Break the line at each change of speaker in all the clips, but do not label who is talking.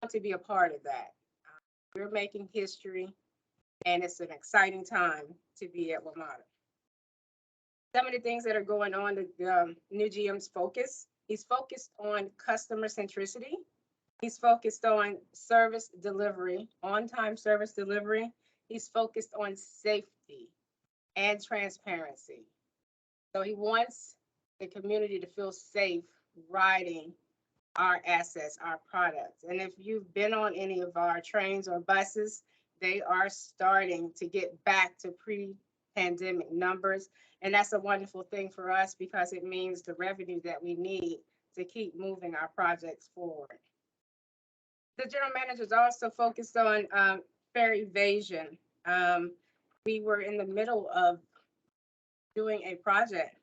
want to be a part of that. We're making history, and it's an exciting time to be at WMATA. Some of the things that are going on, the new GM's focus. He's focused on customer centricity. He's focused on service delivery, on-time service delivery. He's focused on safety and transparency. So he wants the community to feel safe riding our assets, our products. And if you've been on any of our trains or buses, they are starting to get back to pre-pandemic numbers. And that's a wonderful thing for us because it means the revenue that we need to keep moving our projects forward. The general manager is also focused on fare evasion. We were in the middle of doing a project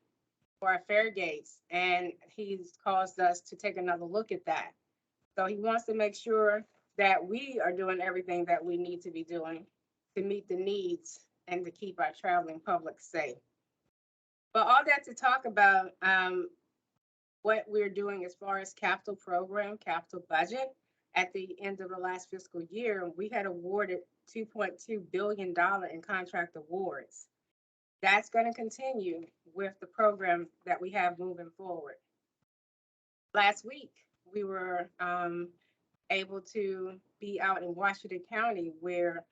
for our fare gates, and he's caused us to take another look at that. So he wants to make sure that we are doing everything that we need to be doing to meet the needs and to keep our traveling public safe. But all that to talk about what we're doing as far as capital program, capital budget. At the end of the last fiscal year, we had awarded $2.2 billion in contract awards. That's going to continue with the program that we have moving forward. Last week, we were able to be out in Washington County where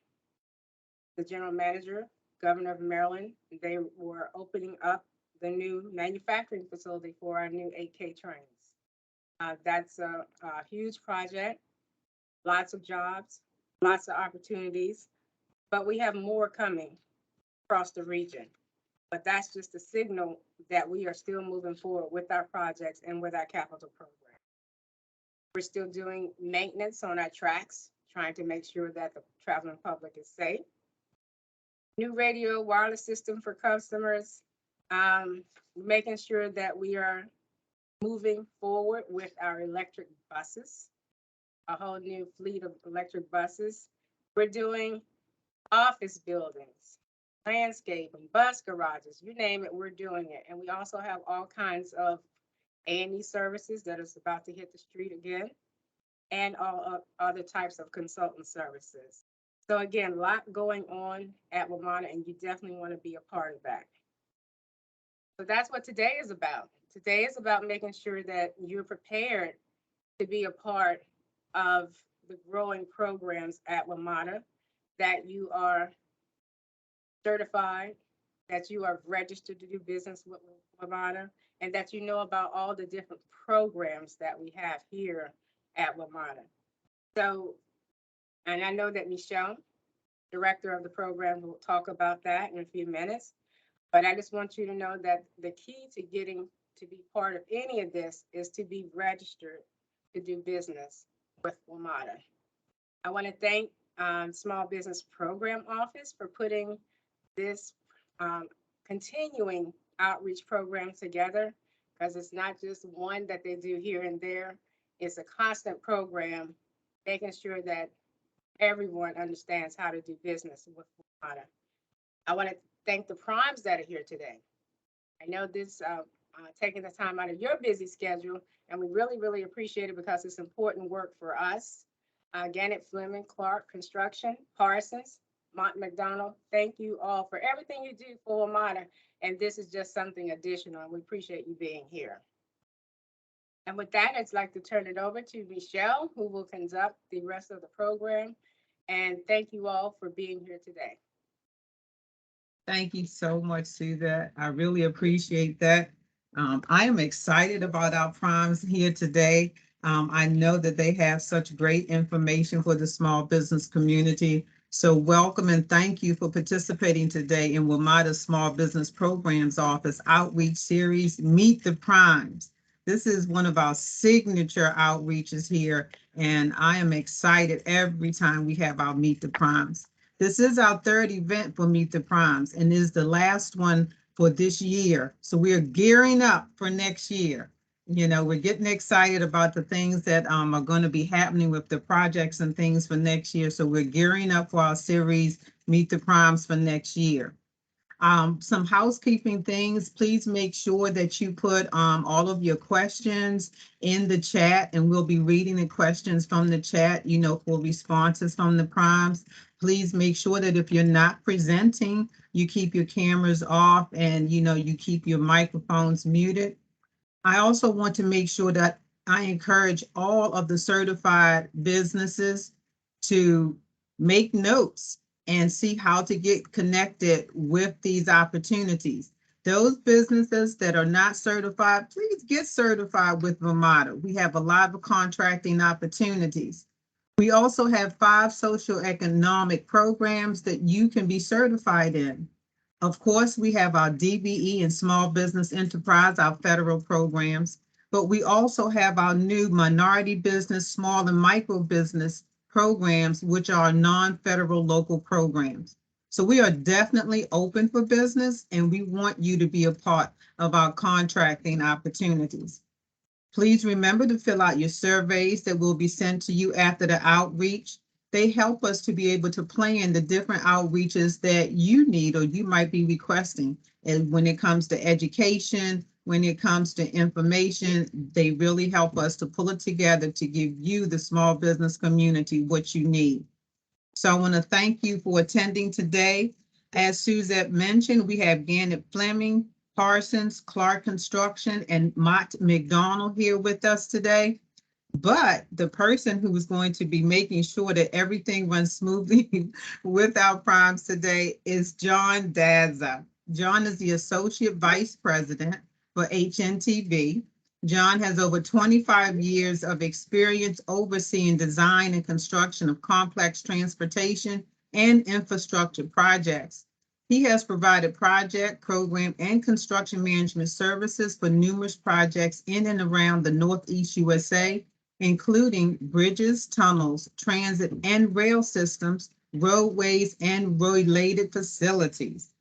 the general manager, governor of Maryland, they were opening up the new manufacturing facility for our new 8K trains. That's a huge project, lots of jobs, lots of opportunities, but we have more coming across the region. But that's just a signal that we are still moving forward with our projects and with our capital program. We're still doing maintenance on our tracks, trying to make sure that the traveling public is safe. New radio wireless system for customers, making sure that we are moving forward with our electric buses, a whole new fleet of electric buses. We're doing office buildings, landscaping, bus garages, you name it, we're doing it. And we also have all kinds of A&E services that is about to hit the street again, and all other types of consultant services. So again, a lot going on at WMATA, and you definitely want to be a part of that. So that's what today is about. Today is about making sure that you're prepared to be a part of the growing programs at WMATA, that you are certified, that you are registered to do business with WMATA, and that you know about all the different programs that we have here at WMATA. So, and I know that Michelle, director of the program, will talk about that in a few minutes, but I just want you to know that the key to getting to be part of any of this is to be registered to do business with WMATA. I want to thank Small Business Program Office for putting this continuing outreach program together, because it's not just one that they do here and there. It's a constant program, making sure that everyone understands how to do business with WMATA. I want to thank the primes that are here today. I know this taking the time out of your busy schedule, and we really, really appreciate it because it's important work for us. Gannett Fleming, Clark Construction, Parsons, Mott MacDonald, thank you all for everything you do for WMATA, and this is just something additional, and we appreciate you being here. And with that, I'd like to turn it over to Michelle, who will conduct the rest of the program, and thank you all for being here today.
Thank you so much, Sue. I really appreciate that. I am excited about our primes here today. I know that they have such great information for the small business community. So welcome and thank you for participating today in WMATA Small Business Programs Office Outreach Series, Meet the Primes. This is one of our signature outreaches here, and I am excited every time we have our Meet the Primes. This is our third event for Meet the Primes, and is the last one for this year. So we are gearing up for next year. You know, we're getting excited about the things that are going to be happening with the projects and things for next year. So we're gearing up for our series, Meet the Primes, for next year. Some housekeeping things, please make sure that you put all of your questions in the chat, and we'll be reading the questions from the chat, for responses from the primes. Please make sure that if you're not presenting, you keep your cameras off and, you keep your microphones muted. I also want to make sure that I encourage all of the certified businesses to make notes and see how to get connected with these opportunities. Those businesses that are not certified, please get certified with Vermata. We have a lot of contracting opportunities. We also have 5 socioeconomic programs that you can be certified in. Of course, we have our DBE and Small Business Enterprise, our federal programs, but we also have our new minority business, small and micro business programs, which are non-federal local programs. So we are definitely open for business, and we want you to be a part of our contracting opportunities. Please remember to fill out your surveys that will be sent to you after the outreach. They help us to be able to plan the different outreaches that you need or you might be requesting. And when it comes to education, when it comes to information, they really help us to pull it together to give you, the small business community, what you need. So I want to thank you for attending today. As Suzette mentioned, we have Gannett Fleming, Parsons, Clark Construction, and Mott MacDonald here with us today. But the person who is going to be making sure that everything runs smoothly with our primes today is John Dazza. John is the Associate Vice President for HNTV. John has over 25 years of experience overseeing design and construction of complex transportation and infrastructure projects. He has provided project, program, and construction management services for numerous projects in and around the Northeast USA, including bridges, tunnels, transit and rail systems, roadways, and related facilities.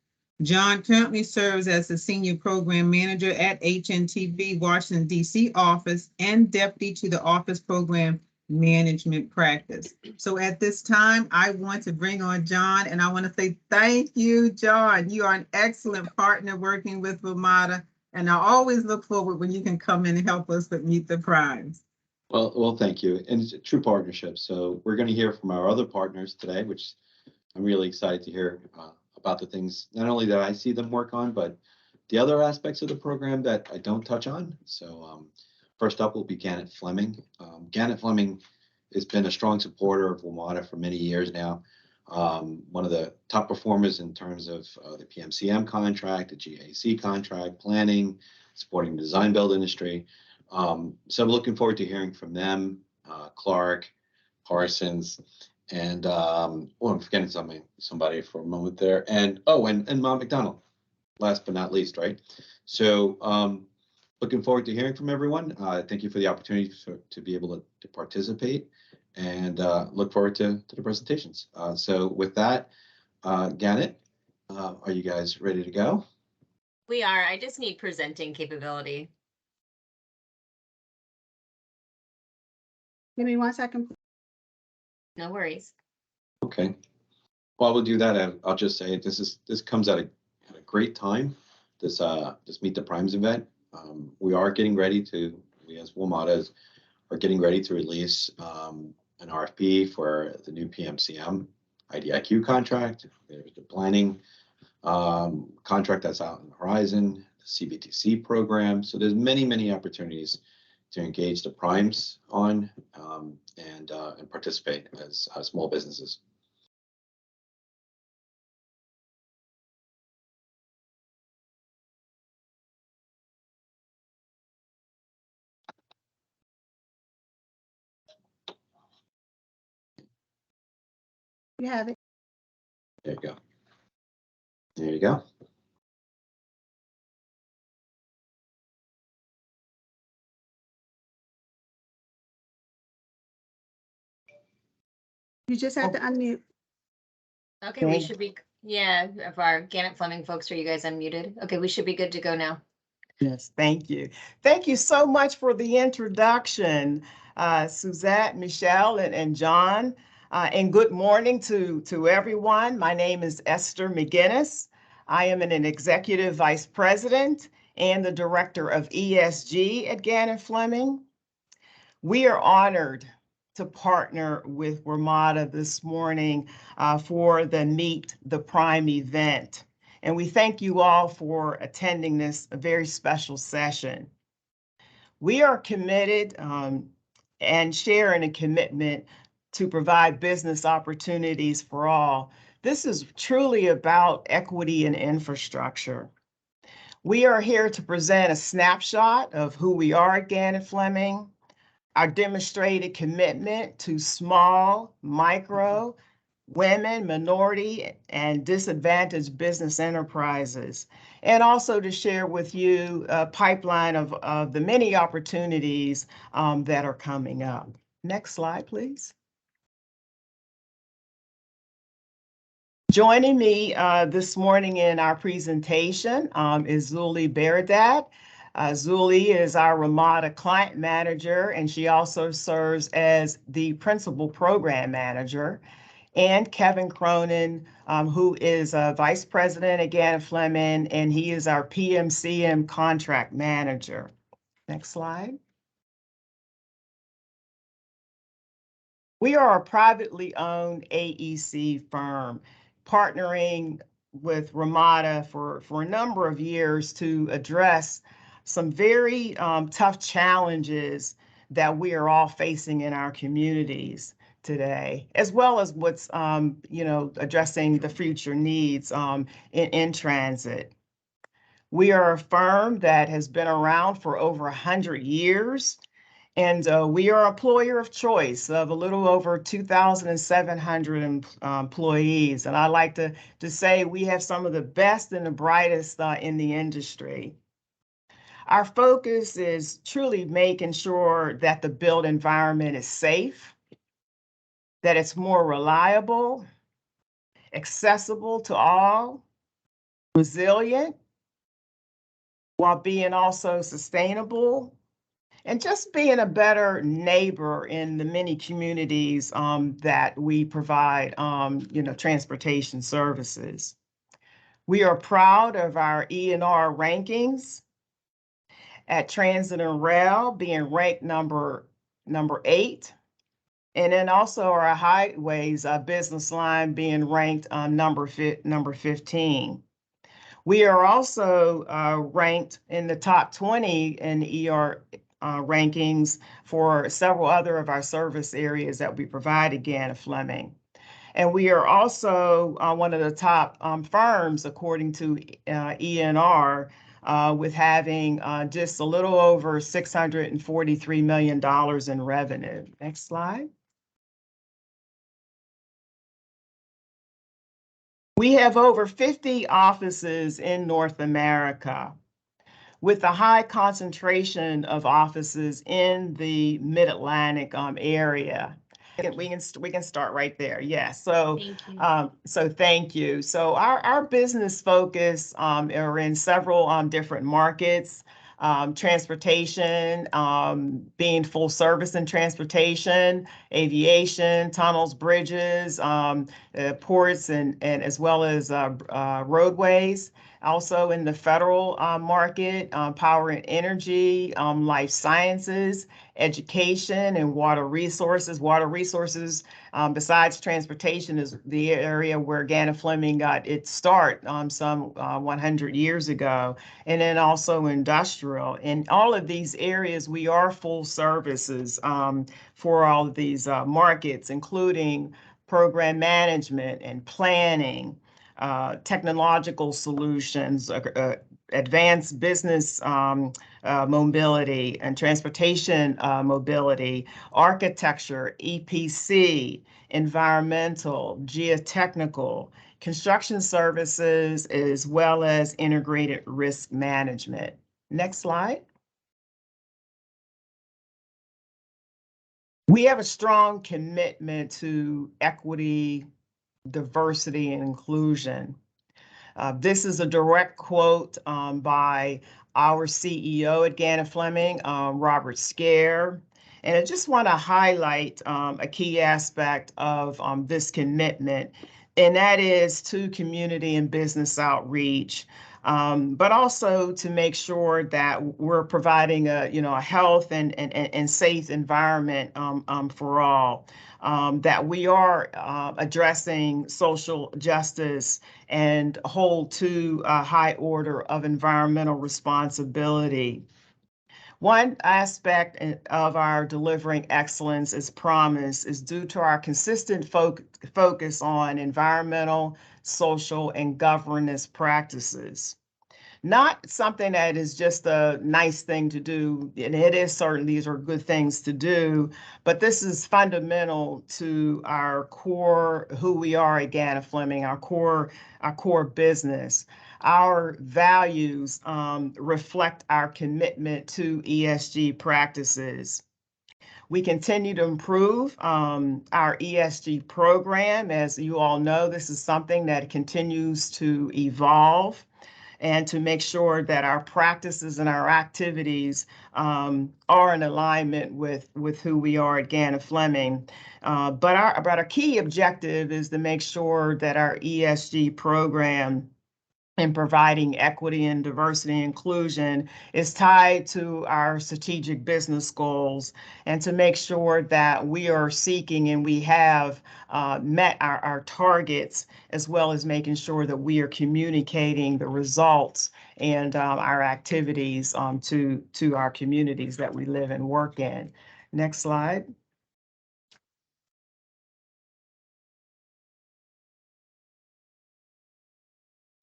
John currently serves as the Senior Program Manager at HNTV Washington, D.C. office and Deputy to the Office Program Management Practice. So at this time, I want to bring on John, and I want to say thank you, John. You are an excellent partner working with Vermata, and I always look forward when you can come in and help us with Meet the Primes.
Well, thank you. And it's a true partnership. So we're going to hear from our other partners today, which I'm really excited to hear about the things, not only that I see them work on, but the other aspects of the program that I don't touch on. So first up will be Gannett Fleming. Gannett Fleming has been a strong supporter of WMATA for many years now. One of the top performers in terms of the PMCM contract, the GAC contract, planning, supporting the design build industry. So I'm looking forward to hearing from them, Clark, Parsons, and I'm forgetting somebody for a moment there, and Mott MacDonald, last but not least, right? So looking forward to hearing from everyone. Thank you for the opportunity to be able to participate, and look forward to the presentations. So with that, Gannett, are you guys ready to go?
We are. I just need presenting capability.
Give me 1 second.
No worries.
Okay. While we'll do that, I'll just say this comes at a great time. This Meet the Primes event. We are getting ready to. We as WMATA are getting ready to release an RFP for the new PMCM IDIQ contract. There's the planning contract that's out on the horizon. The CBTC program. So there's many opportunities to engage the primes on and participate as small businesses.
You have it.
There you go. There you go.
You just have to unmute.
Okay, we should be, yeah, if our Gannett Fleming folks, are you guys unmuted? Okay, we should be good to go now.
Yes, thank you. Thank you so much for the introduction, Suzette, Michelle, and John. And good morning to everyone. My name is Esther McGinnis. I am an executive vice president and the director of ESG at Gannett Fleming. We are honored to partner with Ramada this morning for the Meet the Prime event. And we thank you all for attending this very special session. We are committed and sharing a commitment to provide business opportunities for all. This is truly about equity and infrastructure. We are here to present a snapshot of who we are at Gannett Fleming, our demonstrated commitment to small, micro, women, minority, and disadvantaged business enterprises, and also to share with you a pipeline of the many opportunities that are coming up. Next slide, please. Joining me this morning in our presentation is Zuli Beradat. Zuli is our Ramada client manager, and she also serves as the principal program manager. And Kevin Cronin, who is a vice president at Gannett Fleming, and he is our PMCM contract manager. Next slide. We are a privately owned AEC firm, partnering with Ramada for a number of years to address some very tough challenges that we are all facing in our communities today, as well as what's, addressing the future needs in transit. We are a firm that has been around for over 100 years. And we are an employer of choice of a little over 2,700 employees. And I like to say we have some of the best and the brightest in the industry. Our focus is truly making sure that the built environment is safe, that it's more reliable, accessible to all, resilient, while being also sustainable, and just being a better neighbor in the many communities that we provide, transportation services. We are proud of our E&R rankings at Transit and Rail being ranked number 8. And then also our highways business line being ranked number 15. We are also ranked in the top 20 in ER rankings for several other of our service areas that we provide at Gannett Fleming. And we are also one of the top firms, according to E&R, with having just a little over $643 million in revenue. Next slide. We have over 50 offices in North America, with a high concentration of offices in the Mid-Atlantic area. We can start right there. Yes. So thank you. So our business focus are in several different markets. Transportation, being full service in transportation, aviation, tunnels, bridges, ports, and as well as roadways. Also in the federal market, power and energy, life sciences, education, and water resources. Water resources, besides transportation, is the area where Gannett Fleming got its start some 100 years ago. And then also industrial. In all of these areas, we are full services for all of these markets, including program management and planning, technological solutions, advanced business mobility and transportation mobility, architecture, EPC, environmental, geotechnical, construction services, as well as integrated risk management. Next slide. We have a strong commitment to equity, diversity, and inclusion. This is a direct quote by our CEO at Gannett Fleming, Robert Scare. And I just want to highlight a key aspect of this commitment. and that is to community and business outreach. But also to make sure that we're providing a health and safe environment for all. That we are addressing social justice and hold to a high order of environmental responsibility. One aspect of our delivering excellence as promised is due to our consistent focus on environmental, social, and governance practices. Not something that is just a nice thing to do, and it is certain these are good things to do, but this is fundamental to our core, who we are at Gannett Fleming, our core business. Our values reflect our commitment to ESG practices. We continue to improve our ESG program. As you all know, this is something that continues to evolve, and to make sure that our practices and our activities are in alignment with who we are at Gannett Fleming. But our key objective is to make sure that our ESG program in providing equity and diversity inclusion is tied to our strategic business goals, and to make sure that we are seeking and we have met our targets, as well as making sure that we are communicating the results and our activities to our communities that we live and work in. Next slide.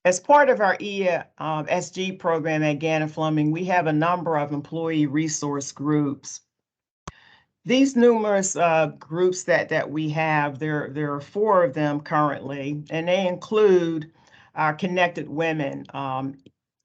As part of our ESG program at Gannett Fleming, we have a number of employee resource groups. These numerous groups that we have, there are 4 of them currently, and they include our Connected Women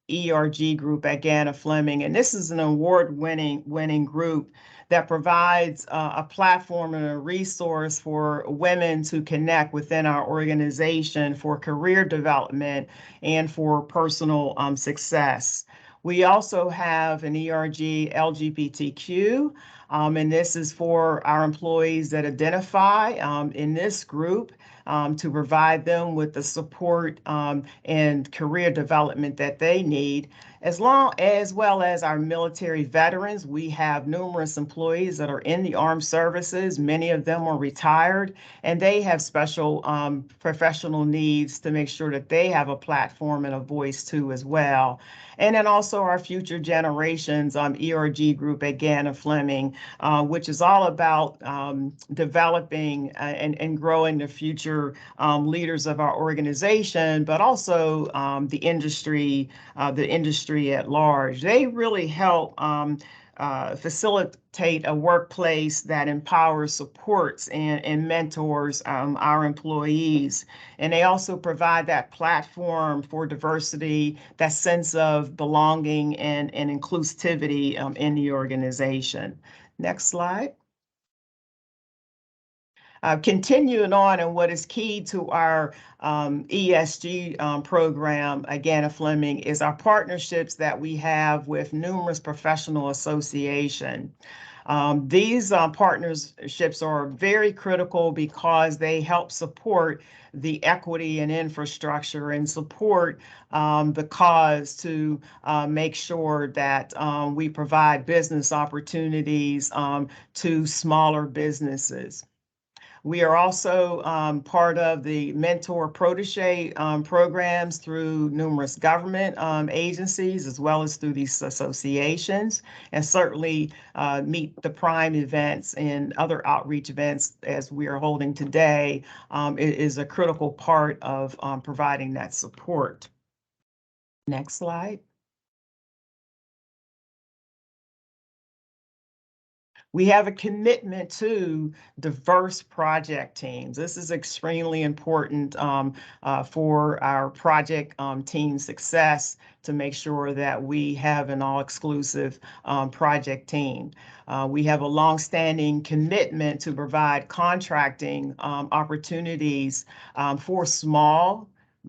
ERG group at Gannett Fleming. And this is an award-winning group that provides a platform and a resource for women to connect within our organization for career development and for personal success. We also have an ERG LGBTQ, and this is for our employees that identify in this group, to provide them with the support and career development that they need, as well as our military veterans. We have numerous employees that are in the armed services. Many of them are retired, and they have special professional needs to make sure that they have a platform and a voice too as well. And then also our future generations ERG group at Gannett Fleming, which is all about developing and growing the future leaders of our organization, but also the industry at large. They really help facilitate a workplace that empowers, supports, and mentors our employees. And they also provide that platform for diversity, that sense of belonging and inclusivity in the organization. Next slide. Continuing on, and what is key to our ESG program at Gannett Fleming is our partnerships that we have with numerous professional associations. These partnerships are very critical because they help support the equity and infrastructure and support the cause to make sure that we provide business opportunities to smaller businesses. We are also part of the mentor protege programs through numerous government agencies, as well as through these associations, and certainly meet the prime events and other outreach events as we are holding today. It is a critical part of providing that support. Next slide. We have a commitment to diverse project teams. This is extremely important for our project team success, to make sure that we have an all-exclusive project team. We have a longstanding commitment to provide contracting opportunities for small,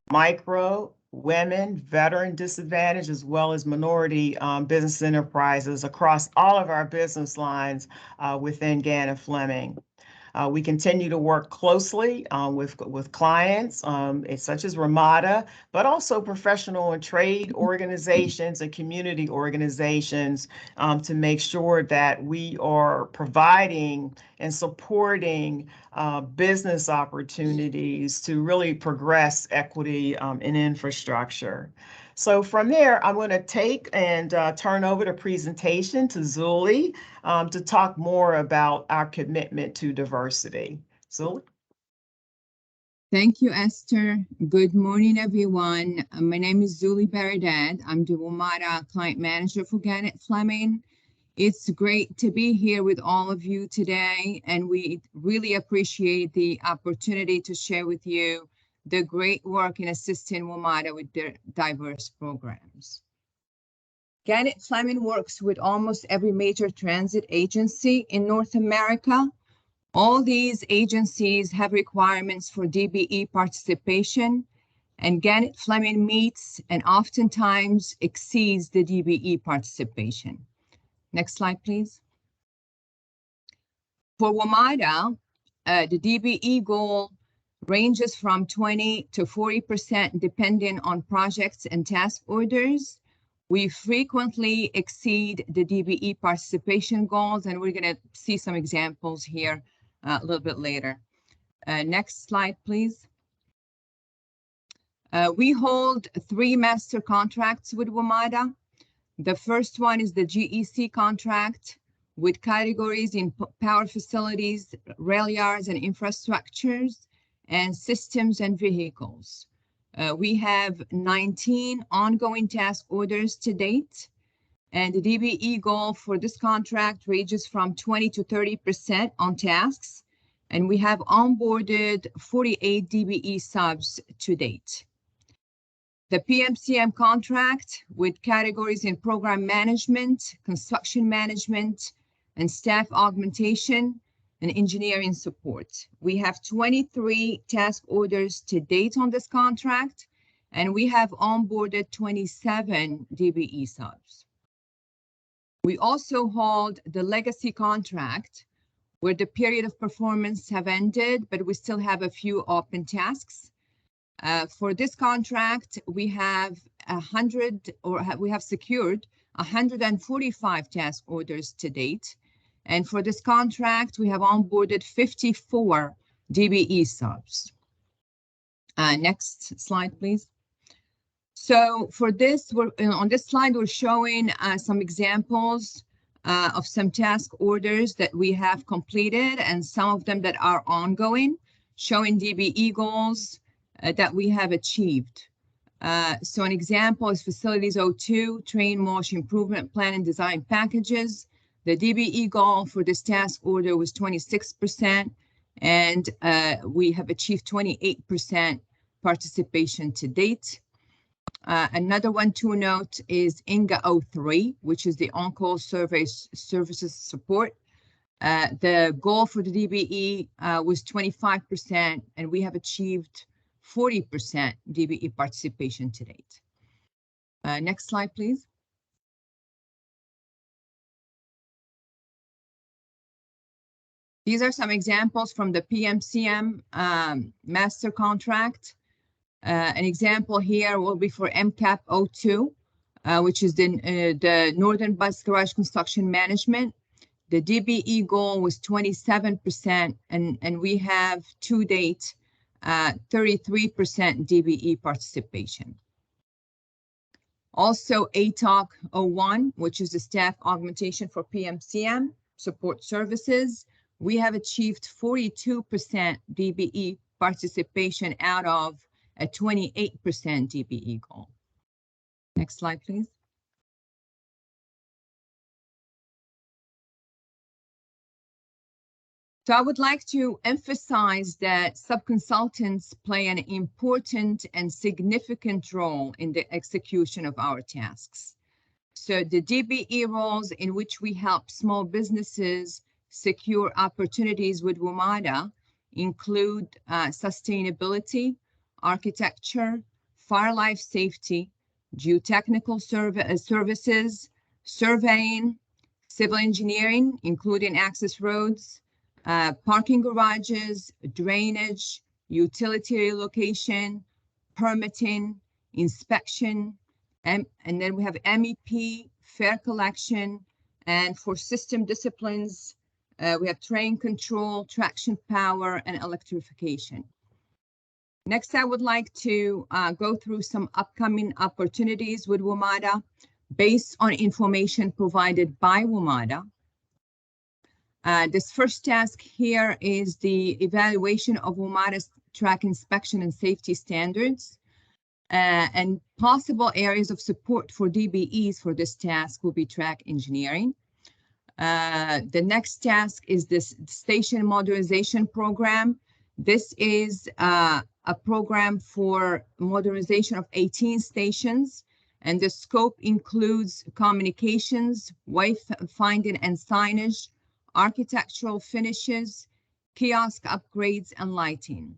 micro, women, veteran, disadvantaged, as well as minority business enterprises across all of our business lines within Gannett Fleming. We continue to work closely with clients such as Ramada, but also professional and trade organizations and community organizations to make sure that we are providing and supporting business opportunities to really progress equity in infrastructure. So from there, I'm going to take and turn over the presentation to Zuli to talk more about our commitment to diversity. Zuli?
Thank you, Esther. Good morning, everyone. My name is Zuli Baradad. I'm the WMATA Client Manager for Gannett Fleming. It's great to be here with all of you today, and we really appreciate the opportunity to share with you the great work in assisting WMATA with their diverse programs. Gannett Fleming works with almost every major transit agency in North America. All these agencies have requirements for DBE participation, and Gannett Fleming meets and oftentimes exceeds the DBE participation. Next slide, please. For WMATA, the DBE goal ranges from 20 to 40% depending on projects and task orders. We frequently exceed the DBE participation goals, and we're going to see some examples here a little bit later. Next slide, please. We hold 3 master contracts with WMATA. The first one is the GEC contract with categories in power facilities, rail yards and infrastructures, and systems and vehicles. We have 19 ongoing task orders to date, and the DBE goal for this contract ranges from 20 to 30% on tasks, and we have onboarded 48 DBE subs to date. The PMCM contract with categories in program management, construction management, and staff augmentation and engineering support. We have 23 task orders to date on this contract, and we have onboarded 27 DBE subs. We also hold the legacy contract where the period of performance have ended, but we still have a few open tasks. For this contract, we have secured 145 task orders to date. And for this contract, we have onboarded 54 DBE subs. Next slide, please. So for this, on this slide, we're showing some examples of some task orders that we have completed and some of them that are ongoing, showing DBE goals that we have achieved. So an example is Facilities 02, Train Wash Improvement Plan and Design Packages. The DBE goal for this task order was 26%, and we have achieved 28% participation to date. Another one to note is INGA 03, which is the On-Call Services Support. The goal for the DBE was 25%, and we have achieved 40% DBE participation to date. Next slide, please. These are some examples from the PMCM master contract. An example here will be for MCAP 02, which is the Northern Bus Garage Construction Management. The DBE goal was 27%, and we have to date 33% DBE participation. Also ATOC 01, which is the staff augmentation for PMCM support services. We have achieved 42% DBE participation out of a 28% DBE goal. Next slide, please. So I would like to emphasize that subconsultants play an important and significant role in the execution of our tasks. So the DBE roles in which we help small businesses secure opportunities with WMATA include sustainability, architecture, fire life safety, geotechnical services, surveying, civil engineering, including access roads, parking garages, drainage, utility relocation, permitting, inspection, and then we have MEP, fare collection, and for system disciplines, we have train control, traction power, and electrification. Next, I would like to go through some upcoming opportunities with WMATA based on information provided by WMATA. This first task here is the evaluation of WMATA's track inspection and safety standards. And possible areas of support for DBEs for this task will be track engineering. The next task is this station modernization program. This is a program for modernization of 18 stations, and the scope includes communications, wayfinding and signage, architectural finishes, kiosk upgrades, and lighting.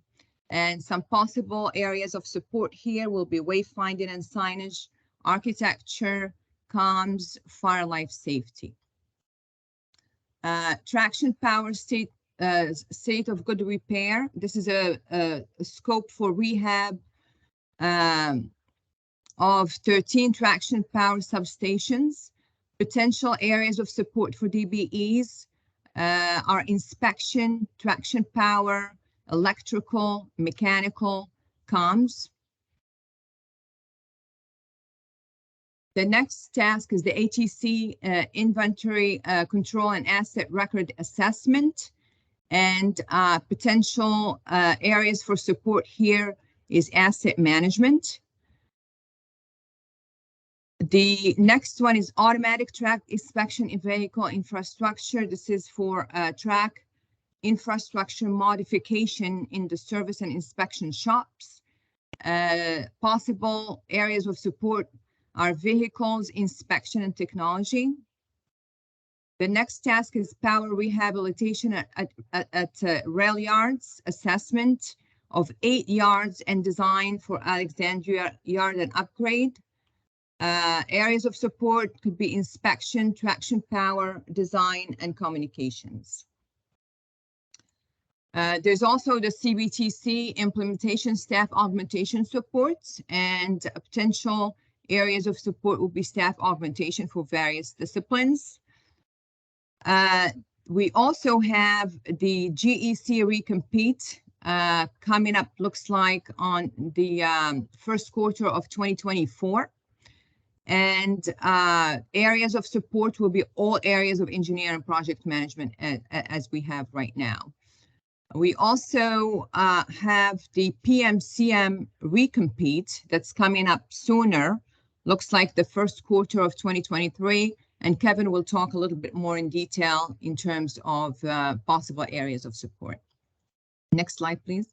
And some possible areas of support here will be wayfinding and signage, architecture, comms, fire life safety. Traction power state of good repair. This is a scope for rehab of 13 traction power substations. Potential areas of support for DBEs are inspection, traction power, electrical, mechanical, comms. The next task is the ATC inventory control and asset record assessment. And potential areas for support here is asset management. The next one is automatic track inspection in vehicle infrastructure. This is for track infrastructure modification in the service and inspection shops. Possible areas of support are vehicles, inspection, and technology. The next task is power rehabilitation at rail yards, assessment of 8 yards and design for Alexandria yard and upgrade. Areas of support could be inspection, traction power, design, and communications. There's also the CBTC implementation staff augmentation support, and potential areas of support will be staff augmentation for various disciplines. We also have the GEC recompete coming up, looks like on the first quarter of 2024. And areas of support will be all areas of engineering and project management as we have right now. We also have the PMCM recompete that's coming up sooner. Looks like the first quarter of 2023. And Kevin will talk a little bit more in detail in terms of possible areas of support. Next slide, please.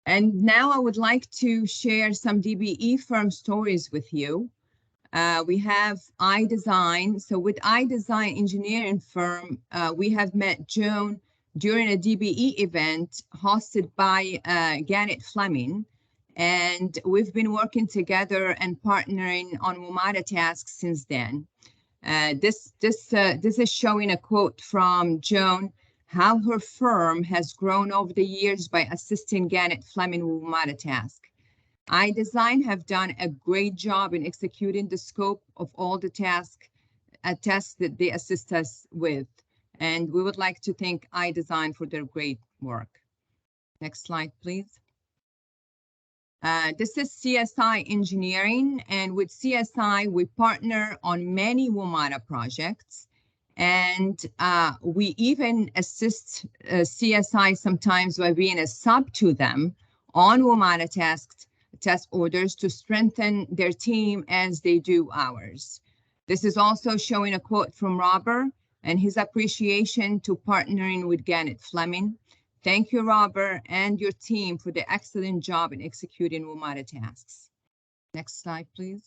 And now I would like to share some DBE firm stories with you. We have iDesign. So with iDesign engineering firm, we have met Joan during a DBE event hosted by Gannett Fleming. And we've been working together and partnering on WMATA tasks since then. This is showing a quote from Joan, how her firm has grown over the years by assisting Gannett Fleming with WMATA task. iDesign have done a great job in executing the scope of all the tasks that they assist us with. And we would like to thank iDesign for their great work. Next slide, please. This is CSI Engineering, and with CSI, we partner on many WMATA projects, and we even assist CSI sometimes by being a sub to them on WMATA task orders to strengthen their team as they do ours. This is also showing a quote from Robert and his appreciation to partnering with Gannett Fleming. Thank you, Robert, and your team for the excellent job in executing WMATA tasks. Next slide, please.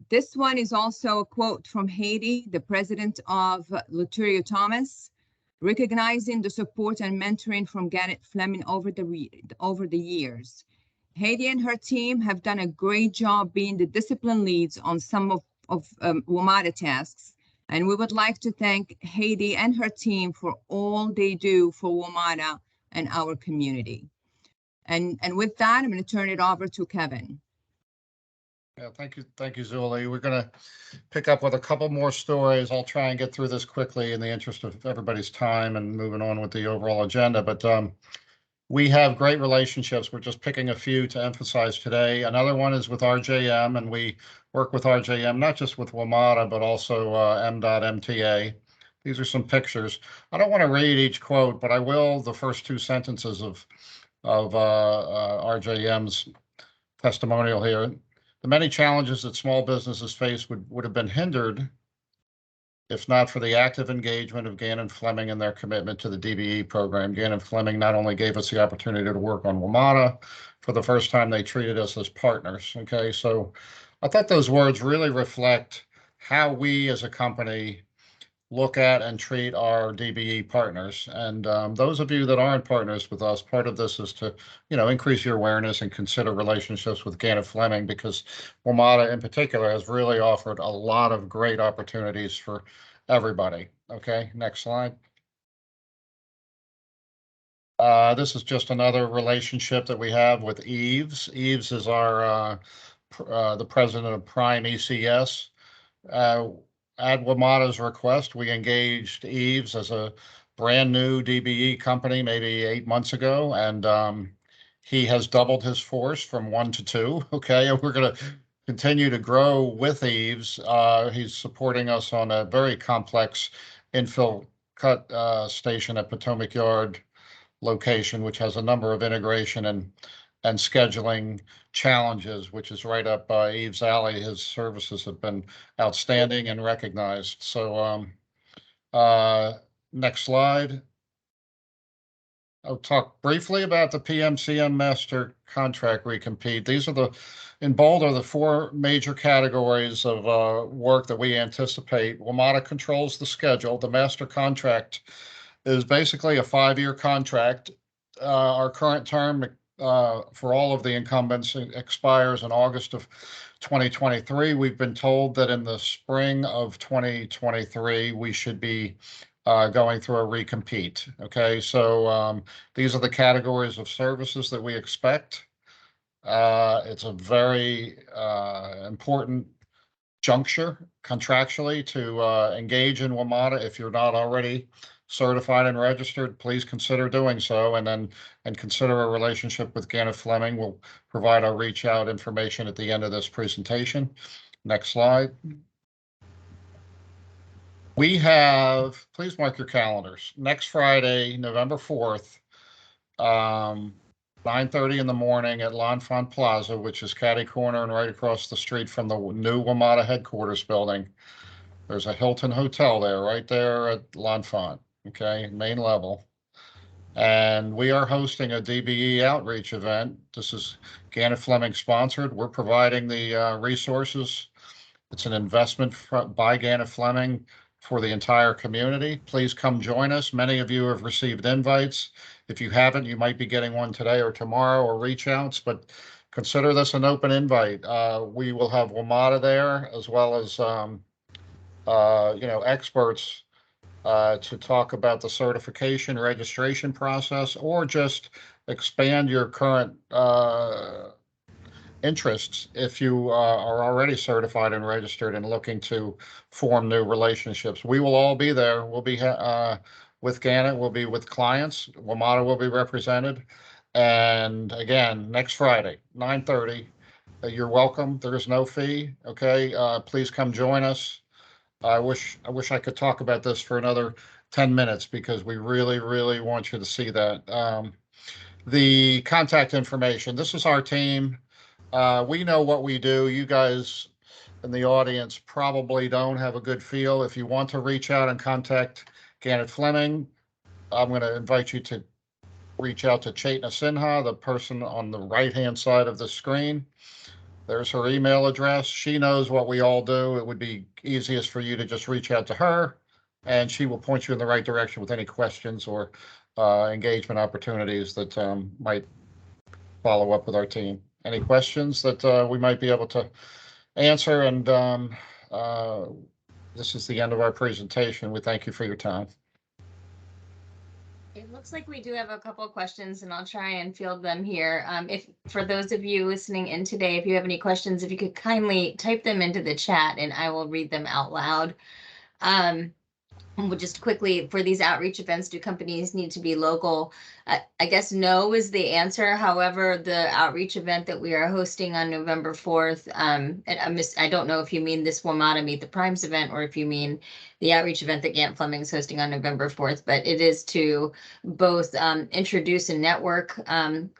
This one is also a quote from Haiti, the president of Luterio Thomas, recognizing the support and mentoring from Gannett Fleming over the years. Haiti and her team have done a great job being the discipline leads on some of WMATA tasks. And we would like to thank Heidi and her team for all they do for WMATA and our community. And with that, I'm going to turn it over to Kevin.
Yeah, thank you, Zuli. We're going to pick up with a couple more stories. I'll try and get through this quickly in the interest of everybody's time and moving on with the overall agenda. But we have great relationships. We're just picking a few to emphasize today. Another one is with RJM, and we work with RJM, not just with WMATA, but also M.MTA. These are some pictures. I don't want to read each quote, but I will the first two sentences of RJM's testimonial here. The many challenges that small businesses face would have been hindered if not for the active engagement of Gannett Fleming and their commitment to the DBE program. Gannett Fleming not only gave us the opportunity to work on WMATA, for the first time they treated us as partners. Okay, so I thought those words really reflect how we as a company look at and treat our DBE partners. And those of you that aren't partners with us, part of this is to, increase your awareness and consider relationships with Gannett Fleming, because WMATA in particular has really offered a lot of great opportunities for everybody. Okay, next slide. This is just another relationship that we have with Eves. Eves is our the president of Prime ECS. At WMATA's request, we engaged Eves as a brand new DBE company maybe 8 months ago, and he has doubled his force from 1 to 2. Okay, and we're going to continue to grow with Eves. He's supporting us on a very complex infill cut station at Potomac Yard location, which has a number of integration and scheduling challenges, which is right up Eve's alley. His services have been outstanding and recognized. So next slide. I'll talk briefly about the PMCM master contract recompete. These are in bold are the 4 major categories of work that we anticipate. WMATA controls the schedule. The master contract is basically a 5-year contract. Our current term for all of the incumbents expires in August of 2023. We've been told that in the spring of 2023, we should be going through a recompete. Okay, so these are the categories of services that we expect. It's a very important juncture contractually to engage in WMATA. If you're not already certified and registered, please consider doing so, and consider a relationship with Gannett Fleming. We'll provide our reach out information at the end of this presentation. Next slide. We have, please mark your calendars, next Friday, November 4th, 9:30 in the morning at L'Enfant Plaza, which is catty corner and right across the street from the new WMATA headquarters building. There's a Hilton Hotel there, right there at L'Enfant. Okay, main level. And we are hosting a DBE outreach event. This is Gannett Fleming sponsored. We're providing the resources. It's an investment by Gannett Fleming for the entire community. Please come join us. Many of you have received invites. If you haven't, you might be getting one today or tomorrow, or reach outs, but consider this an open invite. We will have WMATA there, as well as experts to talk about the certification registration process, or just expand your current interests if you are already certified and registered and looking to form new relationships. We will all be there. We'll be with Gannett, we'll be with clients. WMATA will be represented. And again, next Friday, 9:30, you're welcome. There is no fee. Okay, please come join us. I wish I could talk about this for another 10 minutes, because we really, really want you to see that. The contact information, this is our team. We know what we do. You guys in the audience probably don't have a good feel. If you want to reach out and contact Gannett Fleming, I'm going to invite you to reach out to Chaitna Sinha, the person on the right-hand side of the screen. There's her email address. She knows what we all do. It would be easiest for you to just reach out to her, and she will point you in the right direction with any questions or engagement opportunities that might follow up with our team. Any questions that we might be able to answer? And this is the end of our presentation. We thank you for your time.
It looks like we do have a couple of questions, and I'll try and field them here. If for those of you listening in today, if you have any questions, if you could kindly type them into the chat and I will read them out loud. We'll just quickly, for these outreach events, do companies need to be local? I guess no is the answer. However, the outreach event that we are hosting on November 4th, and I don't know if you mean this WMATA Meet the Primes event or if you mean the outreach event that Gannett Fleming is hosting on November 4th, but it is to both introduce and network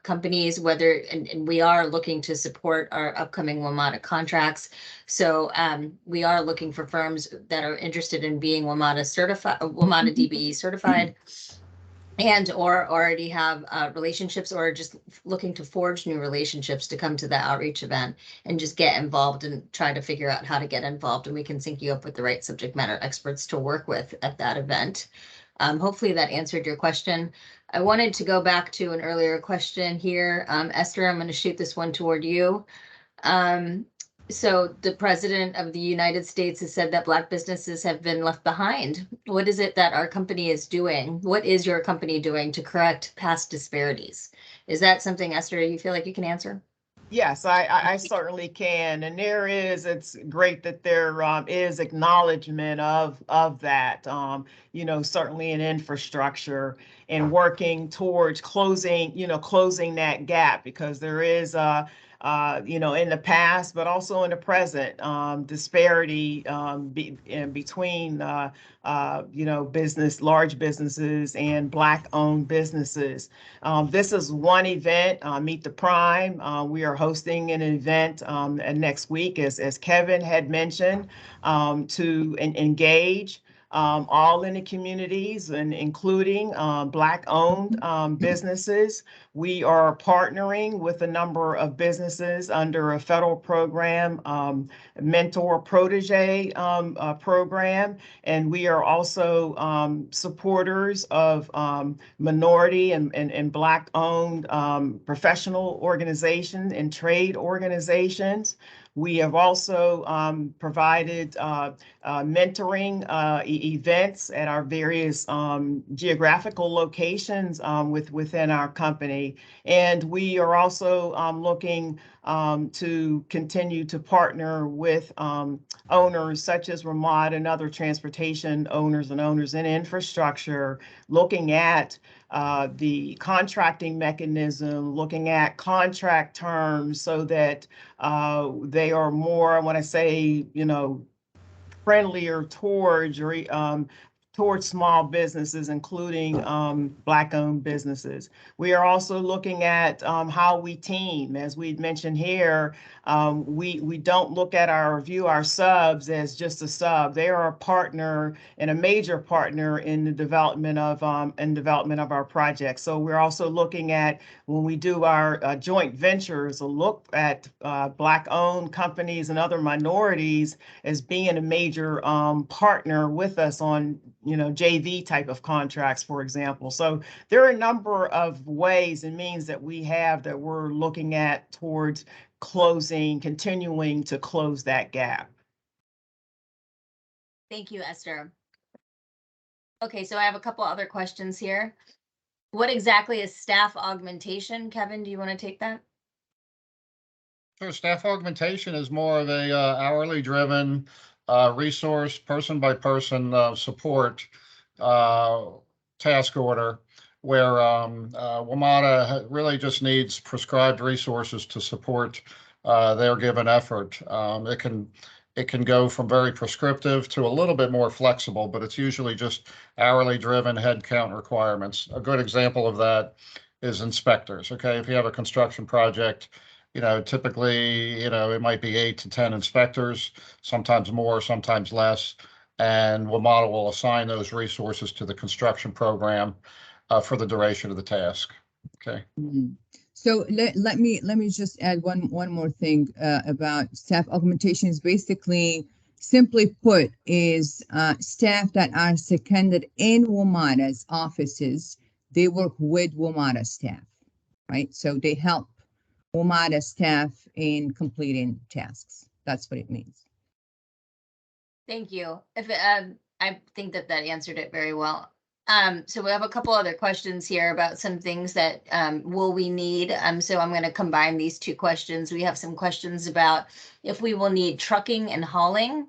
companies, and we are looking to support our upcoming WMATA contracts. So we are looking for firms that are interested in being WMATA certified, WMATA DBE certified, and or already have relationships or just looking to forge new relationships to come to the outreach event and just get involved and try to figure out how to get involved. And we can sync you up with the right subject matter experts to work with at that event. Hopefully that answered your question. I wanted to go back to an earlier question here. Esther, I'm going to shoot this one toward you. So the president of the United States has said that Black businesses have been left behind. What is it that our company is doing? What is your company doing to correct past disparities? Is that something, Esther, you feel like you can answer?
Yes, I certainly can. And it's great that there is acknowledgement of that, certainly in infrastructure and working towards closing that gap, because there is in the past, but also in the present, disparity between large businesses and Black-owned businesses. This is one event, Meet the Prime. We are hosting an event next week, as Kevin had mentioned, to engage all in the communities, and including Black-owned businesses. We are partnering with a number of businesses under a federal program, Mentor Protege program, and we are also supporters of minority and Black-owned professional organizations and trade organizations. We have also provided mentoring events at our various geographical locations within our company. And we are also looking to continue to partner with owners such as WMATA and other transportation owners and owners in infrastructure, looking at the contracting mechanism, looking at contract terms so that they are more, I want to say, friendlier towards small businesses, including Black-owned businesses. We are also looking at how we team. As we mentioned here, we don't view our subs as just a sub. They are a partner and a major partner in the development of our projects. So we're also looking at, when we do our joint ventures, a look at Black-owned companies and other minorities as being a major partner with us on JV type of contracts, for example. So there are a number of ways and means that we have that we're looking at towards continuing to close that gap.
Thank you, Esther. Okay, so I have a couple other questions here. What exactly is staff augmentation? Kevin, do you want to take that?
Sure. Staff augmentation is more of a hourly driven resource, person by person support task order, where WMATA really just needs prescribed resources to support their given effort. It can go from very prescriptive to a little bit more flexible, but it's usually just hourly driven headcount requirements. A good example of that is inspectors. Okay, if you have a construction project, typically, it might be 8 to 10 inspectors, sometimes more, sometimes less. And WMATA will assign those resources to the construction program for the duration of the task. Okay.
So let me just add one more thing about staff augmentation. Is basically, simply put, is staff that are seconded in WMATA's offices. They work with WMATA staff, right? So they help WMATA staff in completing tasks. That's what it means.
Thank you. If I think that answered it very well. So we have a couple other questions here about some things that will we need. So I'm going to combine these two questions. We have some questions about if we will need trucking and hauling,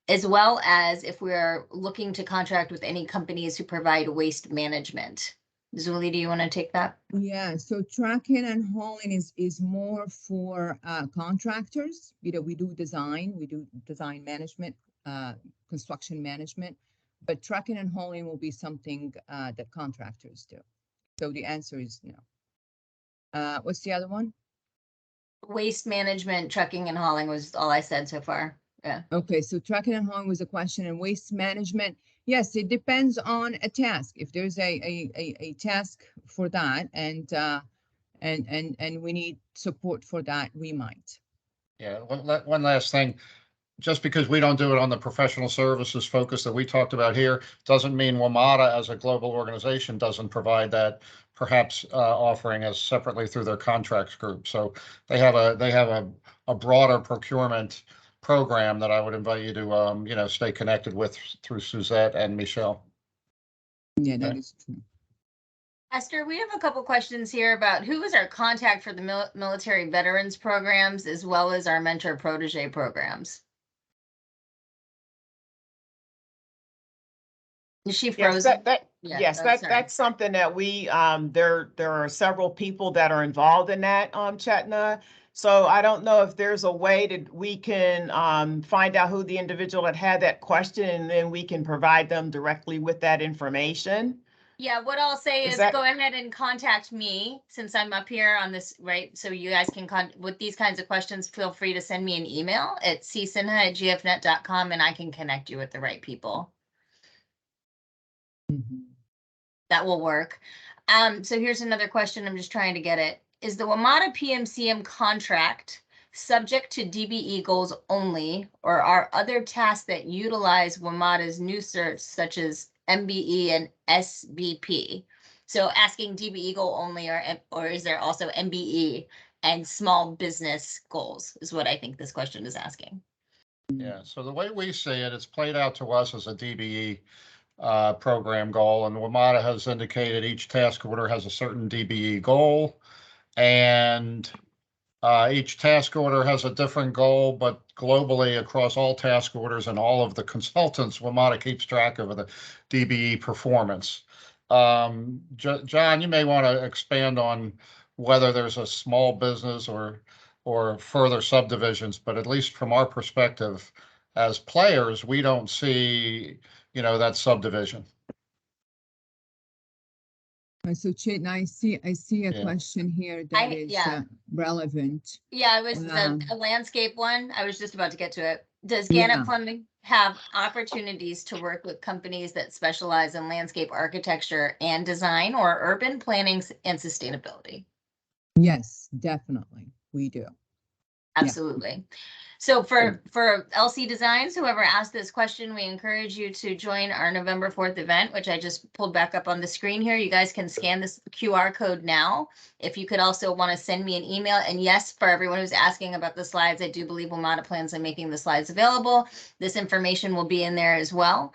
as well as if we're looking to contract with any companies who provide waste management. Zuli, do you want to take that?
Yeah, so tracking and hauling is more for contractors. You know, we do design management, construction management, but tracking and hauling will be something that contractors do. So the answer is no. What's the other one?
Waste management, trucking and hauling was all I said so far. Yeah.
Okay, so tracking and hauling was a question, and waste management, yes, it depends on a task. If there's a task for that and we need support for that, we might.
Yeah, one last thing. Just because we don't do it on the professional services focus that we talked about here, doesn't mean WMATA as a global organization doesn't provide that perhaps offering as separately through their contracts group. So they have a broader procurement program that I would invite you to stay connected with through Suzette and Michelle.
Yeah, that is true.
Esther, we have a couple questions here about who is our contact for the military veterans programs as well as our mentor protege programs. Is she frozen?
That's something that we there are several people that are involved in that, Chetna. So I don't know if there's a way that we can find out who the individual that had that question, and then we can provide them directly with that information.
Yeah, what I'll say is go ahead and contact me since I'm up here on this, right? So you guys can with these kinds of questions, feel free to send me an email at csinha@gfnet.com and I can connect you with the right people. That will work. So here's another question. I'm just trying to get it. Is the WMATA PMCM contract subject to DBE goals only, or are other tasks that utilize WMATA's new certs such as MBE and SBP? So asking DBE goal only, or is there also MBE and small business goals is what I think this question is asking.
Yeah, so the way we see it, it's played out to us as a DBE program goal, and WMATA has indicated each task order has a certain DBE goal, and each task order has a different goal, but globally across all task orders and all of the consultants, WMATA keeps track of the DBE performance. John, you may want to expand on whether there's a small business or further subdivisions, but at least from our perspective as players, we don't see that subdivision.
So Chet, I see a question here that is relevant.
Yeah, it was the landscape one. I was just about to get to it. Does Gannett Fleming have opportunities to work with companies that specialize in landscape architecture and design or urban planning and sustainability?
Yes, definitely. We do.
Absolutely. Yeah. So for LC Designs, whoever asked this question, we encourage you to join our November 4th event, which I just pulled back up on the screen here. You guys can scan this QR code now. If you could also want to send me an email. And yes, for everyone who's asking about the slides, I do believe WMATA plans on making the slides available. This information will be in there as well.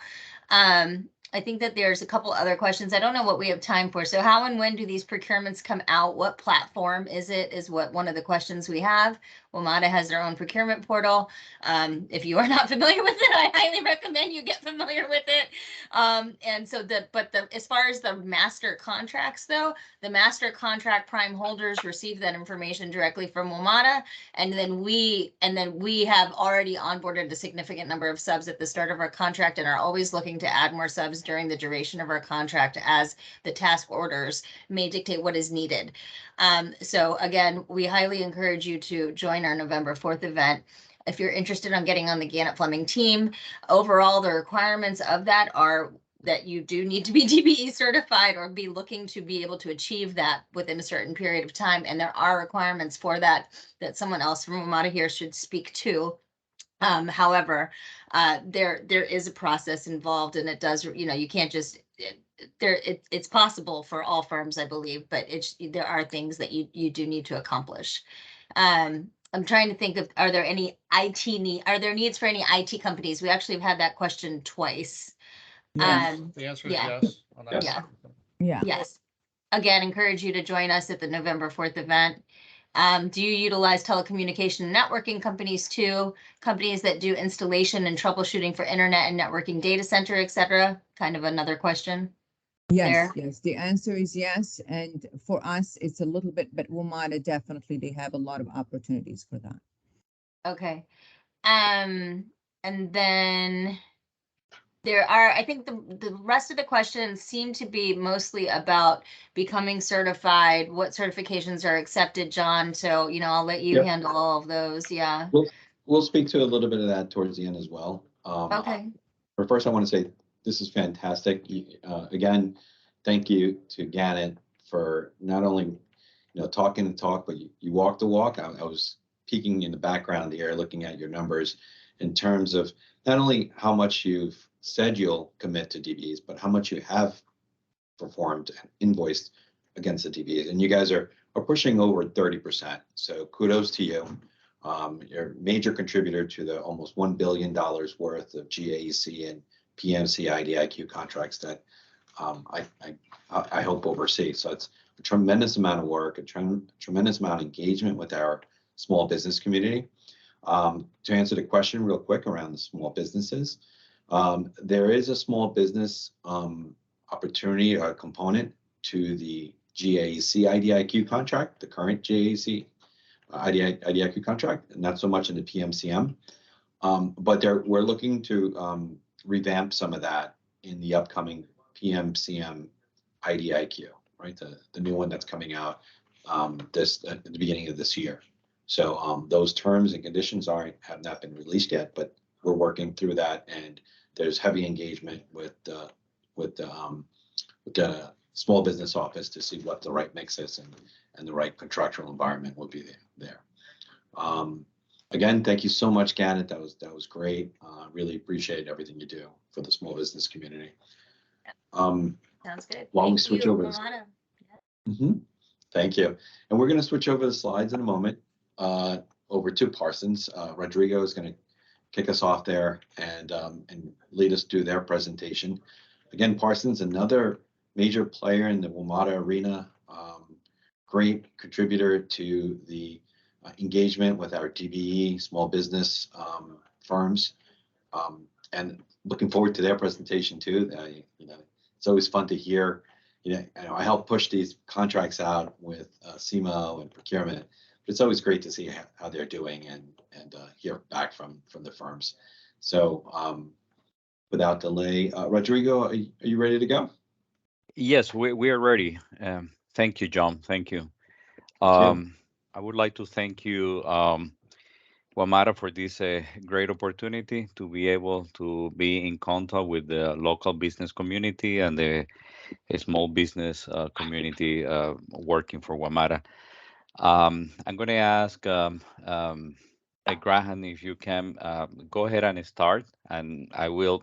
I think that there's a couple other questions. I don't know what we have time for. So how and when do these procurements come out? What platform is it? Is what one of the questions we have. WMATA has their own procurement portal. If you are not familiar with it, I highly recommend you get familiar with it. And so as far as the master contracts though, the master contract prime holders receive that information directly from WMATA. And then we have already onboarded a significant number of subs at the start of our contract and are always looking to add more subs during the duration of our contract as the task orders may dictate what is needed. So again, we highly encourage you to join our November 4th event. If you're interested in getting on the Gannett Fleming team, overall, the requirements of that are that you do need to be DBE certified or be looking to be able to achieve that within a certain period of time. And there are requirements for that someone else from WMATA here should speak to. However, there is a process involved, and it does, you can't just it's possible for all firms, I believe, but there are things that you do need to accomplish. I'm trying to think of, are there any are there needs for any IT companies? We actually have had that question twice.
Yes.
The answer is
Yeah.
yes. On that.
Yes.
Yeah.
Yes. Again, encourage you to join us at the November 4th event. Do you utilize telecommunication and networking companies too? Companies that do installation and troubleshooting for internet and networking data center, et cetera? Kind of another question.
Yes,
There.
yes. The answer is yes. And for us, it's a little bit, but WMATA definitely, they have a lot of opportunities for that.
Okay. And then there are, I think the rest of the questions seem to be mostly about becoming certified, what certifications are accepted, John. So, you know, I'll let you
Yep.
handle all of those. Yeah.
We'll speak to a little bit of that towards the end as well.
Okay.
But first, I want to say this is fantastic. Again, thank you to Gannett for not only talking the talk, but you walk the walk. I was peeking in the background here, looking at your numbers in terms of not only how much you've said you'll commit to DBs, but how much you have performed and invoiced against the DBs. And you guys are pushing over 30%. So kudos to you. You're a major contributor to the almost $1 billion worth of GAEC and PMC IDIQ contracts that I help oversee. So it's a tremendous amount of work, a tremendous amount of engagement with our small business community. To answer the question real quick around the small businesses, there is a small business opportunity component to the GAEC IDIQ contract, the current GAEC IDIQ contract, not so much in the PMCM. But we're looking to revamp some of that in the upcoming PMCM IDIQ, right? The new one that's coming out at the beginning of this year. So those terms and conditions have not been released yet, but we're working through that, and there's heavy engagement with the small business office to see what the right mix is and the right contractual environment will be there. Again, thank you so much, Gannett. That was great. Really appreciate everything you do for the small business community.
Sounds good.
While we
Thank
switch
you,
over. Thank you. And we're going to switch over the slides in a moment over to Parsons. Rodrigo is going to kick us off there and lead us through their presentation. Again, Parsons, another major player in the WMATA arena, great contributor to the engagement with our DBE small business firms, and looking forward to their presentation too. It's always fun to hear. I help push these contracts out with CMO and procurement. But it's always great to see how they're doing and hear back from the firms. So without delay, Rodrigo, are you ready to go?
Yes, we are ready. Thank you, John. Thank you. I would like to thank you, WMATA, for this great opportunity to be able to be in contact with the local business community and the small business community working for WMATA. I'm going to ask Graham if you can go ahead and start, and I will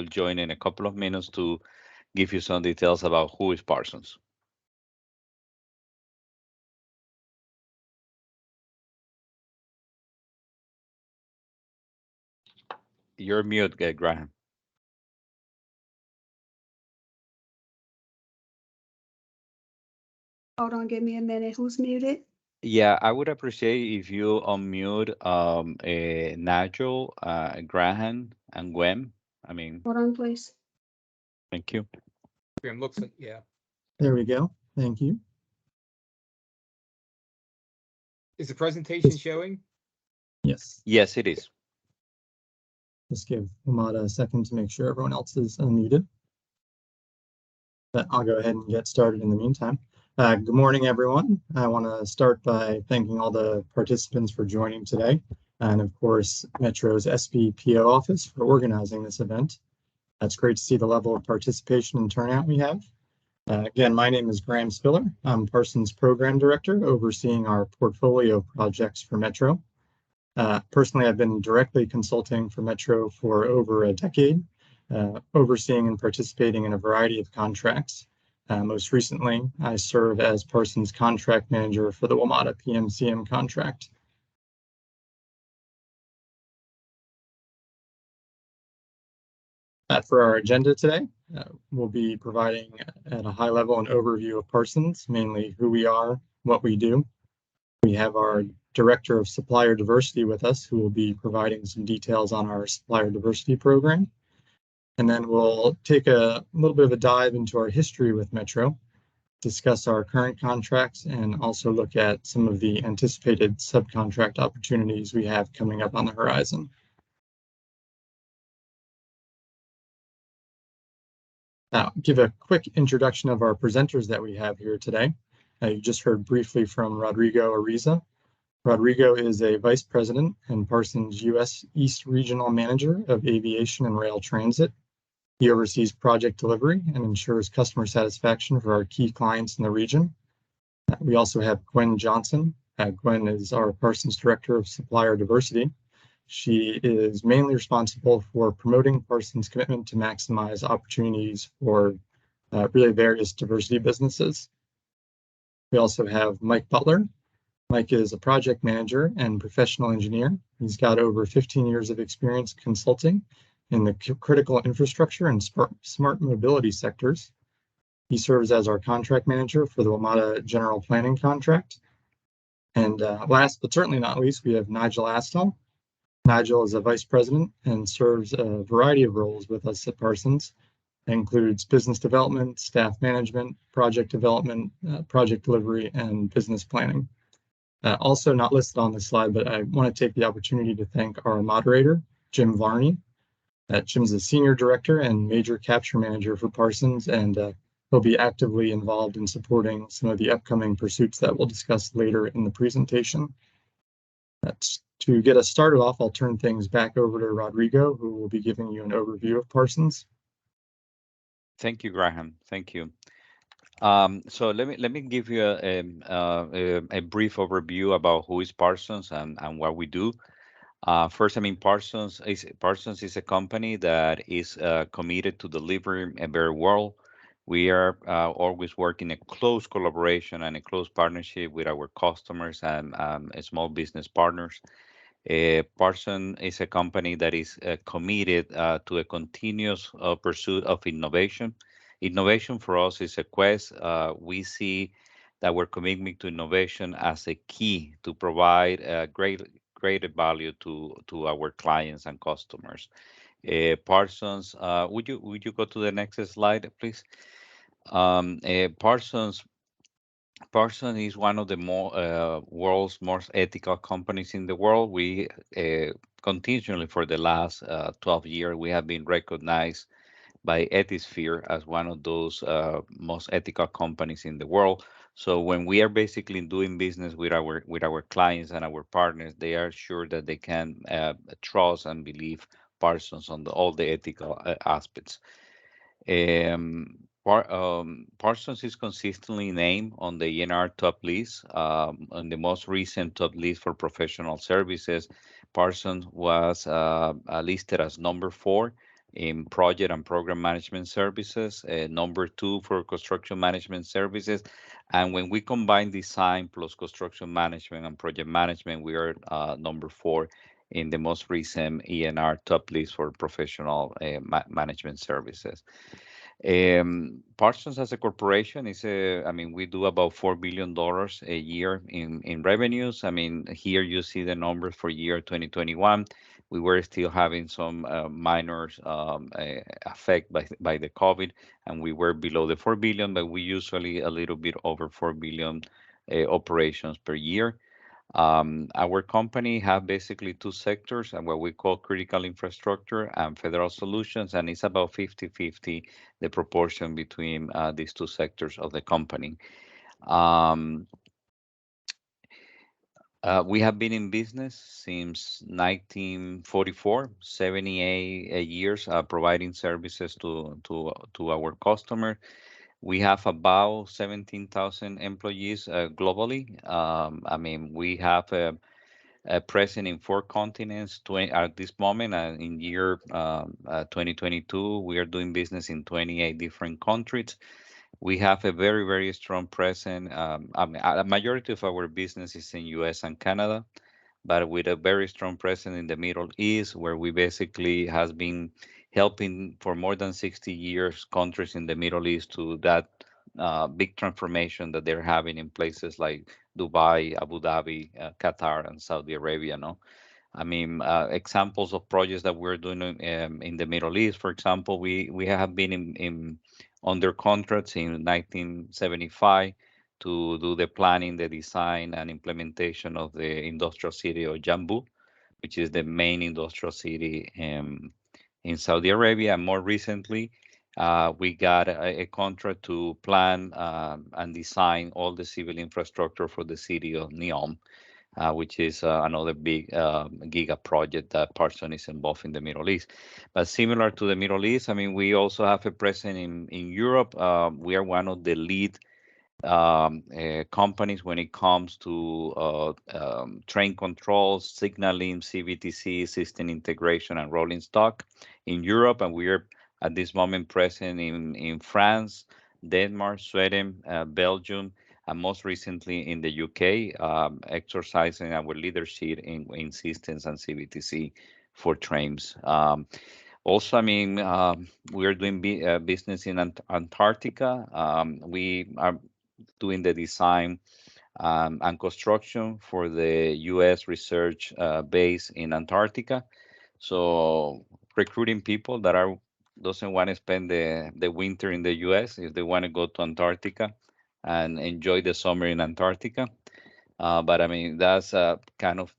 join in a couple of minutes to give you some details about who is Parsons. You're mute, Graham.
Hold on, give me a minute. Who's muted?
Yeah, I would appreciate if you unmute Nigel, Graham, and Gwen.
Hold on, please.
Thank you.
Looks like, yeah.
There we go. Thank you.
Is the presentation showing?
Yes.
Yes, it is.
Just give WMATA a second to make sure everyone else is unmuted. But I'll go ahead and get started in the meantime. Good morning, everyone. I want to start by thanking all the participants for joining today, and of course, Metro's SBPO office for organizing this event. It's great to see the level of participation and turnout we have. Again, my name is Graham Spiller. I'm Parsons Program Director, overseeing our portfolio of projects for Metro. Personally, I've been directly consulting for Metro for over a decade, overseeing and participating in a variety of contracts. Most recently, I serve as Parsons Contract Manager for the WMATA PMCM contract. For our agenda today, we'll be providing at a high level an overview of Parsons, mainly who we are, what we do. We have our Director of Supplier Diversity with us, who will be providing some details on our Supplier Diversity program. And then we'll take a little bit of a dive into our history with Metro, discuss our current contracts, and also look at some of the anticipated subcontract opportunities we have coming up on the horizon. Now, give a quick introduction of our presenters that we have here today. You just heard briefly from Rodrigo Ariza. Rodrigo is a Vice President and Parsons U.S. East Regional Manager of Aviation and Rail Transit. He oversees project delivery and ensures customer satisfaction for our key clients in the region. We also have Gwen Johnson. Gwen is our Parsons Director of Supplier Diversity. She is mainly responsible for promoting Parsons' commitment to maximize opportunities for really various diversity businesses. We also have Mike Butler. Mike is a project manager and professional engineer. He's got over 15 years of experience consulting in the critical infrastructure and smart mobility sectors. He serves as our contract manager for the WMATA General Planning contract. And last but certainly not least, we have Nigel Astle. Nigel is a vice president and serves a variety of roles with us at Parsons. That includes business development, staff management, project development, project delivery, and business planning. Also not listed on this slide, but I want to take the opportunity to thank our moderator, Jim Varney. Jim's the Senior Director and Major Capture Manager for Parsons, and he'll be actively involved in supporting some of the upcoming pursuits that we'll discuss later in the presentation. To get us started off, I'll turn things back over to Rodrigo, who will be giving you an overview of Parsons.
Thank you, Graham. Thank you. So let me give you a brief overview about who is Parsons and what we do. First, I mean, Parsons is a company that is committed to delivering a better world. We are always working in close collaboration and a close partnership with our customers and small business partners. Parsons is a company that is committed to a continuous pursuit of innovation. Innovation for us is a quest. We see that we're committing to innovation as a key to provide greater value to our clients and customers. Parsons, would you go to the next slide, please? Parsons is one of the world's most ethical companies in the world. We continually for the last 12 years we have been recognized by Ethisphere as one of those most ethical companies in the world. So when we are basically doing business with our clients and our partners, they are sure that they can trust and believe Parsons on all the ethical aspects. Parsons is consistently named on the ENR top list. On the most recent top list for professional services, Parsons was listed as number 4 in project and program management services, number 2 for construction management services. And when we combine design plus construction management and project management, we are number 4 in the most recent ENR top list for professional management services. Parsons as a corporation is we do about $4 billion a year in revenues. I mean, here you see the numbers for year 2021. We were still having some minor effect by the COVID, and we were below the 4 billion, but we usually a little bit over 4 billion operations per year. Our company have basically 2 sectors, and what we call critical infrastructure and federal solutions, and it's about 50-50 the proportion between these 2 sectors of the company. We have been in business since 1944, 78 years providing services to our customer. We have about 17,000 employees globally. We have a presence in 4 continents at this moment. In year 2022, we are doing business in 28 different countries. We have a very, very strong presence. A majority of our business is in US and Canada, but with a very strong presence in the Middle East, where we basically has been helping for more than 60 years countries in the Middle East to that big transformation that they're having in places like Dubai, Abu Dhabi, Qatar, and Saudi Arabia. No, I mean, examples of projects that we're doing in the Middle East, for example, we have been in under contracts in 1975 to do the planning, the design, and implementation of the industrial city of Jambu, which is the main industrial city in Saudi Arabia. And more recently, we got a contract to plan and design all the civil infrastructure for the city of Neom, which is another big giga project that Parsons is involved in the Middle East. But similar to the Middle East, I mean, we also have a presence in Europe. We are one of the lead companies when it comes to train controls, signaling, CVTC, system integration, and rolling stock in Europe. And we are at this moment present in France, Denmark, Sweden, Belgium, and most recently in the UK, exercising our leadership in systems and CVTC for trains. Also, I mean, we are doing business in Antarctica. We are doing the design and construction for the U.S. research base in Antarctica. So recruiting people that doesn't want to spend the winter in the U.S. if they want to go to Antarctica and enjoy the summer in Antarctica. But I mean, that's kind of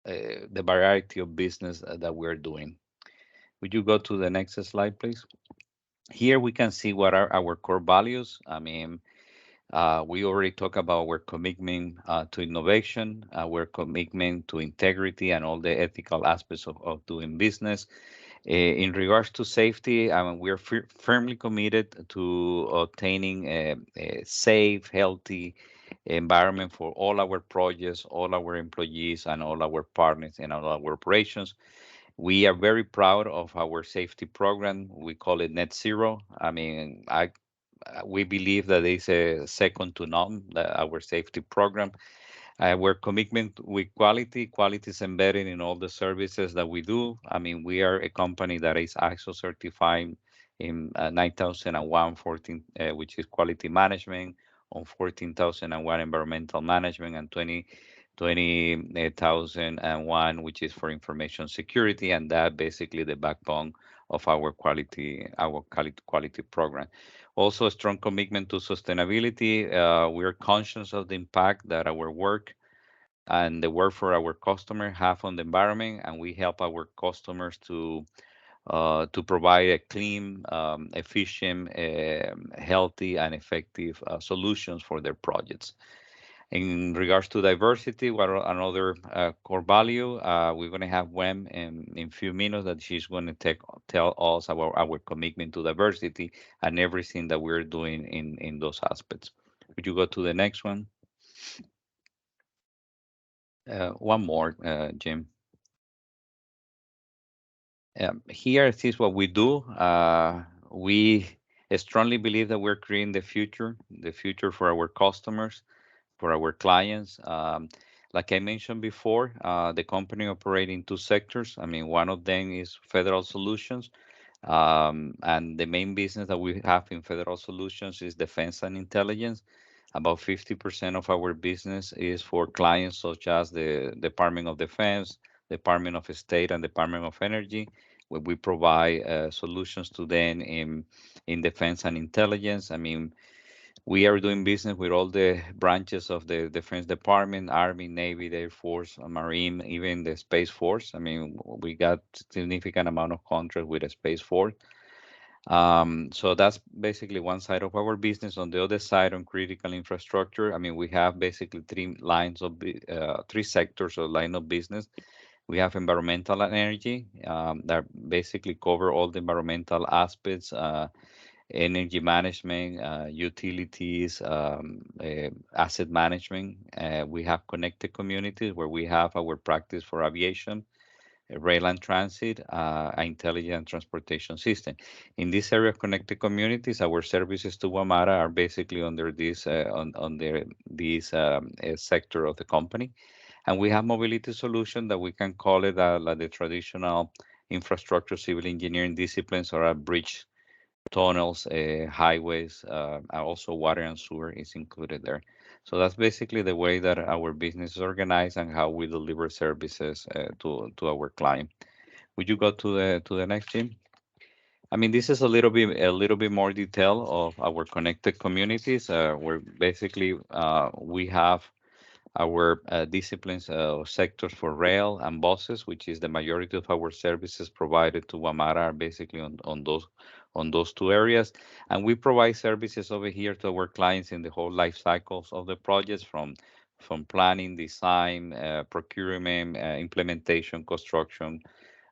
the variety of business that we're doing. Would you go to the next slide, please? Here we can see what are our core values. I mean, we already talked about our commitment to innovation, our commitment to integrity, and all the ethical aspects of doing business. In regards to safety, I mean, we're firmly committed to obtaining a safe, healthy environment for all our projects, all our employees, and all our partners in all our operations. We are very proud of our safety program. We call it Net Zero. I mean, we believe that it's a second to none, our safety program. Our commitment with quality is embedded in all the services that we do. I mean, we are a company that is ISO certified in 9001, 14, which is quality management, on 14001 environmental management, and 20,001, which is for information security, and that basically the backbone of our quality program. Also, a strong commitment to sustainability. We are conscious of the impact that our work and the work for our customer have on the environment, and we help our customers to provide a clean, efficient, healthy, and effective solutions for their projects. In regards to diversity, another core value, we're going to have Wem in a few minutes that she's going to tell us about our commitment to diversity and everything that we're doing in those aspects. Would you go to the next one? One more, Jim. Here is what we do. We strongly believe that we're creating the future for our customers, for our clients. Like I mentioned before, the company operates in two sectors. I mean, one of them is Federal Solutions, and the main business that we have in Federal Solutions is defense and intelligence. About 50% of our business is for clients such as the Department of Defense, Department of State, and Department of Energy, where we provide solutions to them in defense and intelligence. I mean, we are doing business with all the branches of the Defense Department, Army, Navy, Air Force, Marine, even the Space Force. I mean, we got significant amount of contracts with the Space Force. So that's basically one side of our business. On the other side, on critical infrastructure, I mean, we have basically three sectors or line of business. We have environmental and energy that basically cover all the environmental aspects, energy management, utilities, asset management. We have connected communities where we have our practice for aviation, rail and transit, intelligent transportation system. In this area of connected communities, our services to WMATA are basically under this sector of the company. And we have mobility solution that we can call it like the traditional infrastructure, civil engineering disciplines or a bridge, tunnels, highways, and also water and sewer is included there. So that's basically the way that our business is organized and how we deliver services to our client. Would you go to the next, Jim? I mean, this is a little bit more detail of our connected communities. Where basically we have our disciplines sectors for rail and buses, which is the majority of our services provided to WMATA are basically on those two areas. And we provide services over here to our clients in the whole life cycles of the projects from planning, design, procurement, implementation, construction,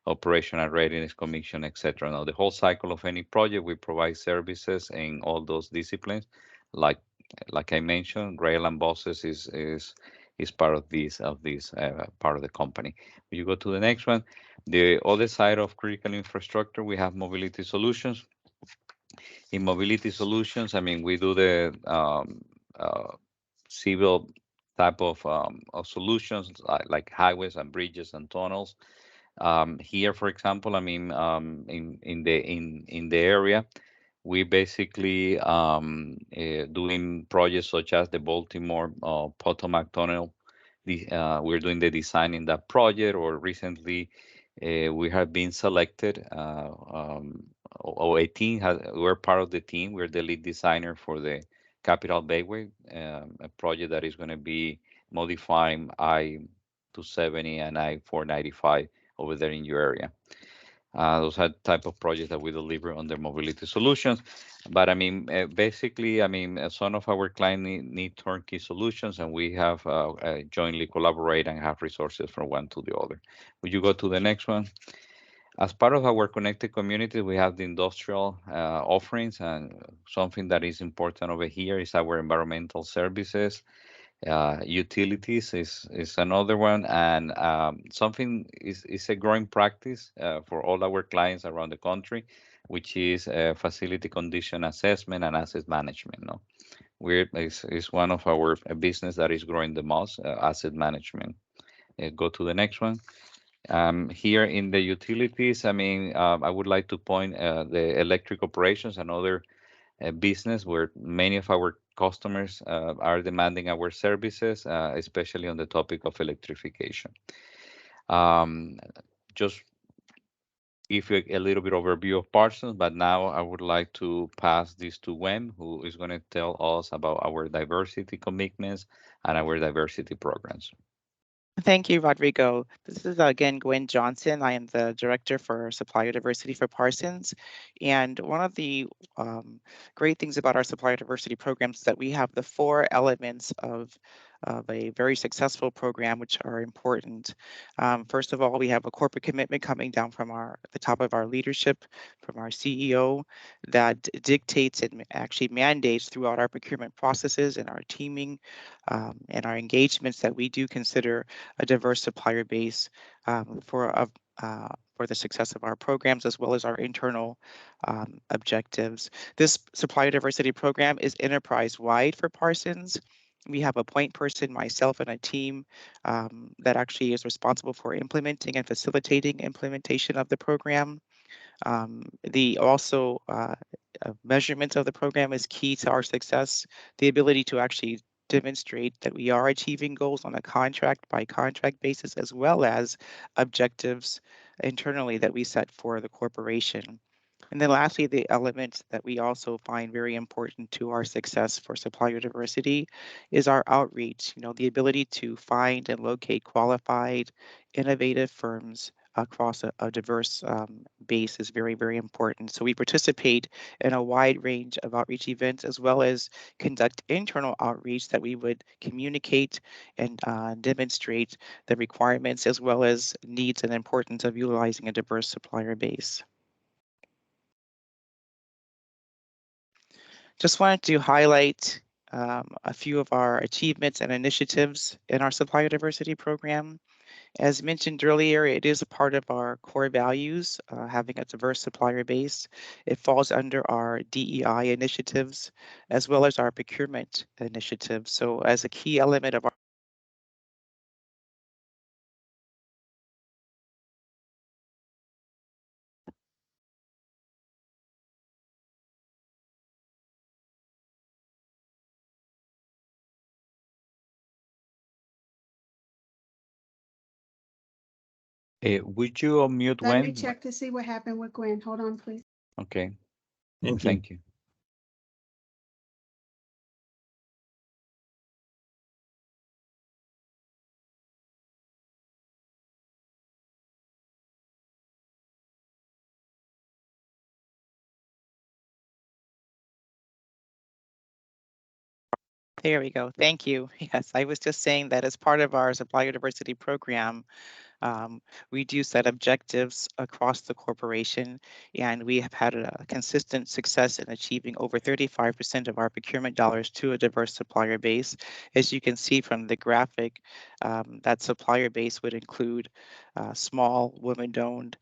operational readiness, commission, etc. Now, the whole cycle of any project, we provide services in all those disciplines. Like I mentioned, rail and buses is part of this part of the company. When you go to the next one, the other side of critical infrastructure, we have mobility solutions. In mobility solutions, I mean, we do the civil type of solutions like highways and bridges and tunnels. Here, for example, I mean, in the area, we basically doing projects such as the Baltimore Potomac Tunnel. We're doing the design in that project, or recently we have been selected. We're part of the team. We're the lead designer for the Capital Bayway, a project that is going to be modifying I-270 and I-495 over there in your area. Those are type of projects that we deliver under mobility solutions. But I mean, basically, I mean, some of our clients need turnkey solutions, and we have jointly collaborate and have resources from one to the other. Would you go to the next one? As part of our connected community, we have the industrial offerings, and something that is important over here is our environmental services. Utilities is another one, and something is a growing practice for all our clients around the country, which is facility condition assessment and asset management. No, is one of our business that is growing the most, asset management. Go to the next one. Here in the utilities, I mean, I would like to point the electric operations and other business where many of our customers are demanding our services, especially on the topic of electrification. Just give you a little bit overview of Parsons, but now I would like to pass this to Gwen, who is going to tell us about our diversity commitments and our diversity programs.
Thank you, Rodrigo. This is again Gwen Johnson. I am the Director for Supplier Diversity for Parsons. And one of the great things about our supplier diversity programs is that we have the 4 elements of a very successful program, which are important. First of all, we have a corporate commitment coming down from the top of our leadership, from our CEO, that dictates and actually mandates throughout our procurement processes and our teaming and our engagements that we do consider a diverse supplier base for the success of our programs, as well as our internal objectives. This supplier diversity program is enterprise-wide for Parsons. We have a point person, myself, and a team that actually is responsible for implementing and facilitating implementation of the program. The measurement of the program is key to our success. The ability to actually demonstrate that we are achieving goals on a contract by contract basis, as well as objectives internally that we set for the corporation. And then lastly, the element that we also find very important to our success for supplier diversity is our outreach. The ability to find and locate qualified, innovative firms across a diverse base is very, very important. So we participate in a wide range of outreach events, as well as conduct internal outreach that we would communicate and demonstrate the requirements, as well as needs and importance of utilizing a diverse supplier base. Just wanted to highlight a few of our achievements and initiatives in our supplier diversity program. As mentioned earlier, it is a part of our core values, having a diverse supplier base. It falls under our DEI initiatives, as well as our procurement initiatives. So as a key element of our
Would you unmute
Let me
Gwen?
check to see what happened with Gwen. Hold on, please.
Okay,
Thank you.
thank you.
There we go. Thank you. Yes, I was just saying that as part of our supplier diversity program, we do set objectives across the corporation, and we have had a consistent success in achieving over 35% of our procurement dollars to a diverse supplier base. As you can see from the graphic, that supplier base would include small, women-owned,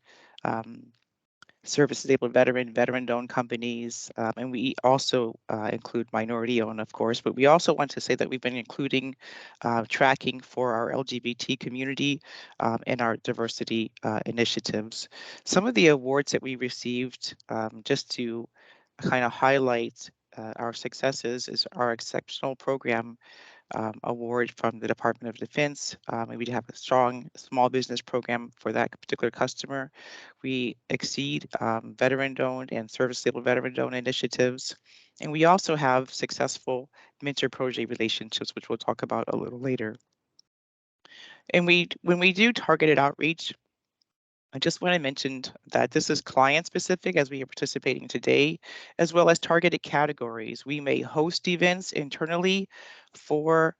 service-disabled veteran-owned companies, and we also include minority-owned, of course, but we also want to say that we've been including tracking for our LGBT community and our diversity initiatives. Some of the awards that we received, just to kind of highlight our successes, is our exceptional program award from the Department of Defense. And we have a strong small business program for that particular customer. We exceed veteran-owned and service-disabled veteran-owned initiatives. And we also have successful mentor-protege relationships, which we'll talk about a little later. And when we do targeted outreach, I just want to mention that this is client specific as we are participating today, as well as targeted categories. We may host events internally for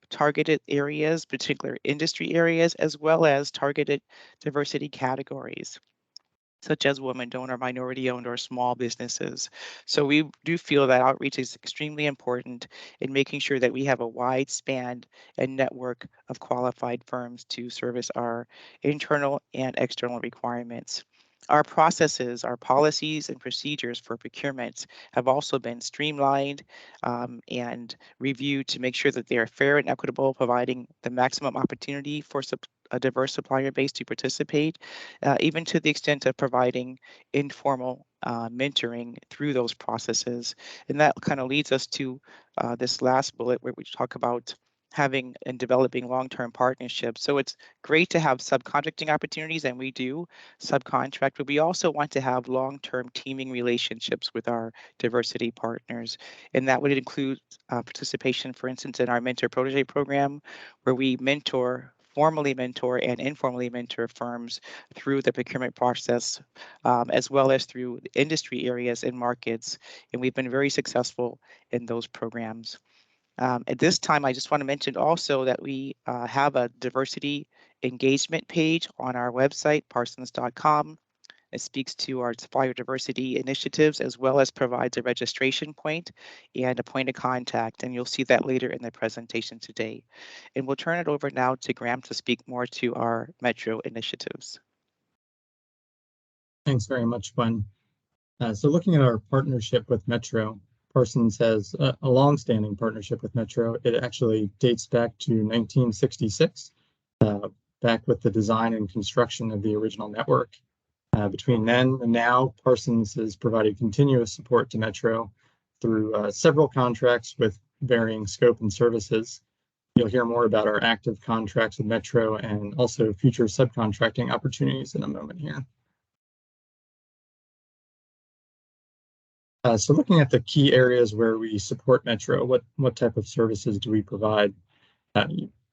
targeted areas, particular industry areas, as well as targeted diversity categories, such as women-owned or minority-owned or small businesses. So we do feel that outreach is extremely important in making sure that we have a wide span and network of qualified firms to service our internal and external requirements. Our processes, our policies and procedures for procurement have also been streamlined and reviewed to make sure that they are fair and equitable, providing the maximum opportunity for a diverse supplier base to participate, even to the extent of providing informal mentoring through those processes. And that kind of leads us to this last bullet where we talk about having and developing long-term partnerships. So it's great to have subcontracting opportunities, and we do subcontract, but we also want to have long-term teaming relationships with our diversity partners. And that would include participation, for instance, in our mentor protege program, where we formally mentor and informally mentor firms through the procurement process, as well as through industry areas and markets. And we've been very successful in those programs. At this time, I just want to mention also that we have a diversity engagement page on our website, parsons.com. It speaks to our supplier diversity initiatives, as well as provides a registration point and a point of contact. And you'll see that later in the presentation today. And we'll turn it over now to Graham to speak more to our Metro initiatives.
Thanks very much, Gwen. So looking at our partnership with Metro, Parsons has a long-standing partnership with Metro. It actually dates back to 1966, back with the design and construction of the original network. Between then and now, Parsons has provided continuous support to Metro through several contracts with varying scope and services. You'll hear more about our active contracts with Metro and also future subcontracting opportunities in a moment here. So looking at the key areas where we support Metro, what type of services do we provide?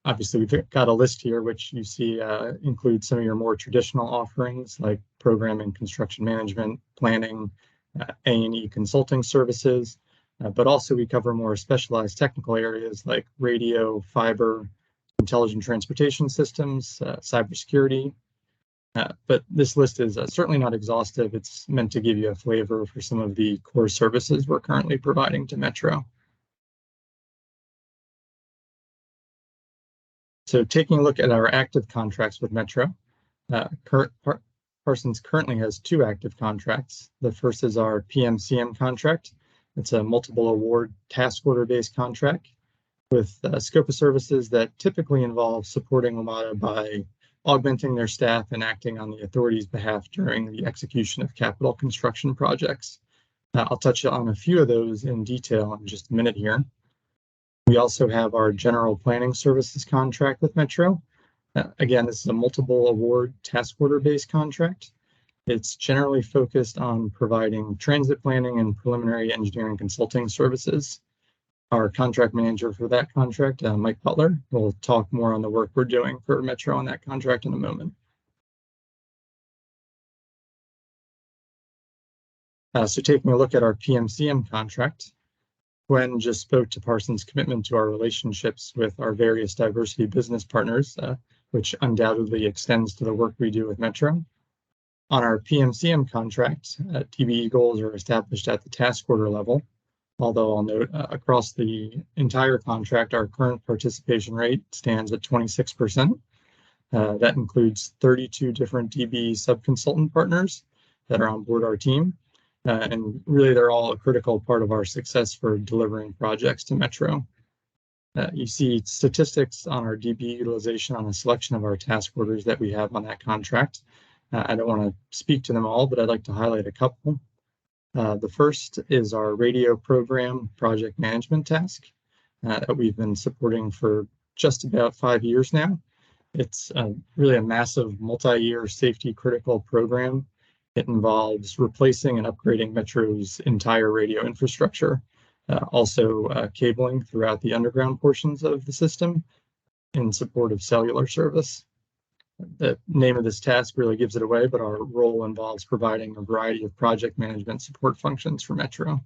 Obviously, we've got a list here, which you see includes some of your more traditional offerings like programming, construction management, planning, A&E consulting services, but also we cover more specialized technical areas like radio, fiber, intelligent transportation systems, cybersecurity. But this list is certainly not exhaustive. It's meant to give you a flavor for some of the core services we're currently providing to Metro. So taking a look at our active contracts with Metro, Parsons currently has 2 active contracts. The first is our PMCM contract. It's a multiple award task order based contract with a scope of services that typically involve supporting WMATA by augmenting their staff and acting on the authority's behalf during the execution of capital construction projects. I'll touch on a few of those in detail in just a minute here. We also have our general planning services contract with Metro. Again, this is a multiple award task order-based contract. It's generally focused on providing transit planning and preliminary engineering consulting services. Our contract manager for that contract, Mike Butler, will talk more on the work we're doing for Metro on that contract in a moment. So taking a look at our PMCM contract, Gwen just spoke to Parsons' commitment to our relationships with our various diversity business partners, which undoubtedly extends to the work we do with Metro. On our PMCM contract, DBE goals are established at the task order level, although I'll note across the entire contract, our current participation rate stands at 26%. That includes 32 different DBE subconsultant partners that are on board our team. And really, they're all a critical part of our success for delivering projects to Metro. You see statistics on our DBE utilization on a selection of our task orders that we have on that contract. I don't want to speak to them all, but I'd like to highlight a couple. The first is our radio program project management task that we've been supporting for just about 5 years now. It's really a massive multi-year safety critical program. It involves replacing and upgrading Metro's entire radio infrastructure, also cabling throughout the underground portions of the system in support of cellular service. The name of this task really gives it away, but our role involves providing a variety of project management support functions for Metro.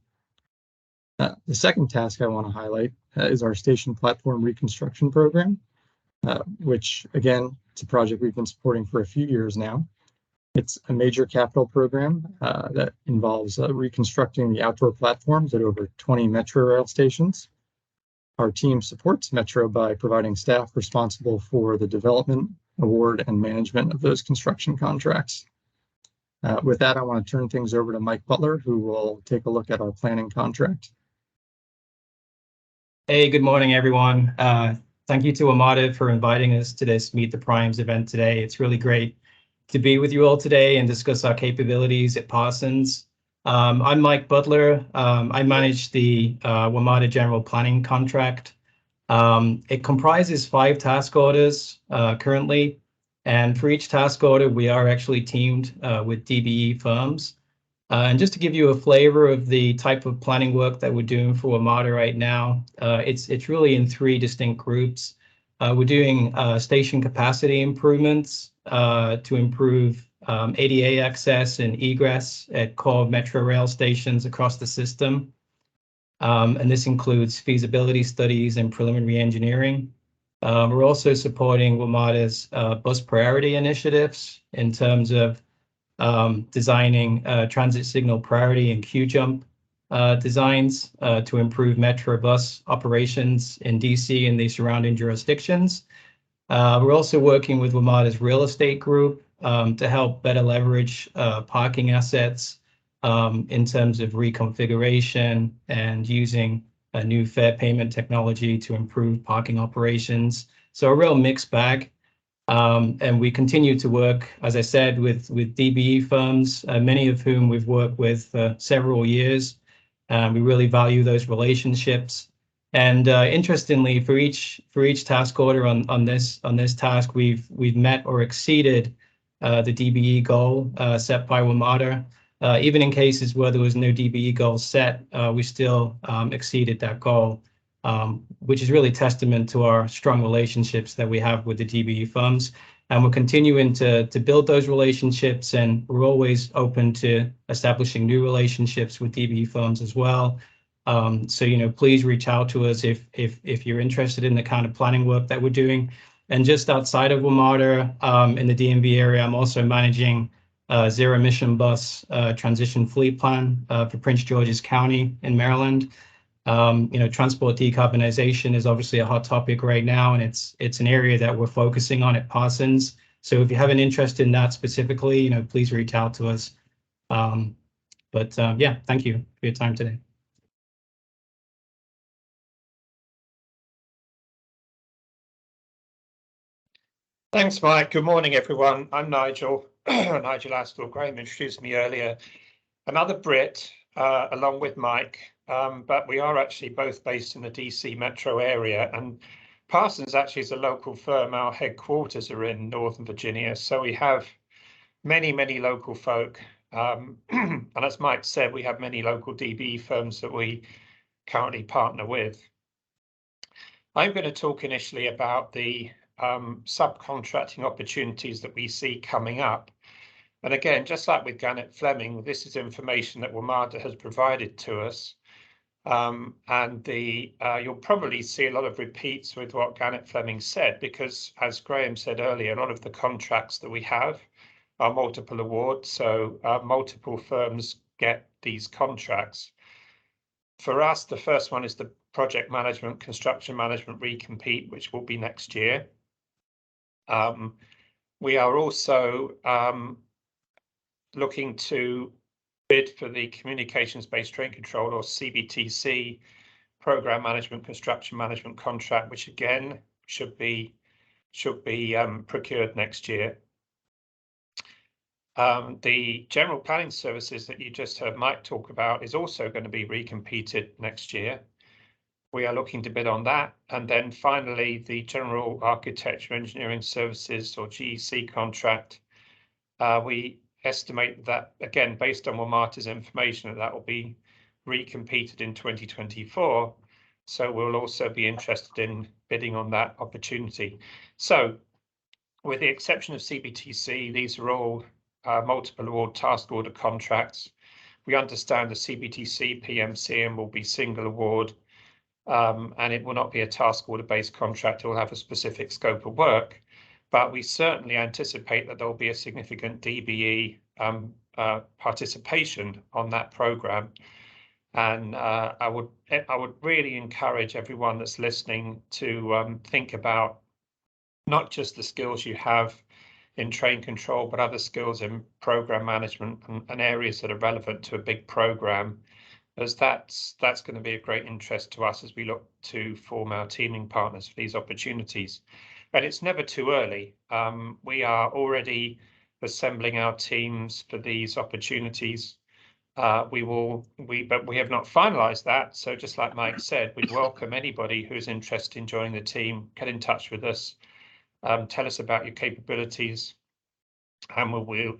The second task I want to highlight is our station platform reconstruction program, which again, it's a project we've been supporting for a few years now. It's a major capital program that involves reconstructing the outdoor platforms at over 20 Metro rail stations. Our team supports Metro by providing staff responsible for the development, award, and management of those construction contracts. With that, I want to turn things over to Mike Butler, who will take a look at our planning contract.
Hey, good morning, everyone. Thank you to Amada for inviting us to this Meet the Primes event today. It's really great to be with you all today and discuss our capabilities at Parsons. I'm Mike Butler. I manage the WMATA General Planning contract. It comprises 5 task orders currently, and for each task order, we are actually teamed with DBE firms. And just to give you a flavor of the type of planning work that we're doing for WMATA right now, it's really in 3 distinct groups. We're doing station capacity improvements to improve ADA access and egress at core Metro rail stations across the system. And this includes feasibility studies and preliminary engineering. We're also supporting WMATA's bus priority initiatives in terms of designing transit signal priority and queue jump designs to improve Metro bus operations in DC and the surrounding jurisdictions. We're also working with WMATA's real estate group to help better leverage parking assets in terms of reconfiguration and using a new fare payment technology to improve parking operations. So a real mixed bag. And we continue to work, as I said, with DBE firms, many of whom we've worked with for several years. We really value those relationships. And interestingly, for each task order on this task, we've met or exceeded the DBE goal set by WMATA. Even in cases where there was no DBE goal set, we still exceeded that goal, which is really testament to our strong relationships that we have with the DBE firms. And we're continuing to build those relationships, and we're always open to establishing new relationships with DBE firms as well. So, please reach out to us if you're interested in the kind of planning work that we're doing. And just outside of WMATA, in the DMV area, I'm also managing zero emission bus transition fleet plan for Prince George's County in Maryland. Transport decarbonization is obviously a hot topic right now, and it's an area that we're focusing on at Parsons. So if you have an interest in that specifically, please reach out to us. Yeah, thank you for your time today.
Thanks, Mike. Good morning, everyone. I'm Nigel. Nigel Astle. Graham introduced me earlier. Another Brit, along with Mike, but we are actually both based in the DC metro area. And Parsons actually is a local firm. Our headquarters are in Northern Virginia, so we have many, many local folk. And as Mike said, we have many local DBE firms that we currently partner with. I'm going to talk initially about the subcontracting opportunities that we see coming up. And again, just like with Gannett Fleming, this is information that WMATA has provided to us. And you'll probably see a lot of repeats with what Gannett Fleming said, because as Graham said earlier, a lot of the contracts that we have are multiple awards, so multiple firms get these contracts. For us, the first one is the project management, construction management recompete, which will be next year. We are also looking to bid for the communications-based train control, or CBTC, program management, construction management contract, which again should be procured next year. The general planning services that you just heard Mike talk about is also going to be recompeted next year. We are looking to bid on that. And then finally, the general architecture engineering services, or GEC contract. We estimate that, again, based on WMATA's information, that will be recompeted in 2024. So we'll also be interested in bidding on that opportunity. So with the exception of CBTC, these are all multiple award task order contracts. We understand the CBTC PMCM will be single award, and it will not be a task order based contract. It will have a specific scope of work, but we certainly anticipate that there will be a significant DBE participation on that program. And I would really encourage everyone that's listening to think about not just the skills you have in train control, but other skills in program management and areas that are relevant to a big program, as that's going to be of great interest to us as we look to form our teaming partners for these opportunities. And it's never too early. We are already assembling our teams for these opportunities. But we have not finalized that. So just like Mike said, we'd welcome anybody who's interested in joining the team. Get in touch with us. Tell us about your capabilities, and we'll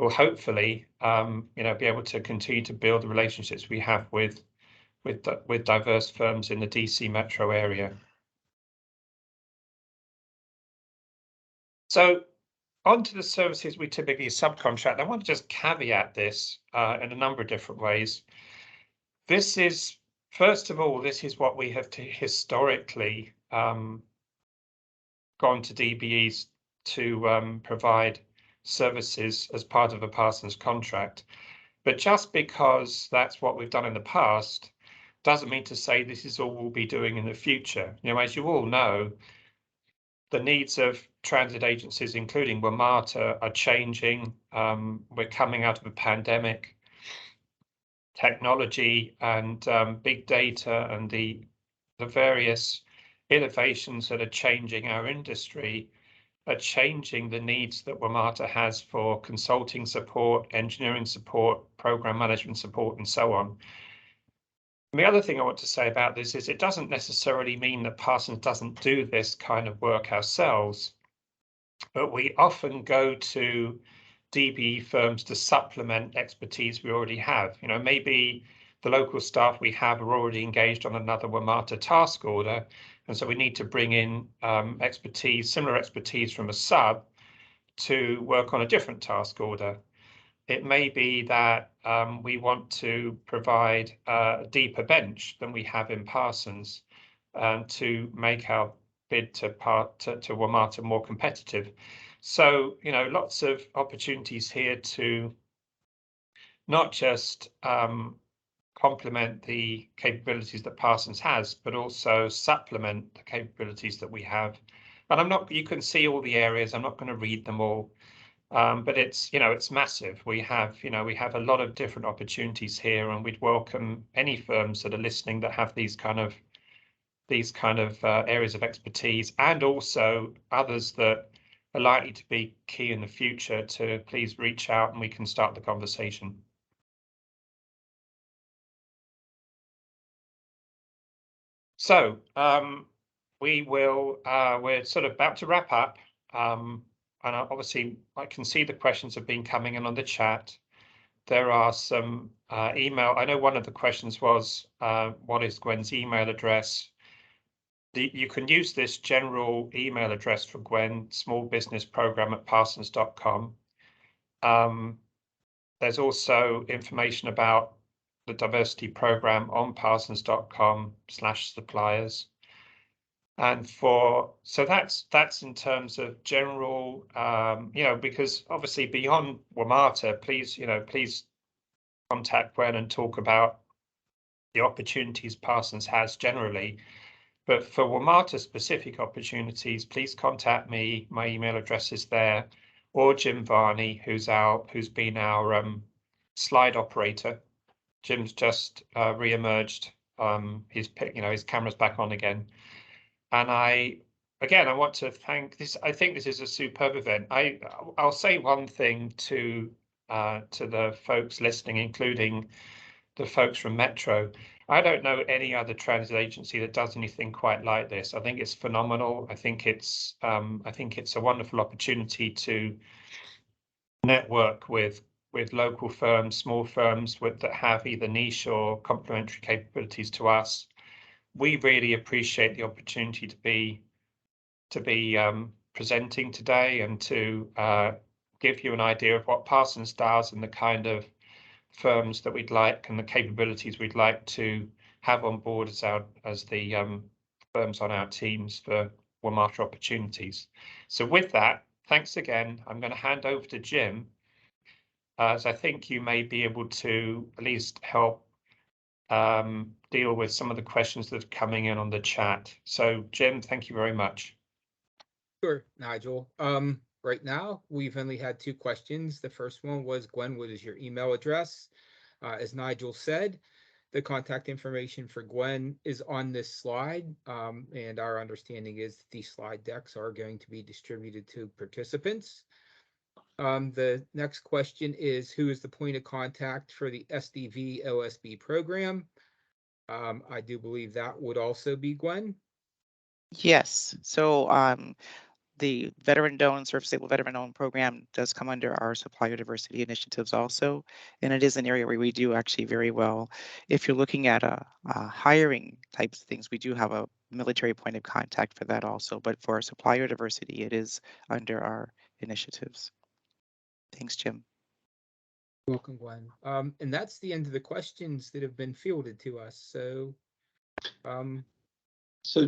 hopefully be able to continue to build the relationships we have with diverse firms in the DC metro area. So on to the services we typically subcontract. I want to just caveat this in a number of different ways. This is, first of all, this is what we have historically gone to DBEs to provide services as part of a Parsons contract. But just because that's what we've done in the past doesn't mean to say this is all we'll be doing in the future. As you all know, the needs of transit agencies, including WMATA, are changing. We're coming out of a pandemic. Technology and big data and the various innovations that are changing our industry are changing the needs that WMATA has for consulting support, engineering support, program management support, and so on. And the other thing I want to say about this is it doesn't necessarily mean that Parsons doesn't do this kind of work ourselves, but we often go to DBE firms to supplement expertise we already have. Maybe the local staff we have are already engaged on another WMATA task order, and so we need to bring in similar expertise from a sub to work on a different task order. It may be that we want to provide a deeper bench than we have in Parsons to make our bid to WMATA more competitive. So, lots of opportunities here to not just complement the capabilities that Parsons has, but also supplement the capabilities that we have. And you can see all the areas. I'm not going to read them all, but it's massive. We have a lot of different opportunities here, and we'd welcome any firms that are listening that have these kind of areas of expertise, and also others that are likely to be key in the future to please reach out and we can start the conversation. So we're sort of about to wrap up. And obviously I can see the questions have been coming in on the chat. There are some email. I know one of the questions was, what is Gwen's email address? You can use this general email address for Gwen, smallbusinessprogram@parsons.com. There's also information about the diversity program on parsons.com/suppliers. And so that's in terms of general, because obviously beyond WMATA, please contact Gwen and talk about the opportunities Parsons has generally. But for WMATA specific opportunities, please contact me. My email address is there, or Jim Varney, who's been our slide operator. Jim's just re-emerged. His camera's back on again. And I want to thank this. I think this is a superb event. I'll say one thing to the folks listening, including the folks from Metro. I don't know any other transit agency that does anything quite like this. I think it's phenomenal. I think it's a wonderful opportunity to network with local firms, small firms that have either niche or complementary capabilities to us. We really appreciate the opportunity to be presenting today and to give you an idea of what Parsons does and the kind of firms that we'd like and the capabilities we'd like to have on board as the firms on our teams for WMATA opportunities. So with that, thanks again. I'm going to hand over to Jim, as I think you may be able to at least help deal with some of the questions that are coming in on the chat. So Jim, thank you very much.
Sure, Nigel. Right now, we've only had 2 questions. The first one was, Gwen, what is your email address? As Nigel said, the contact information for Gwen is on this slide, and our understanding is that these slide decks are going to be distributed to participants. The next question is, who is the point of contact for the SDV OSB program? I do believe that would also be Gwen.
Yes. So the veteran-owned, service-able veteran-owned program does come under our supplier diversity initiatives also, and it is an area where we do actually very well. If you're looking at hiring types of things, we do have a military point of contact for that also, but for our supplier diversity, it is under our initiatives. Thanks, Jim.
Welcome, Gwen. And that's the end of the questions that have been fielded to us. So,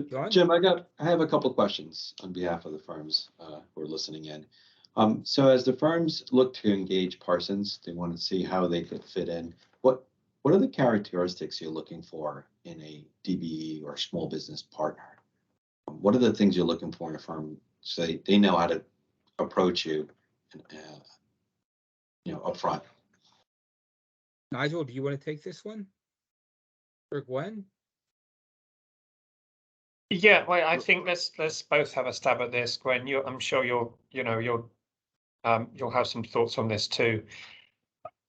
John?
Jim, I have a couple questions on behalf of the firms who are listening in. So as the firms look to engage Parsons, they want to see how they could fit in. What are the characteristics you're looking for in a DBE or small business partner? What are the things you're looking for in a firm so they know how to approach you, up front?
Nigel, do you want to take this one? Or Gwen?
Yeah, well, I think let's both have a stab at this, Gwen. I'm sure you'll have some thoughts on this too.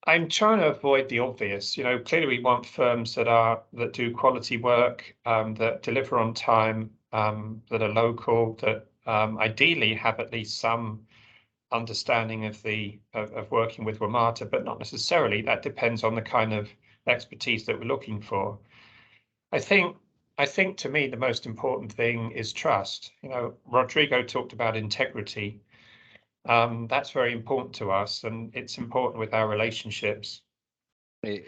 I'm trying to avoid the obvious. Clearly we want firms that do quality work, that deliver on time, that are local, that ideally have at least some understanding of working with WMATA, but not necessarily. That depends on the kind of expertise that we're looking for. I think to me the most important thing is trust. Rodrigo talked about integrity. That's very important to us, and it's important with our relationships.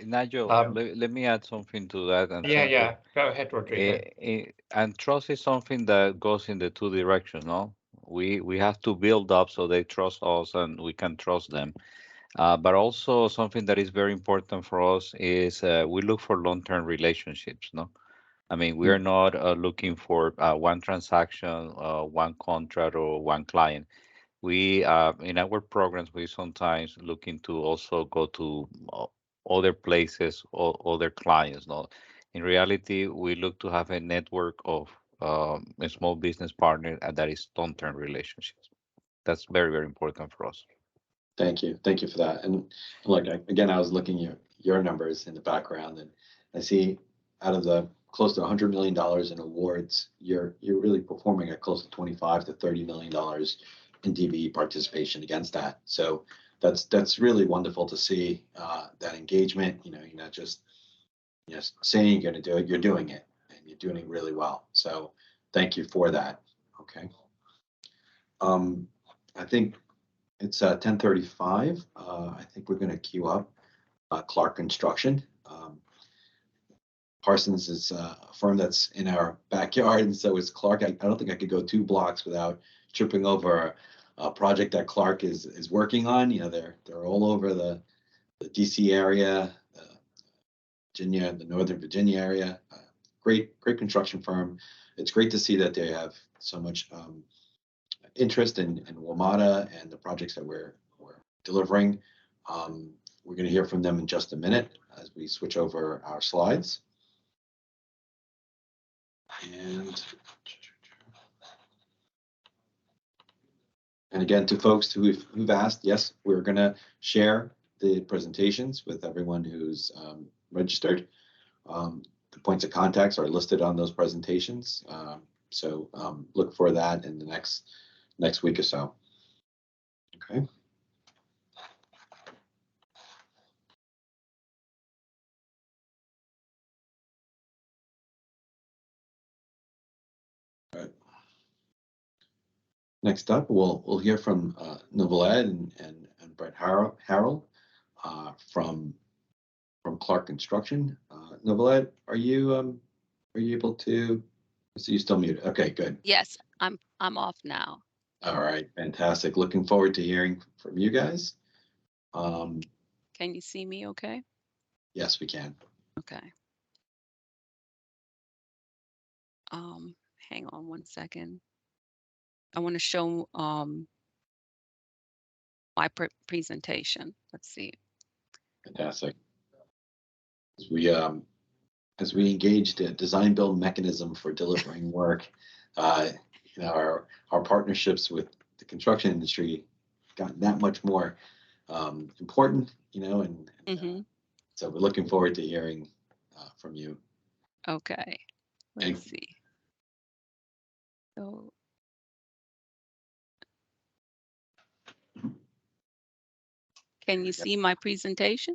Nigel, let me add something to that. And
yeah. Go ahead, Rodrigo.
And trust is something that goes in the 2 directions, no? We have to build up so they trust us and we can trust them. But also something that is very important for us is we look for long-term relationships, no? I mean, we are not looking for one transaction, one contract, or one client. We in our programs, we sometimes looking to also go to other places or other clients. No, in reality, we look to have a network of a small business partner that is long-term relationships. That's very, very important for us.
Thank you for that. And look, again, I was looking at your numbers in the background, and I see out of the close to $100 million in awards, you're really performing at close to $25 to $30 million in DBE participation against that. So that's really wonderful to see that engagement. You know, you're not just saying you're going to do it, you're doing it, and you're doing it really well. So thank you for that. Okay. I think it's 10:35. I think we're going to queue up Clark Construction. Parsons is a firm that's in our backyard, and so is Clark. I don't think I could go 2 blocks without tripping over a project that Clark is working on. You know, they're all over the DC area, Virginia, the Northern Virginia area. Great construction firm. It's great to see that they have so much interest in WMATA and the projects that we're delivering. We're going to hear from them in just a minute as we switch over our slides. And again, to folks who've asked, yes, we're going to share the presentations with everyone who's registered. The points of contacts are listed on those presentations. So look for that in the next week or so. Okay. All right. Next up, we'll hear from Noveled and Brett Harrell from Clark Construction. Noveled, are you able to? So you still muted? Okay, good.
Yes, I'm off now.
All right, fantastic. Looking forward to hearing from you guys.
Can you see me okay?
Yes, we can.
Okay. Hang on one second. I want to show my presentation. Let's see.
Fantastic. As we engaged a design build mechanism for delivering work, you know, our partnerships with the construction industry got that much more important, you know, and so we're looking forward to hearing from you.
Okay, let's see. So can you see my presentation?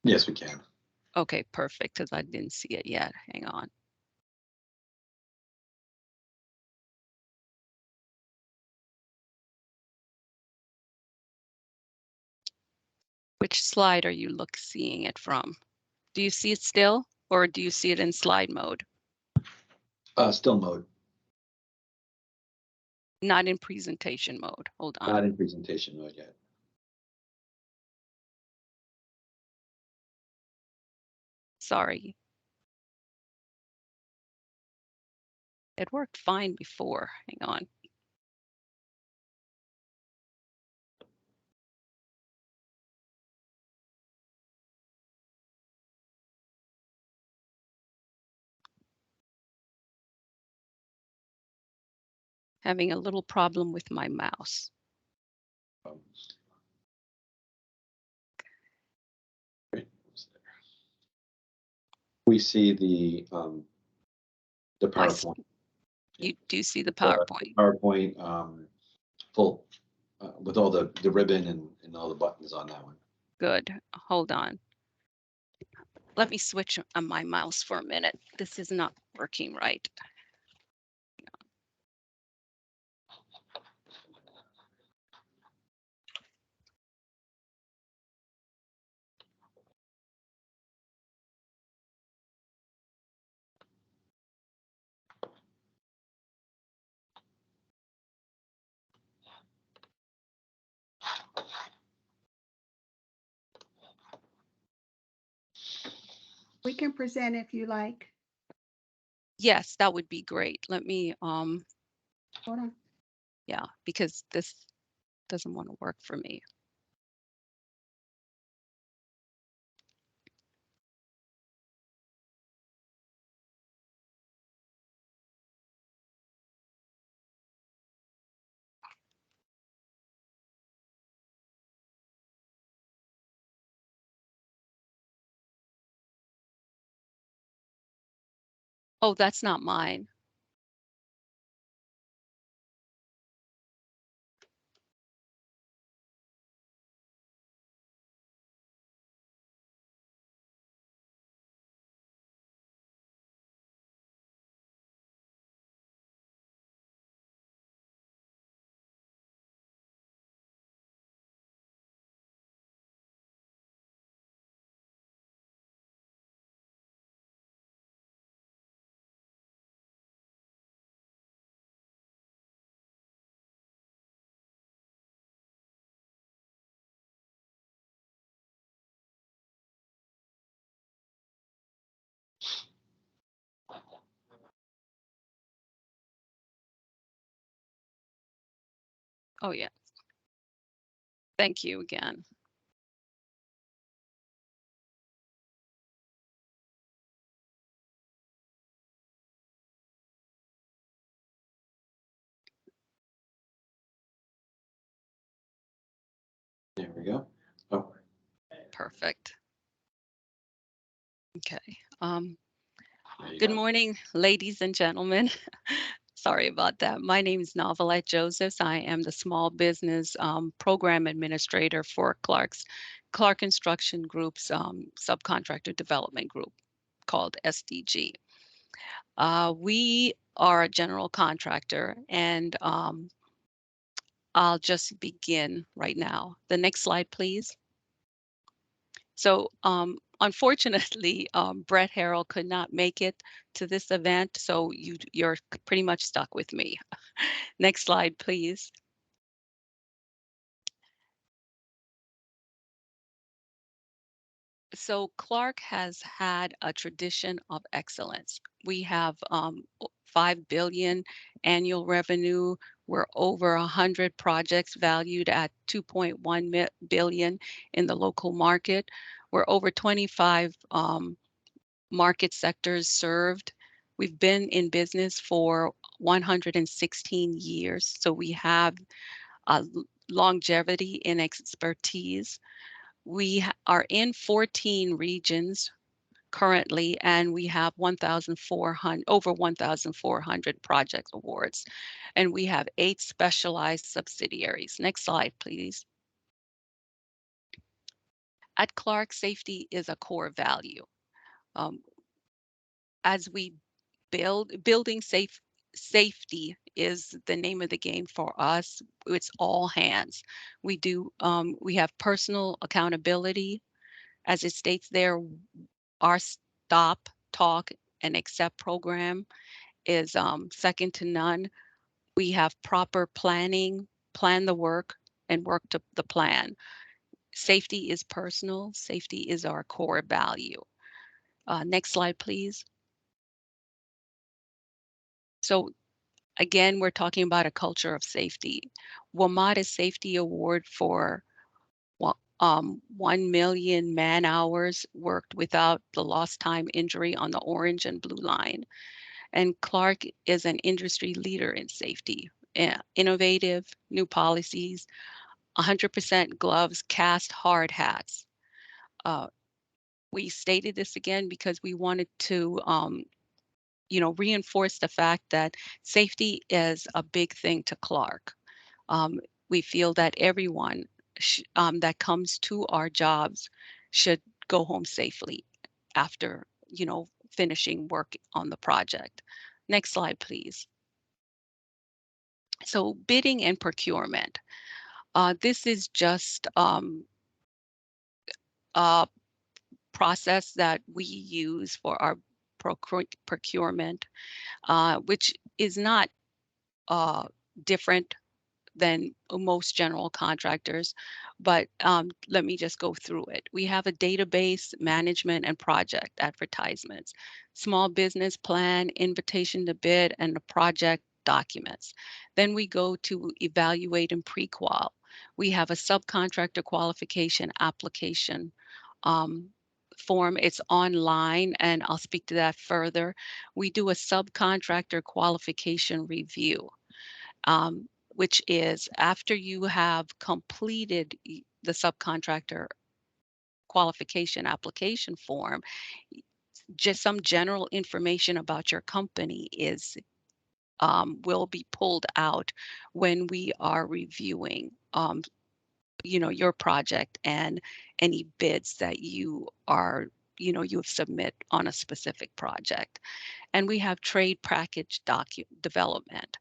Yes, we can.
Okay, perfect, because I didn't see it yet. Hang on. Which slide are you seeing it from? Do you see it still, or do you see it in slide mode?
Still mode.
Not in presentation mode. Hold on.
Not in presentation mode yet.
Sorry. It worked fine before. Hang on. Having a little problem with my mouse.
We see the PowerPoint.
You do see the PowerPoint.
PowerPoint full with all the ribbon and all the buttons on that one.
Good. Hold on. Let me switch on my mouse for a minute. This is not working right.
We can present if you like.
Yes, that would be great. Let me
Hold on.
yeah, because this doesn't want to work for me. Oh, that's not mine. Oh, yeah. Thank you again.
There we go. Oh,
Perfect. Okay.
there you
Good
go.
morning, ladies and gentlemen. Sorry about that. My name is Novelette Josephs. I am the Small Business Program Administrator for Clark Construction Group's subcontractor development group called SDG. We are a general contractor, and I'll just begin right now. The next slide, please. So unfortunately, Brett Harrell could not make it to this event, so you're pretty much stuck with me. Next slide, please. So Clark has had a tradition of excellence. We have 5 billion annual revenue. We're over 100 projects valued at 2.1 billion in the local market. We're over 25 market sectors served. We've been in business for 116 years, so we have longevity and expertise. We are in 14 regions currently, and we have over 1,400 project awards, and we have 8 specialized subsidiaries. Next slide, please. At Clark, safety is a core value. As we building safety is the name of the game for us. It's all hands. We have personal accountability. As it states there, our stop, talk, and accept program is second to none. We have proper planning, plan the work, and work to the plan. Safety is personal. Safety is our core value. Next slide, please. So again, we're talking about a culture of safety. WMATA Safety Award for 1 million man hours worked without the lost time injury on the orange and blue line. And Clark is an industry leader in safety. Innovative, new policies, 100% gloves, cast hard hats. We stated this again because we wanted to reinforce the fact that safety is a big thing to Clark. We feel that everyone that comes to our jobs should go home safely after, finishing work on the project. Next slide, please. So bidding and procurement. This is just a process that we use for our procurement, which is not different than most general contractors, but let me just go through it. We have a database, management, and project advertisements, small business plan, invitation to bid, and the project documents. Then we go to evaluate and pre-qual. We have a subcontractor qualification application form. It's online, and I'll speak to that further. We do a subcontractor qualification review, which is after you have completed the subcontractor qualification application form, just some general information about your company is will be pulled out when we are reviewing your project and any bids that you are you have submit on a specific project. And we have trade package development.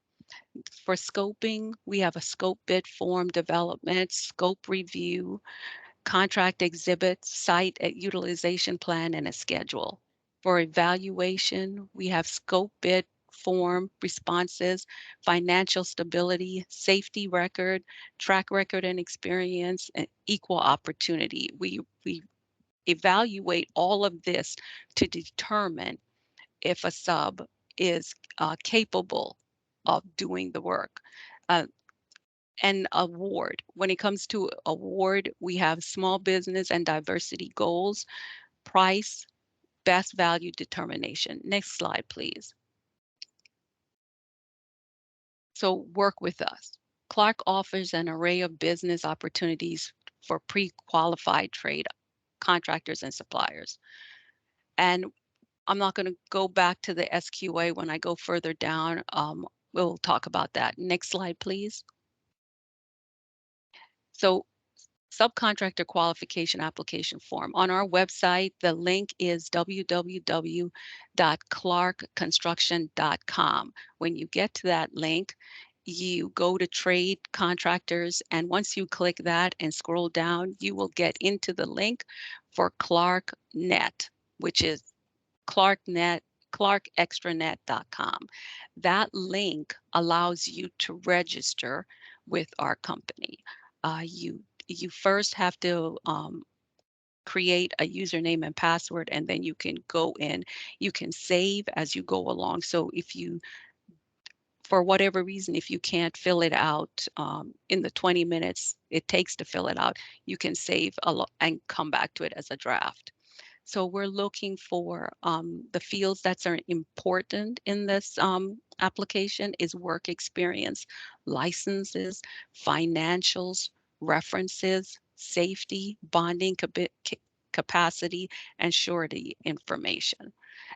For scoping, we have a scope bid form development, scope review, contract exhibit, site utilization plan, and a schedule. For evaluation, we have scope bid form responses, financial stability, safety record, track record and experience, and equal opportunity. We evaluate all of this to determine if a sub is capable of doing the work. And award. When it comes to award, we have small business and diversity goals, price, best value determination. Next slide, please. So work with us. Clark offers an array of business opportunities for pre-qualified trade contractors and suppliers. And I'm not going to go back to the SQA. When I go further down, we'll talk about that. Next slide, please. So subcontractor qualification application form. On our website, the link is www.clarkconstruction.com. When you get to that link, you go to trade contractors, and once you click that and scroll down, you will get into the link for ClarkNet, which is clarkextranet.com. That link allows you to register with our company. You first have to create a username and password, and then you can go in. You can save as you go along. So if you, for whatever reason, if you can't fill it out in the 20 minutes it takes to fill it out, you can save a lot and come back to it as a draft. So we're looking for the fields that are important in this application is work experience, licenses, financials, references, safety, bonding capacity, and surety information.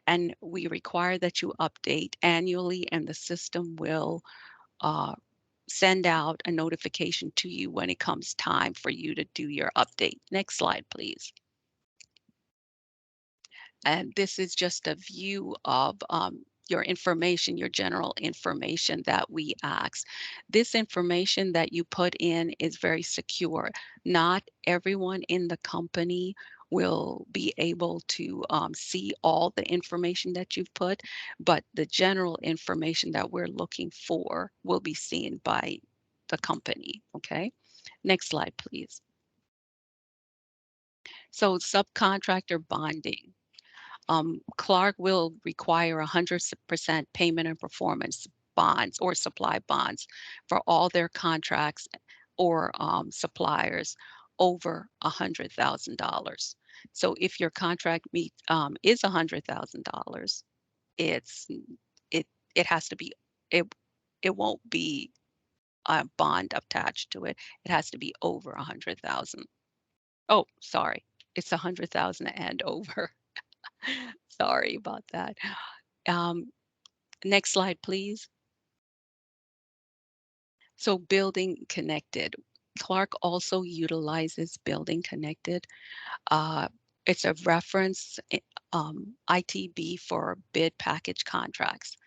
And we require that you update annually, and the system will send out a notification to you when it comes time for you to do your update. Next slide, please. And this is just a view of your information, your general information that we ask. This information that you put in is very secure. Not everyone in the company will be able to see all the information that you've put, but the general information that we're looking for will be seen by the company, okay? Next slide, please. So subcontractor bonding. Clark will require 100% payment and performance bonds or supply bonds for all their contracts or suppliers over $100,000. So if your contract is $100,000, it has to be it won't be a bond attached to it. It has to be over 100,000. Oh, sorry, it's 100,000 and over. Sorry about that. Next slide, please. So building connected. Clark also utilizes building connected. It's a reference ITB for bid package contracts.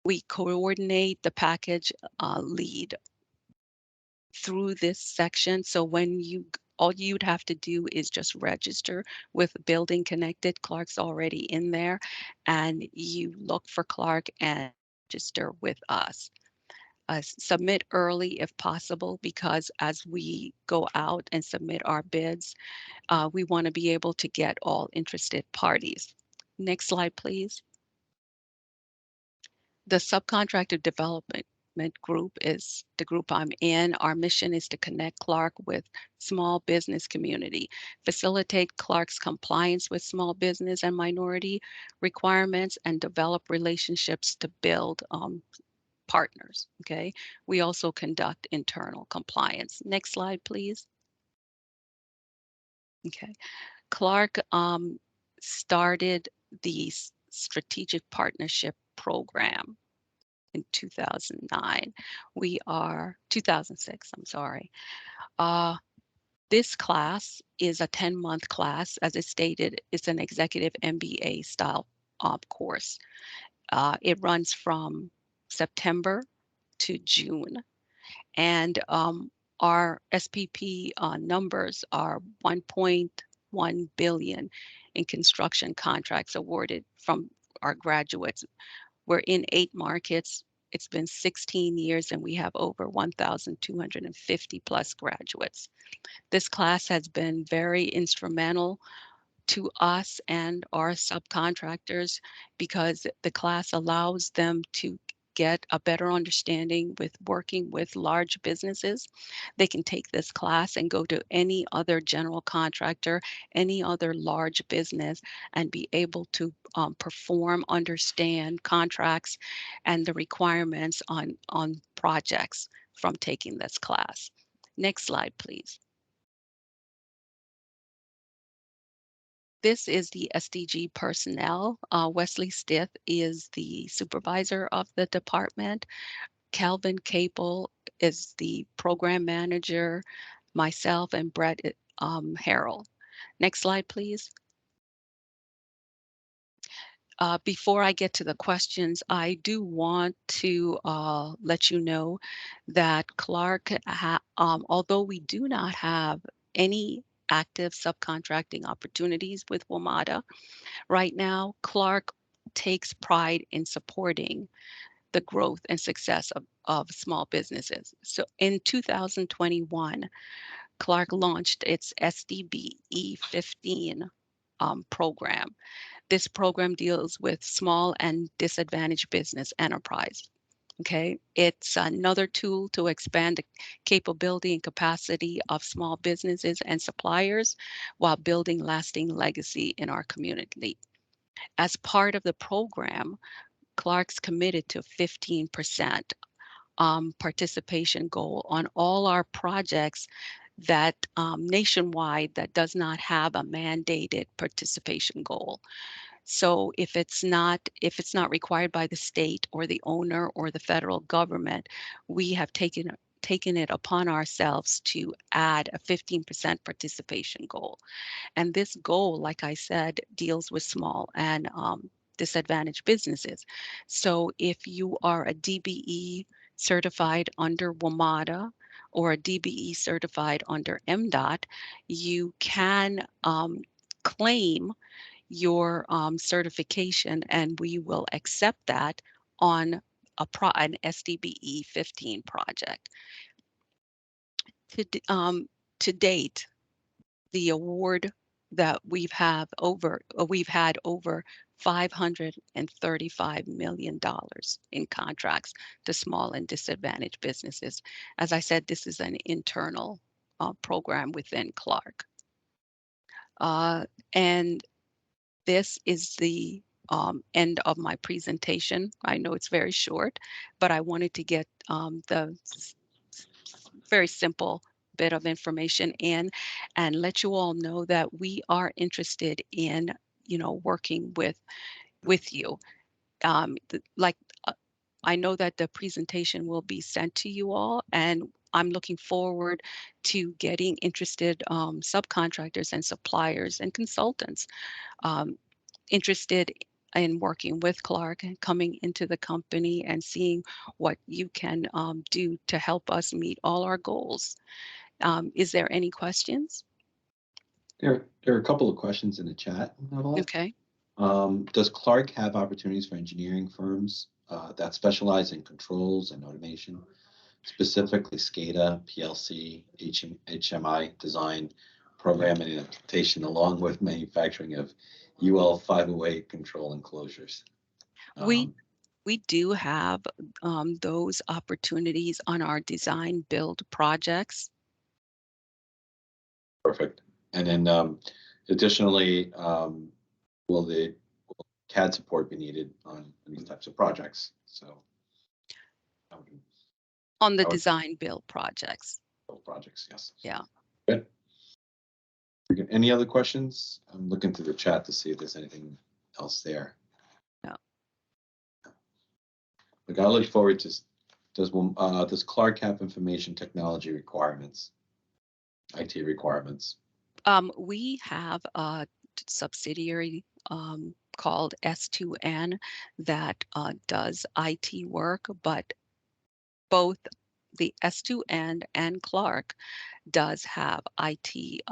We coordinate the package lead through this section. So when all you'd have to do is just register with Building Connected. Clark's already in there, and you look for Clark and register with us. Submit early if possible, because as we go out and submit our bids, we want to be able to get all interested parties. Next slide, please. The subcontractor development group is the group I'm in. Our mission is to connect Clark with small business community, facilitate Clark's compliance with small business and minority requirements, and develop relationships to build partners, okay? We also conduct internal compliance. Next slide, please. Okay, Clark started the strategic partnership program in 2009. We are 2006, I'm sorry. This class is a 10-month class. As it stated, it's an executive MBA style course. It runs from September to June. And our SPP numbers are 1.1 billion in construction contracts awarded from our graduates. We're in 8 markets. It's been 16 years and we have over 1,250 plus graduates. This class has been very instrumental to us and our subcontractors because the class allows them to get a better understanding with working with large businesses. They can take this class and go to any other general contractor, any other large business, and be able to perform, understand contracts and the requirements on projects from taking this class. Next slide, please. This is the SDG personnel. Wesley Stith is the supervisor of the department. Calvin Capel is the program manager, myself and Brett Harrell. Next slide, please. Before I get to the questions, I do want to let you know that Clark, although we do not have any active subcontracting opportunities with WMATA, right now, Clark takes pride in supporting the growth and success of small businesses. So in 2021, Clark launched its SDBE 15 program. This program deals with small and disadvantaged business enterprise. Okay, it's another tool to expand the capability and capacity of small businesses and suppliers while building lasting legacy in our community. As part of the program, Clark's committed to 15% participation goal on all our projects that nationwide that does not have a mandated participation goal. So if it's not required by the state or the owner or the federal government, we have taken it upon ourselves to add a 15% participation goal. And this goal, like I said, deals with small and disadvantaged businesses. So if you are a DBE certified under WMATA or a DBE certified under MDOT, you can claim your certification and we will accept that on an SDBE 15 project. To date, the award that we've had over $535 million in contracts to small and disadvantaged businesses. As I said, this is an internal program within Clark. And this is the end of my presentation. I know it's very short, but I wanted to get the very simple bit of information in and let you all know that we are interested in, working with you. I know that the presentation will be sent to you all, and I'm looking forward to getting interested subcontractors and suppliers and consultants interested in working with Clark and coming into the company and seeing what you can do to help us meet all our goals. Is there any questions?
There are a couple of questions in the chat.
Okay.
Does Clark have opportunities for engineering firms that specialize in controls and automation, specifically SCADA, PLC, HMI design, programming and implementation, along with manufacturing of UL 508 control enclosures?
We do have those opportunities on our design build projects.
Perfect. And then additionally, will CAD support be needed on these types of projects? So
on the design build projects.
Projects, yes.
Yeah.
Good. Any other questions? I'm looking through the chat to see if there's anything else there.
No.
Look, I look forward to does Clark have information technology requirements, IT requirements?
We have a subsidiary called S2N that does IT work, but both the S2N and Clark does have IT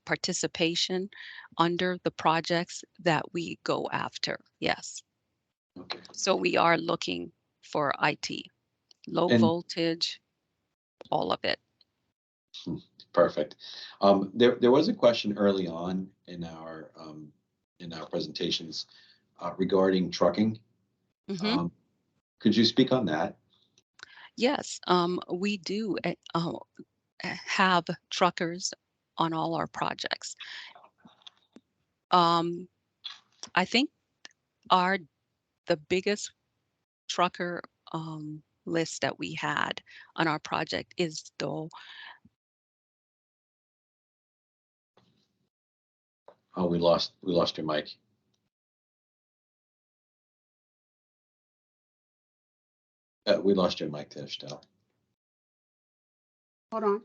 participation under the projects that we go after. Yes.
Okay.
So we are looking for IT, low voltage, all of it.
Perfect. There was a question early on in our presentations regarding trucking.
Mm-hmm.
Could you speak on that?
Yes, we do have truckers on all our projects. I think the biggest trucker list that we had on our project is though.
Oh, we lost your mic. We lost your mic there, Stell.
Hold on.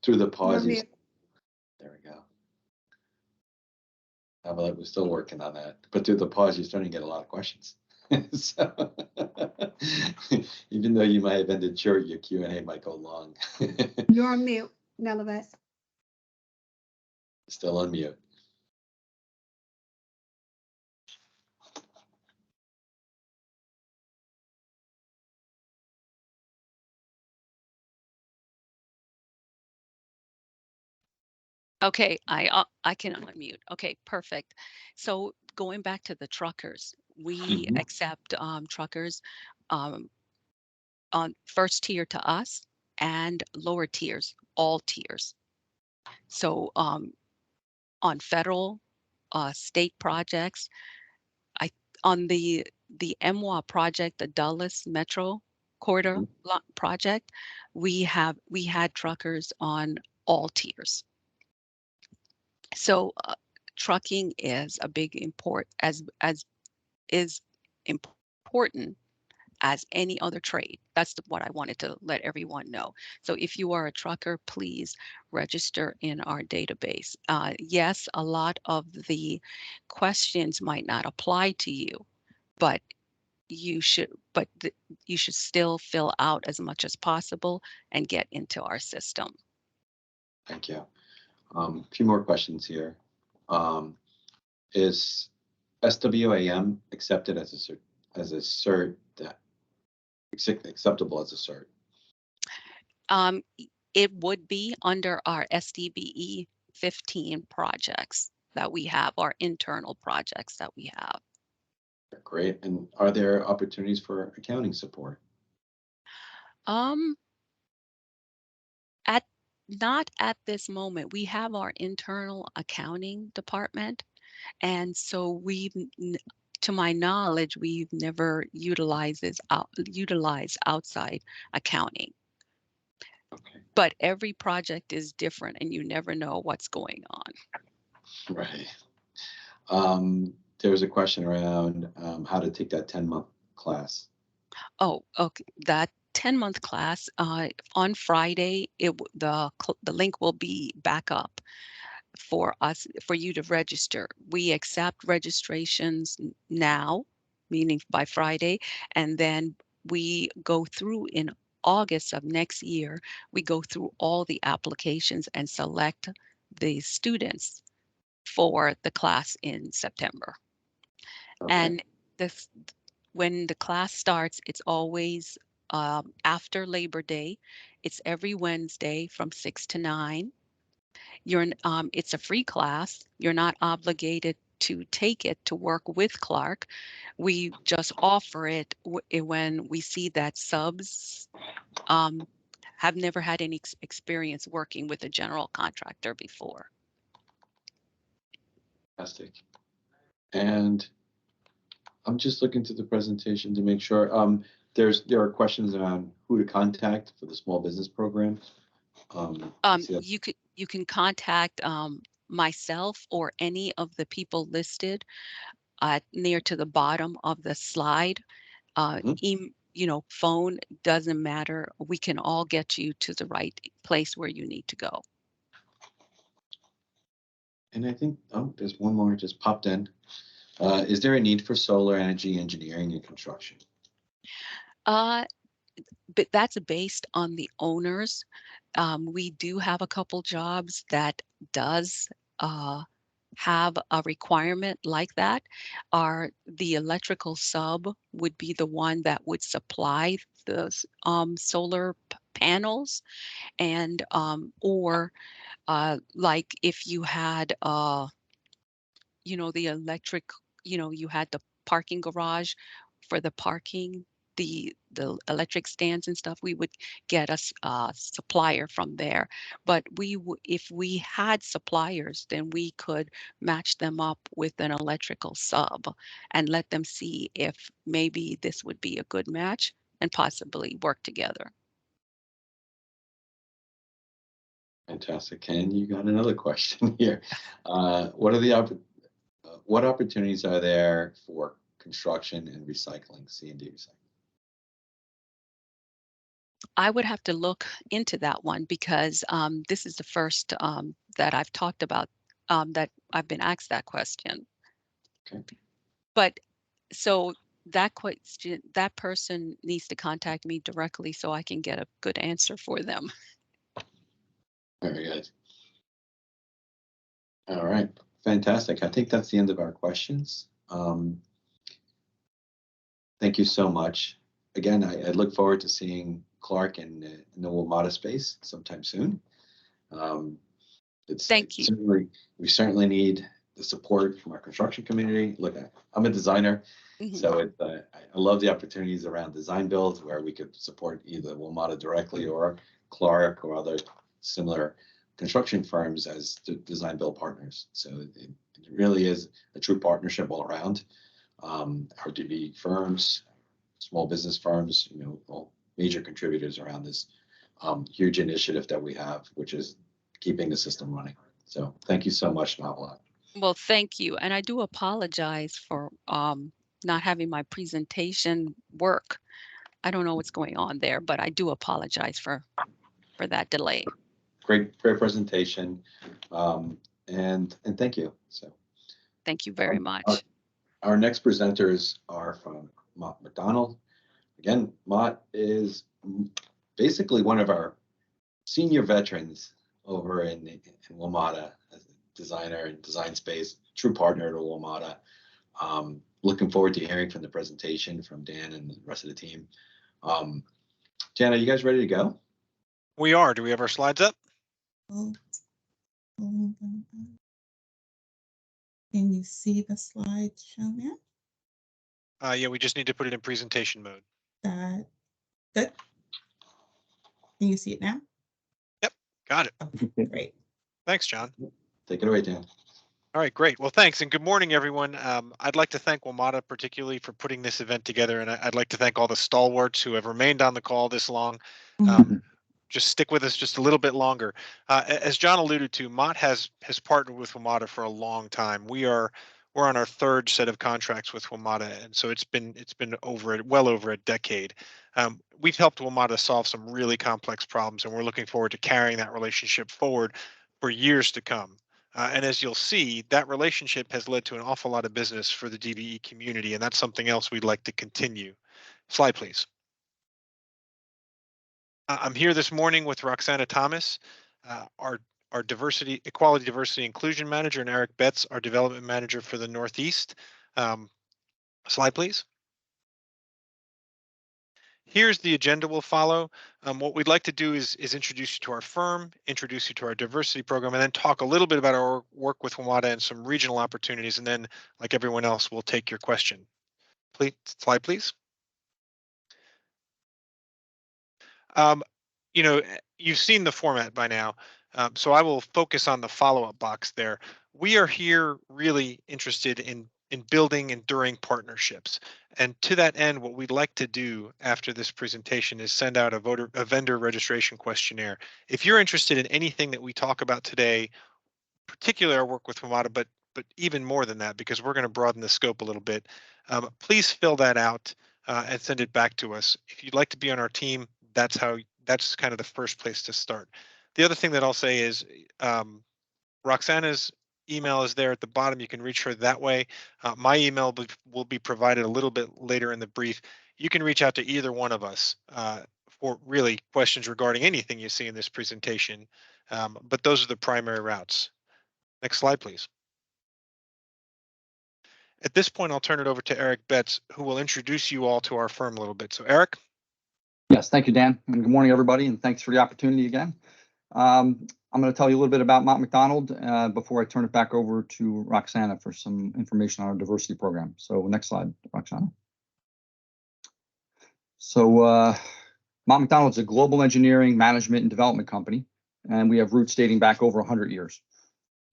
Through the pause.
You're mute.
There we go. We're still working on that. But through the pause, you're starting to get a lot of questions. So even though you might have ended short, your Q&A might go long.
You're on mute, none of us.
Still on mute.
Okay, I can unmute. Okay, perfect. So going back to the truckers, we accept truckers on first tier to us and lower tiers, all tiers. So on federal, state projects, on the MWA project, the Dulles Metro Corridor project, we had truckers on all tiers. So trucking is a big is important as any other trade. That's what I wanted to let everyone know. So if you are a trucker, please register in our database. Yes, a lot of the questions might not apply to you, but you should still fill out as much as possible and get into our system.
Thank you. A few more questions here. Is SWAM accepted as a cert that acceptable as a cert?
It would be under our SDBE 15 projects that we have, our internal projects that we have.
Great. And are there opportunities for accounting support?
Not at this moment. We have our internal accounting department, and so to my knowledge, we've never utilized outside accounting.
Okay.
But every project is different, and you never know what's going on.
Right. There was a question around how to take that 10-month class.
Oh, okay. That 10-month class on Friday, the link will be back up for you to register. We accept registrations now, meaning by Friday, and then we go through in August of next year, we go through all the applications and select the students for the class in September.
Okay.
And this, when the class starts, it's always after Labor Day. It's every Wednesday from 6 to 9. It's a free class. You're not obligated to take it to work with Clark. We just offer it when we see that subs have never had any experience working with a general contractor before.
Fantastic. And I'm just looking to the presentation to make sure. There are questions around who to contact for the small business program.
You can contact myself or any of the people listed near to the bottom of the slide. Phone doesn't matter. We can all get you to the right place where you need to go.
And I think, there's one more just popped in. Is there a need for solar energy engineering and construction?
But that's based on the owners. We do have a couple jobs that does have a requirement like that. The electrical sub would be the one that would supply the solar panels, and or like if you had the electric, you had the parking garage for the parking, the electric stands and stuff, we would get a supplier from there. But if we had suppliers, then we could match them up with an electrical sub and let them see if maybe this would be a good match and possibly work together.
Fantastic. Ken, you got another question here. What opportunities are there for construction and recycling, C&D recycling?
I would have to look into that one because this is the first that I've talked about, that I've been asked that question.
Okay.
But so that question, that person needs to contact me directly so I can get a good answer for them.
Very good. All right, fantastic. I think that's the end of our questions. Thank you so much. Again, I look forward to seeing Clark in the WMATA space sometime soon.
Thank you.
We certainly need the support from our construction community. Look, I'm a designer, so I love the opportunities around design builds where we could support either WMATA directly or Clark or other similar construction firms as design build partners. So it really is a true partnership all around. Our DB firms, small business firms, all major contributors around this huge initiative that we have, which is keeping the system running. So thank you so much, Navala.
Well, thank you. And I do apologize for not having my presentation work. I don't know what's going on there, but I do apologize for that delay.
Great presentation. And thank you. So
thank you very much.
Our next presenters are from Mott MacDonald. Again, Mott is basically one of our senior veterans over in WMATA as a designer and design space, true partner to WMATA. Looking forward to hearing from the presentation from Dan and the rest of the team. Jan, are you guys ready to go?
We are. Do we have our slides up?
Can you see the slide show now?
Yeah, we just need to put it in presentation mode.
Good. Can you see it now?
Yep, got it.
Okay, great.
Thanks, John.
Take it away, Dan.
All right, great. Well, thanks, and good morning, everyone. I'd like to thank WMATA particularly for putting this event together, and I'd like to thank all the stalwarts who have remained on the call this long. Just stick with us just a little bit longer. As John alluded to, Mott has partnered with WMATA for a long time. We're on our third set of contracts with WMATA, and so it's been well over a decade. We've helped WMATA solve some really complex problems, and we're looking forward to carrying that relationship forward for years to come. And as you'll see, that relationship has led to an awful lot of business for the DBE community, and that's something else we'd like to continue. Slide, please. I'm here this morning with Roxana Thomas, our Equality, Diversity, Inclusion Manager, and Eric Betts, our Development Manager for the Northeast. Slide, please. Here's the agenda we'll follow. What we'd like to do is introduce you to our firm, introduce you to our diversity program, and then talk a little bit about our work with WMATA and some regional opportunities. And then, like everyone else, we'll take your question. Please, slide, please. You know, you've seen the format by now, so I will focus on the follow-up box there. We are here really interested in building enduring partnerships. And to that end, what we'd like to do after this presentation is send out a vendor registration questionnaire. If you're interested in anything that we talk about today, particularly our work with WMATA, but even more than that, because we're going to broaden the scope a little bit, please fill that out and send it back to us. If you'd like to be on our team, that's kind of the first place to start. The other thing that I'll say is Roxana's email is there at the bottom. You can reach her that way. My email will be provided a little bit later in the brief. You can reach out to either one of us for really questions regarding anything you see in this presentation. But those are the primary routes. Next slide, please. At this point, I'll turn it over to Eric Betts, who will introduce you all to our firm a little bit. So Eric.
Yes, thank you, Dan. And good morning, everybody, and thanks for the opportunity again. I'm going to tell you a little bit about Mott MacDonald before I turn it back over to Roxana for some information on our diversity program. So next slide, Roxana. So Mott MacDonald is a global engineering, management, and development company, and we have roots dating back over 100 years.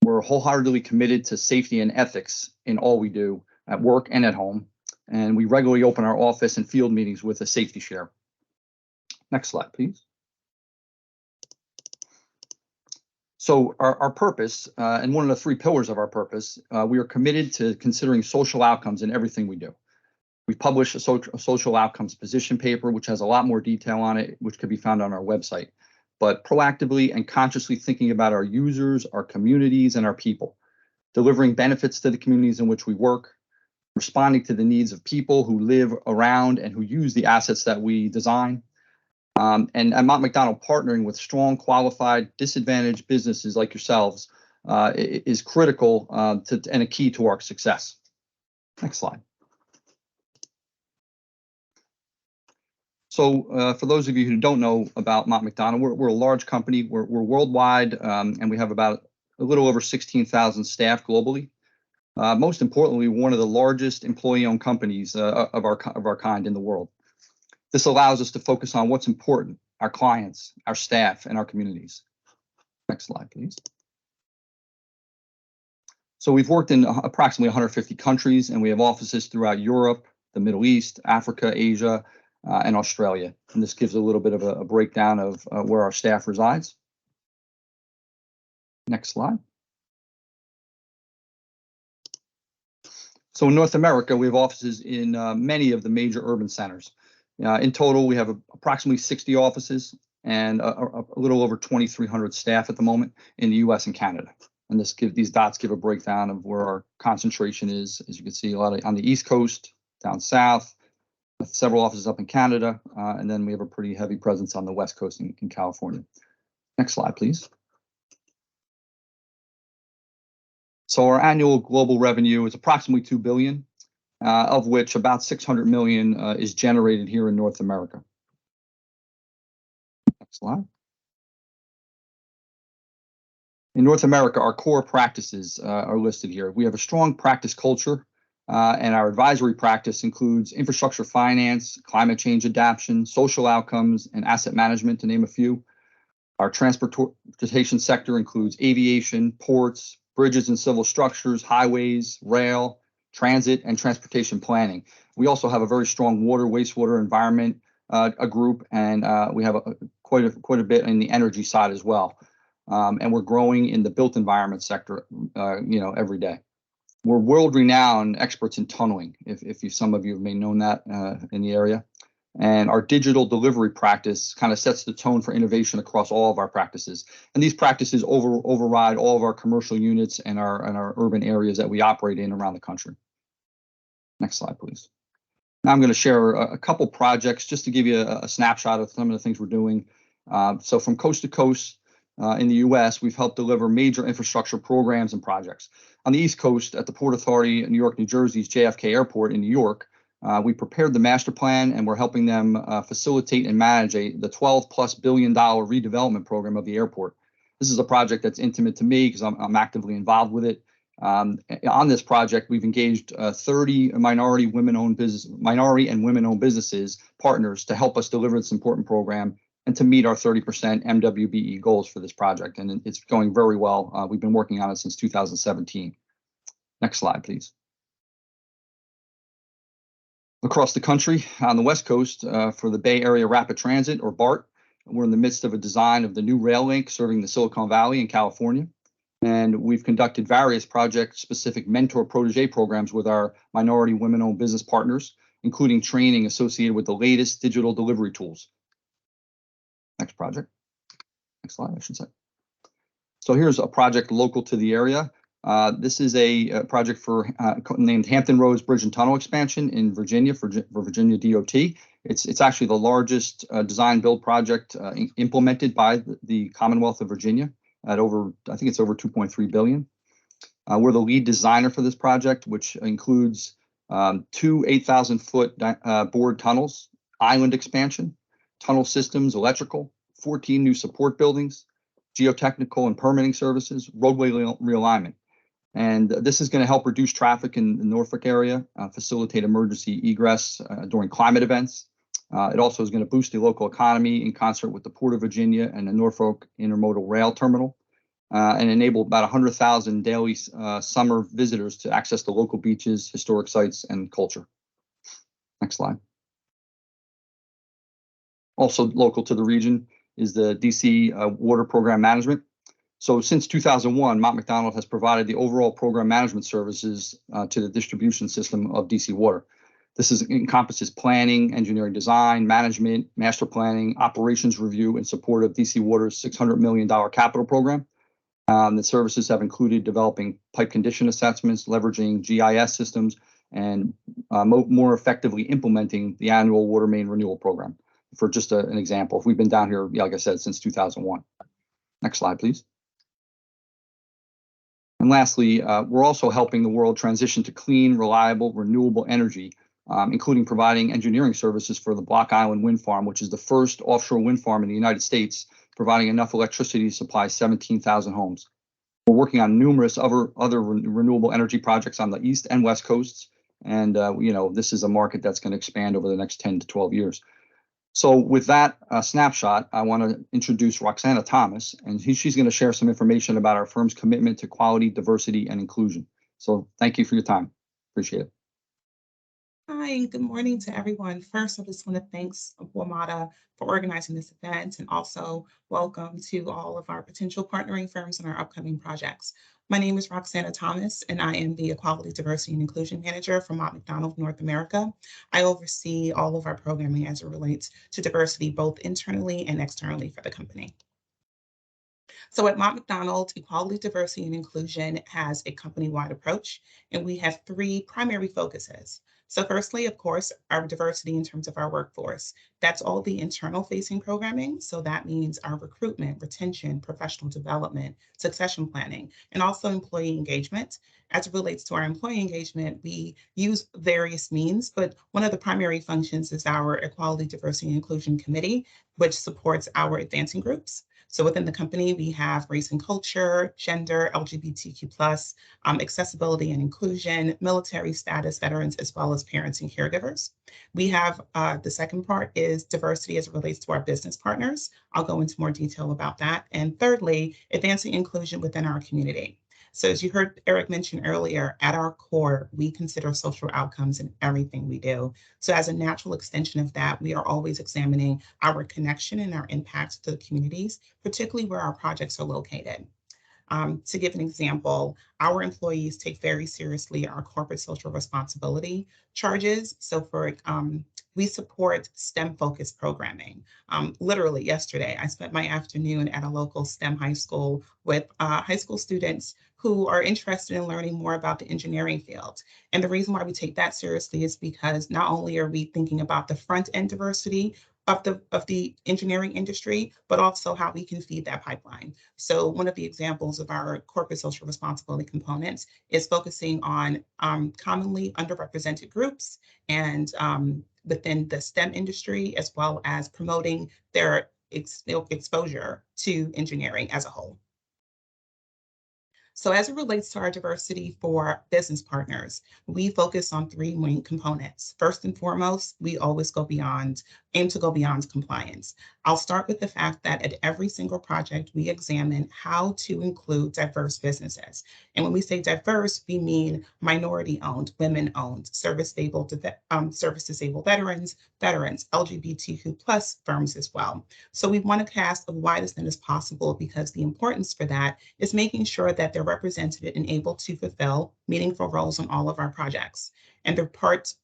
We're wholeheartedly committed to safety and ethics in all we do at work and at home, and we regularly open our office and field meetings with a safety share. Next slide, please. So our purpose, and one of the three pillars of our purpose, we are committed to considering social outcomes in everything we do. We publish a social outcomes position paper, which has a lot more detail on it, which can be found on our website. But proactively and consciously thinking about our users, our communities, and our people, delivering benefits to the communities in which we work, responding to the needs of people who live around and who use the assets that we design, and at Mott MacDonald, partnering with strong, qualified, disadvantaged businesses like yourselves is critical and a key to our success. Next slide. So for those of you who don't know about Mott MacDonald, we're a large company. We're worldwide, and we have about a little over 16,000 staff globally. Most importantly, one of the largest employee-owned companies of our kind in the world. This allows us to focus on what's important, our clients, our staff, and our communities. Next slide, please. So we've worked in approximately 150 countries, and we have offices throughout Europe, the Middle East, Africa, Asia, and Australia. And this gives a little bit of a breakdown of where our staff resides. Next slide. So in North America, we have offices in many of the major urban centers. In total, we have approximately 60 offices and a little over 2,300 staff at the moment in the U.S. and Canada. And these dots give a breakdown of where our concentration is. As you can see, a lot on the East Coast, down south, several offices up in Canada, and then we have a pretty heavy presence on the West Coast in California. Next slide, please. So our annual global revenue is approximately $2 billion. Of which about 600 million is generated here in North America. Next slide. In North America, our core practices are listed here. We have a strong practice culture, and our advisory practice includes infrastructure finance, climate change adaptation, social outcomes, and asset management, to name a few. Our transportation sector includes aviation, ports, bridges and civil structures, highways, rail, transit, and transportation planning. We also have a very strong water, wastewater, environment a group, and we have quite a bit in the energy side as well. And we're growing in the built environment sector, every day. We're world-renowned experts in tunneling, if some of you may have known that in the area. And our digital delivery practice kind of sets the tone for innovation across all of our practices. And these practices override all of our commercial units and our urban areas that we operate in around the country. Next slide, please. Now I'm going to share a couple projects just to give you a snapshot of some of the things we're doing So from coast to coast in the US, we've helped deliver major infrastructure programs and projects. On the East Coast, at the Port Authority in New York, New Jersey's JFK Airport in New York, we prepared the master plan, and we're helping them facilitate and manage the $12+ billion redevelopment program of the airport. This is a project that's intimate to me because I'm actively involved with it. On this project, we've engaged 30 minority and women-owned businesses, partners, to help us deliver this important program and to meet our 30% MWBE goals for this project. And it's going very well. We've been working on it since 2017. Next slide, please. Across the country, on the West Coast, for the Bay Area Rapid Transit, or BART, we're in the midst of a design of the new rail link serving the Silicon Valley in California. And we've conducted various project-specific mentor-protege programs with our minority women-owned business partners, including training associated with the latest digital delivery tools. Next project. Next slide, I should say. So here's a project local to the area. This is a project named Hampton Roads Bridge and Tunnel Expansion in Virginia for Virginia DOT. It's actually the largest design build project implemented by the Commonwealth of Virginia at over, I think it's over $2.3 billion. We're the lead designer for this project, which includes 2 8,000-foot bored tunnels, island expansion, tunnel systems, electrical, 14 new support buildings, geotechnical and permitting services, roadway realignment. And this is going to help reduce traffic in the Norfolk area, facilitate emergency egress during climate events. It also is going to boost the local economy in concert with the Port of Virginia and the Norfolk Intermodal Rail Terminal, and enable about 100,000 daily summer visitors to access the local beaches, historic sites, and culture. Next slide. Also local to the region is the DC Water Program Management. So since 2001, Mott MacDonald has provided the overall program management services to the distribution system of DC Water. This encompasses planning, engineering design, management, master planning, operations review in support of DC Water's $600 million capital program. The services have included developing pipe condition assessments, leveraging GIS systems, and more effectively implementing the annual water main renewal program. For just an example, we've been down here, like I said, since 2001. Next slide, please. And lastly, we're also helping the world transition to clean, reliable, renewable energy, including providing engineering services for the Block Island Wind Farm, which is the first offshore wind farm in the United States, providing enough electricity to supply 17,000 homes. We're working on numerous other renewable energy projects on the East and West coasts. And, this is a market that's going to expand over the next 10 to 12 years. So with that snapshot, I want to introduce Roxana Thomas, and she's going to share some information about our firm's commitment to quality, diversity, and inclusion. So thank you for your time. Appreciate it.
Hi, and good morning to everyone. First, I just want to thank WMATA for organizing this event, and also welcome to all of our potential partnering firms in our upcoming projects. My name is Roxana Thomas, and I am the Equality, Diversity, and Inclusion Manager for Mott MacDonald North America. I oversee all of our programming as it relates to diversity, both internally and externally for the company. So at Mott MacDonald, Equality, Diversity, and Inclusion has a company-wide approach, and we have 3 primary focuses. So firstly, of course, our diversity in terms of our workforce. That's all the internal facing programming. So that means our recruitment, retention, professional development, succession planning, and also employee engagement. As it relates to our employee engagement, we use various means, but one of the primary functions is our Equality, Diversity, and Inclusion Committee, which supports our advancing groups. So within the company, we have race and culture, gender, LGBTQ+, accessibility and inclusion, military status, veterans, as well as parents and caregivers. We have the second part is diversity as it relates to our business partners. I'll go into more detail about that. And thirdly, advancing inclusion within our community. So as you heard Eric mention earlier, at our core, we consider social outcomes in everything we do. So as a natural extension of that, we are always examining our connection and our impact to the communities, particularly where our projects are located. To give an example, our employees take very seriously our corporate social responsibility charges. So we support STEM-focused programming. Literally yesterday, I spent my afternoon at a local STEM high school with high school students who are interested in learning more about the engineering field. And the reason why we take that seriously is because not only are we thinking about the front end diversity, of the engineering industry, but also how we can feed that pipeline. So one of the examples of our corporate social responsibility components is focusing on commonly underrepresented groups and within the STEM industry, as well as promoting their exposure to engineering as a whole. So as it relates to our diversity for business partners, we focus on three main components. First and foremost, we always aim to go beyond compliance. I'll start with the fact that at every single project, we examine how to include diverse businesses. And when we say diverse, we mean minority-owned, women-owned, service-disabled veterans, LGBTQ+ firms as well. So we want to cast the widest net as possible, because the importance for that is making sure that they're represented and able to fulfill meaningful roles on all of our projects. And the part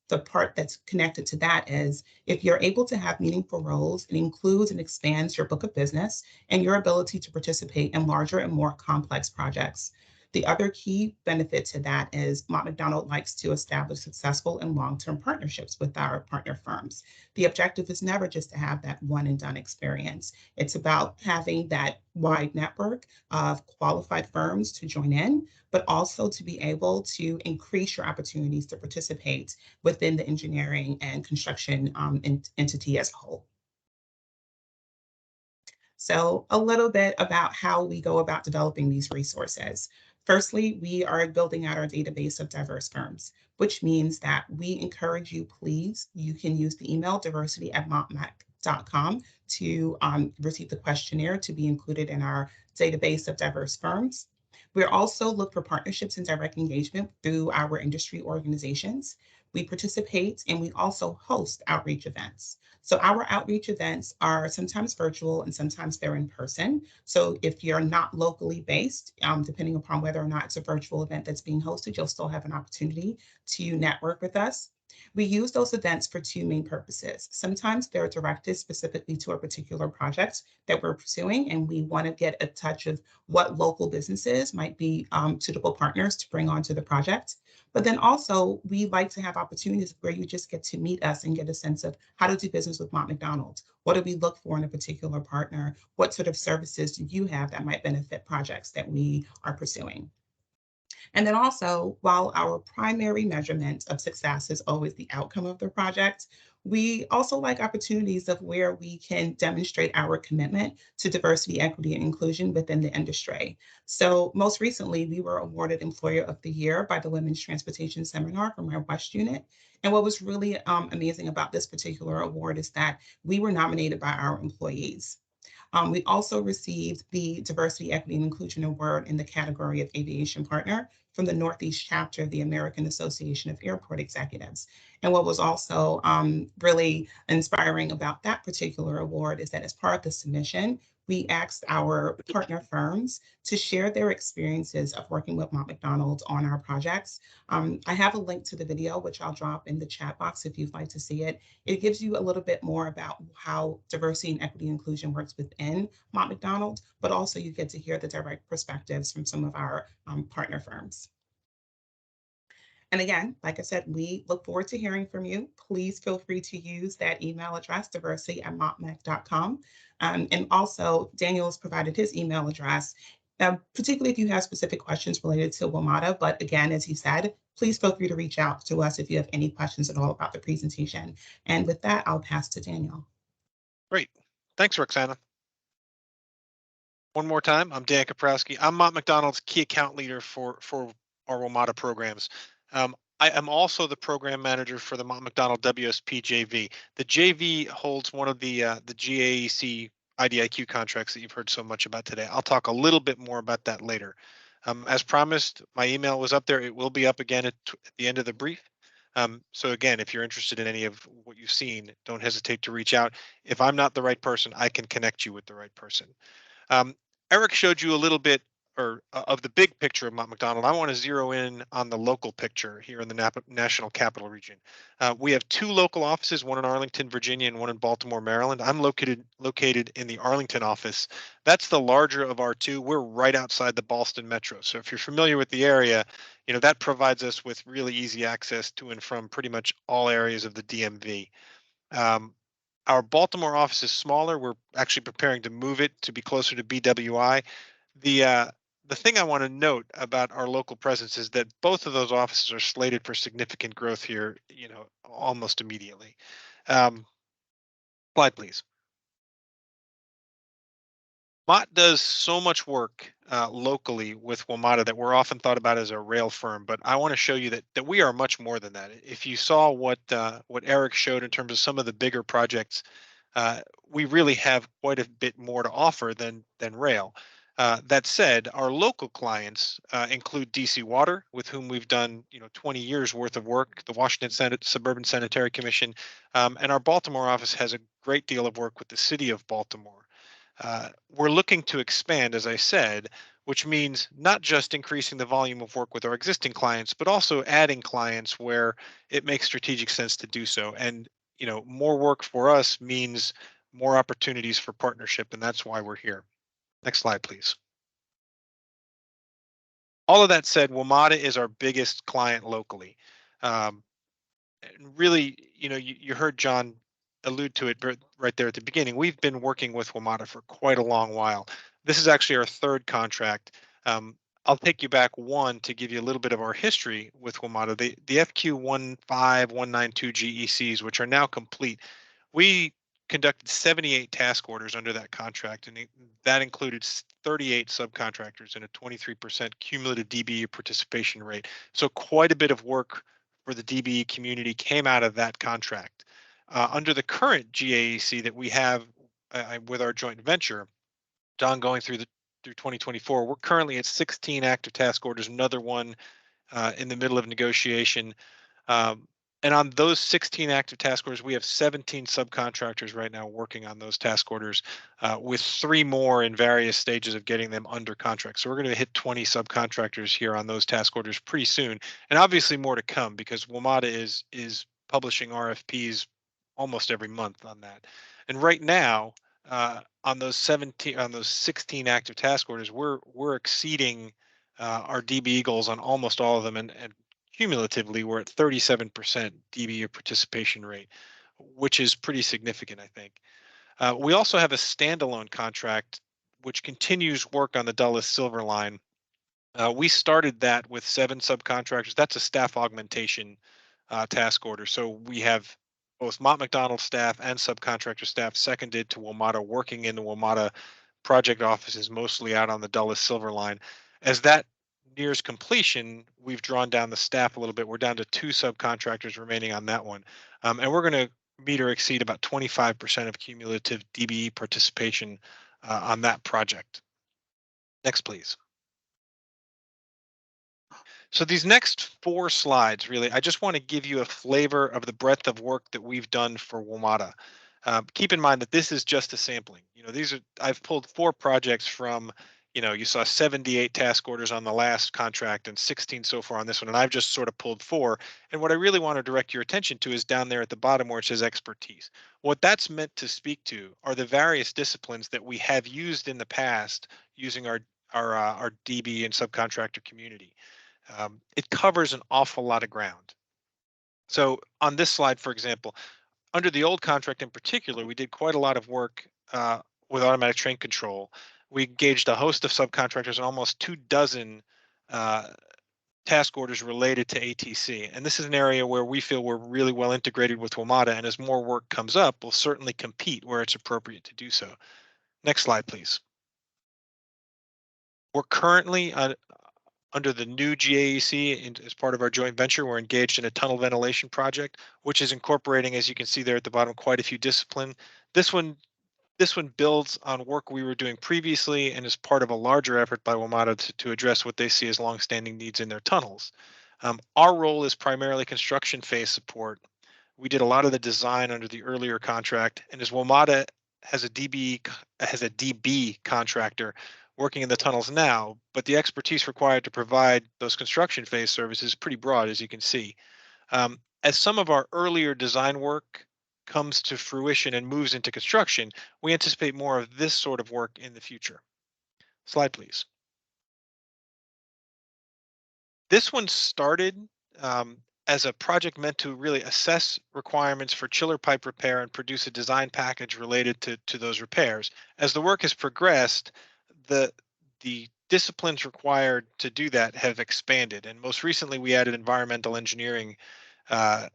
that's connected to that is, if you're able to have meaningful roles, it includes and expands your book of business and your ability to participate in larger and more complex projects. The other key benefit to that is Mott MacDonald likes to establish successful and long-term partnerships with our partner firms. The objective is never just to have that one and done experience. It's about having that wide network of qualified firms to join in, but also to be able to increase your opportunities to participate within the engineering and construction entity as a whole. So a little bit about how we go about developing these resources. Firstly, we are building out our database of diverse firms, which means that we encourage you, please, you can use the email diversity@mottmac.com to receive the questionnaire to be included in our database of diverse firms. We also look for partnerships and direct engagement through our industry organizations. We participate and we also host outreach events. So our outreach events are sometimes virtual and sometimes they're in person. So if you're not locally based, depending upon whether or not it's a virtual event that's being hosted, you'll still have an opportunity to network with us. We use those events for two main purposes. Sometimes they're directed specifically to a particular project that we're pursuing, and we want to get a touch of what local businesses might be suitable partners to bring onto the project. But then also, we like to have opportunities where you just get to meet us and get a sense of how to do business with Mott MacDonald. What do we look for in a particular partner? What sort of services do you have that might benefit projects that we are pursuing? And then also, while our primary measurement of success is always the outcome of the project, we also like opportunities of where we can demonstrate our commitment to diversity, equity, and inclusion within the industry. So most recently, we were awarded Employer of the Year by the Women's Transportation Seminar from our West unit. And what was really amazing about this particular award is that we were nominated by our employees. We also received the Diversity, Equity, and Inclusion Award in the category of Aviation Partner from the Northeast chapter of the American Association of Airport Executives. And what was also really inspiring about that particular award is that as part of the submission, we asked our partner firms to share their experiences of working with Mott MacDonald on our projects. I have a link to the video, which I'll drop in the chat box if you'd like to see it. It gives you a little bit more about how diversity and equity and inclusion works within Mott MacDonald, but also you get to hear the direct perspectives from some of our partner firms. And again, like I said, we look forward to hearing from you. Please feel free to use that email address, diversity@mottmac.com. And also, Daniel has provided his email address, particularly if you have specific questions related to WMATA. But again, as he said, please feel free to reach out to us if you have any questions at all about the presentation. And with that, I'll pass to Daniel.
Great. Thanks, Roxana. One more time, I'm Dan Kaprowski. I'm Mott MacDonald's key account leader for our WMATA programs. I am also the program manager for the Mott MacDonald WSP JV. The JV holds one of the GAEC IDIQ contracts that you've heard so much about today. I'll talk a little bit more about that later. As promised, my email was up there. It will be up again at the end of the brief. So again, if you're interested in any of what you've seen, don't hesitate to reach out. If I'm not the right person, I can connect you with the right person. Eric showed you a little bit of the big picture of Mott MacDonald. I want to zero in on the local picture here in the National Capital Region. We have two local offices, one in Arlington, Virginia, and one in Baltimore, Maryland. I'm located in the Arlington office. That's the larger of our two. We're right outside the Ballston Metro. So if you're familiar with the area, that provides us with really easy access to and from pretty much all areas of the DMV. Our Baltimore office is smaller. We're actually preparing to move it to be closer to BWI. The thing I want to note about our local presence is that both of those offices are slated for significant growth here, almost immediately. Slide, please. Mott does so much work locally with WMATA that we're often thought about as a rail firm, but I want to show you that we are much more than that. If you saw what Eric showed in terms of some of the bigger projects, we really have quite a bit more to offer than rail. That said, our local clients include DC Water, with whom we've done 20 years worth of work, the Washington Suburban Sanitary Commission, and our Baltimore office has a great deal of work with the city of Baltimore. We're looking to expand, as I said, which means not just increasing the volume of work with our existing clients, but also adding clients where it makes strategic sense to do so. And more work for us means more opportunities for partnership, and that's why we're here. Next slide, please. All of that said, WMATA is our biggest client locally. Really, you heard John allude to it right there at the beginning. We've been working with WMATA for quite a long while. This is actually our third contract. I'll take you back one to give you a little bit of our history with WMATA. The FQ 15192 GECs, which are now complete, we conducted 78 task orders under that contract, and that included 38 subcontractors and a 23% cumulative DBE participation rate. So quite a bit of work for the DBE community came out of that contract. Under the current GAEC that we have with our joint venture, John, going through 2024, we're currently at 16 active task orders, another one in the middle of negotiation. And on those 16 active task orders, we have 17 subcontractors right now working on those task orders, with 3 more in various stages of getting them under contract. So we're going to hit 20 subcontractors here on those task orders pretty soon, and obviously more to come because WMATA is publishing RFPs almost every month on that. And right now, on those 16 active task orders, we're exceeding our DBE goals on almost all of them, and cumulatively, we're at 37% DBE participation rate, which is pretty significant, I think. We also have a standalone contract, which continues work on the Dulles Silver Line. We started that with 7 subcontractors. That's a staff augmentation task order. So we have both Mott MacDonald staff and subcontractor staff seconded to WMATA, working in the WMATA project offices, mostly out on the Dulles Silver Line. As that nears completion, we've drawn down the staff a little bit. We're down to 2 subcontractors remaining on that one. And we're going to meet or exceed about 25% of cumulative DBE participation on that project. Next, please. So these next 4 slides, really, I just want to give you a flavor of the breadth of work that we've done for WMATA. Keep in mind that this is just a sampling. I've pulled 4 projects from, you saw 78 task orders on the last contract and 16 so far on this one, and I've just sort of pulled 4. And what I really want to direct your attention to is down there at the bottom where it says expertise. What that's meant to speak to are the various disciplines that we have used in the past using our DB and subcontractor community. It covers an awful lot of ground. So on this slide, for example, under the old contract in particular, we did quite a lot of work with automatic train control. We engaged a host of subcontractors and almost 24 task orders related to ATC. And this is an area where we feel we're really well integrated with WMATA, and as more work comes up, we'll certainly compete where it's appropriate to do so. Next slide, please. We're currently under the new GAEC, as part of our joint venture, we're engaged in a tunnel ventilation project, which is incorporating, as you can see there at the bottom, quite a few disciplines. This one builds on work we were doing previously and is part of a larger effort by WMATA to address what they see as longstanding needs in their tunnels. Our role is primarily construction phase support. We did a lot of the design under the earlier contract, and as WMATA has a DB contractor working in the tunnels now, but the expertise required to provide those construction phase services is pretty broad, as you can see. As some of our earlier design work comes to fruition and moves into construction, we anticipate more of this sort of work in the future. Slide, please. This one started as a project meant to really assess requirements for chiller pipe repair and produce a design package related to those repairs. As the work has progressed, the disciplines required to do that have expanded. And most recently, we added environmental engineering uh,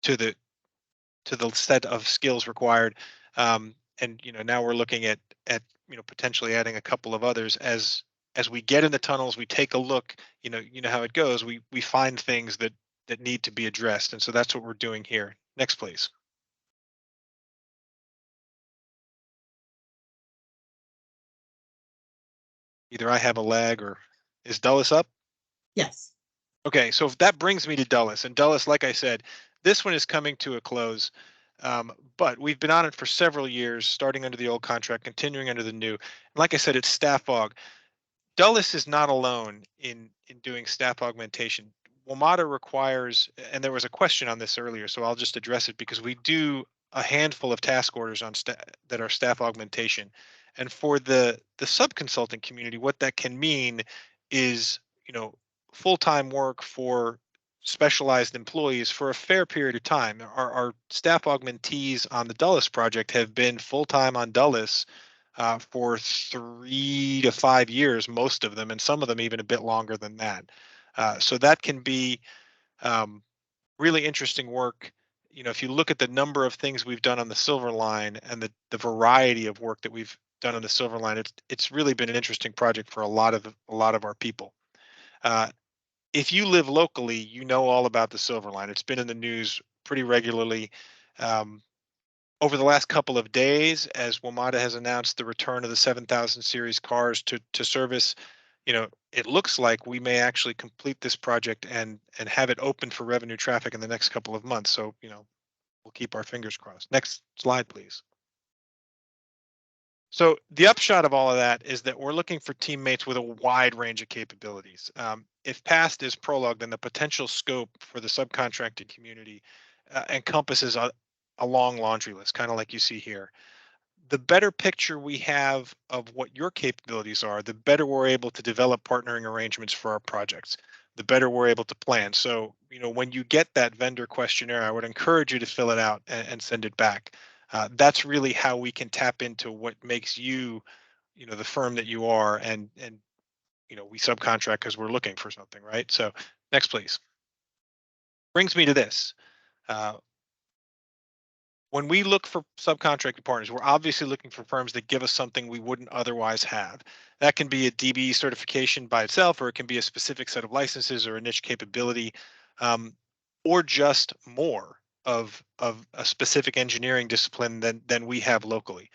to the set of skills required. And now we're looking at potentially adding a couple of others as we get in the tunnels, we take a look, you know how it goes. We find things that need to be addressed. And so that's what we're doing here. Next, please. Either I have a lag or is Dulles up?
Yes.
Okay, so if that brings me to Dulles, and Dulles, like I said, this one is coming to a close, but we've been on it for several years, starting under the old contract, continuing under the new. And like I said, it's staff aug. Dulles is not alone in doing staff augmentation. WMATA requires, and there was a question on this earlier, so I'll just address it because we do a handful of task orders on that are staff augmentation. And for the sub-consulting community, what that can mean is, full-time work for specialized employees for a fair period of time. Our staff augmentees on the Dulles project have been full-time on Dulles for 3 to 5 years, most of them, and some of them even a bit longer than that. So that can be really interesting work. If you look at the number of things we've done on the Silver Line and the variety of work that we've done on the Silver Line, it's really been an interesting project for a lot of our people. If you live locally, you know all about the Silver Line. It's been in the news pretty regularly. Over the last couple of days, as WMATA has announced the return of the 7000 series cars to service, it looks like we may actually complete this project and have it open for revenue traffic in the next couple of months. So, we'll keep our fingers crossed. Next slide, please. So the upshot of all of that is that we're looking for teammates with a wide range of capabilities. If past is prologue, then the potential scope for the subcontracted community encompasses a long laundry list, kind of like you see here. The better picture we have of what your capabilities are, the better we're able to develop partnering arrangements for our projects, the better we're able to plan. So, when you get that vendor questionnaire, I would encourage you to fill it out and send it back. That's really how we can tap into what makes you, the firm that you are, and we subcontract because we're looking for something, right? So, next, please. Brings me to this. When we look for subcontracted partners, we're obviously looking for firms that give us something we wouldn't otherwise have. That can be a DBE certification by itself, or it can be a specific set of licenses or a niche capability, or just more of a specific engineering discipline than we have locally.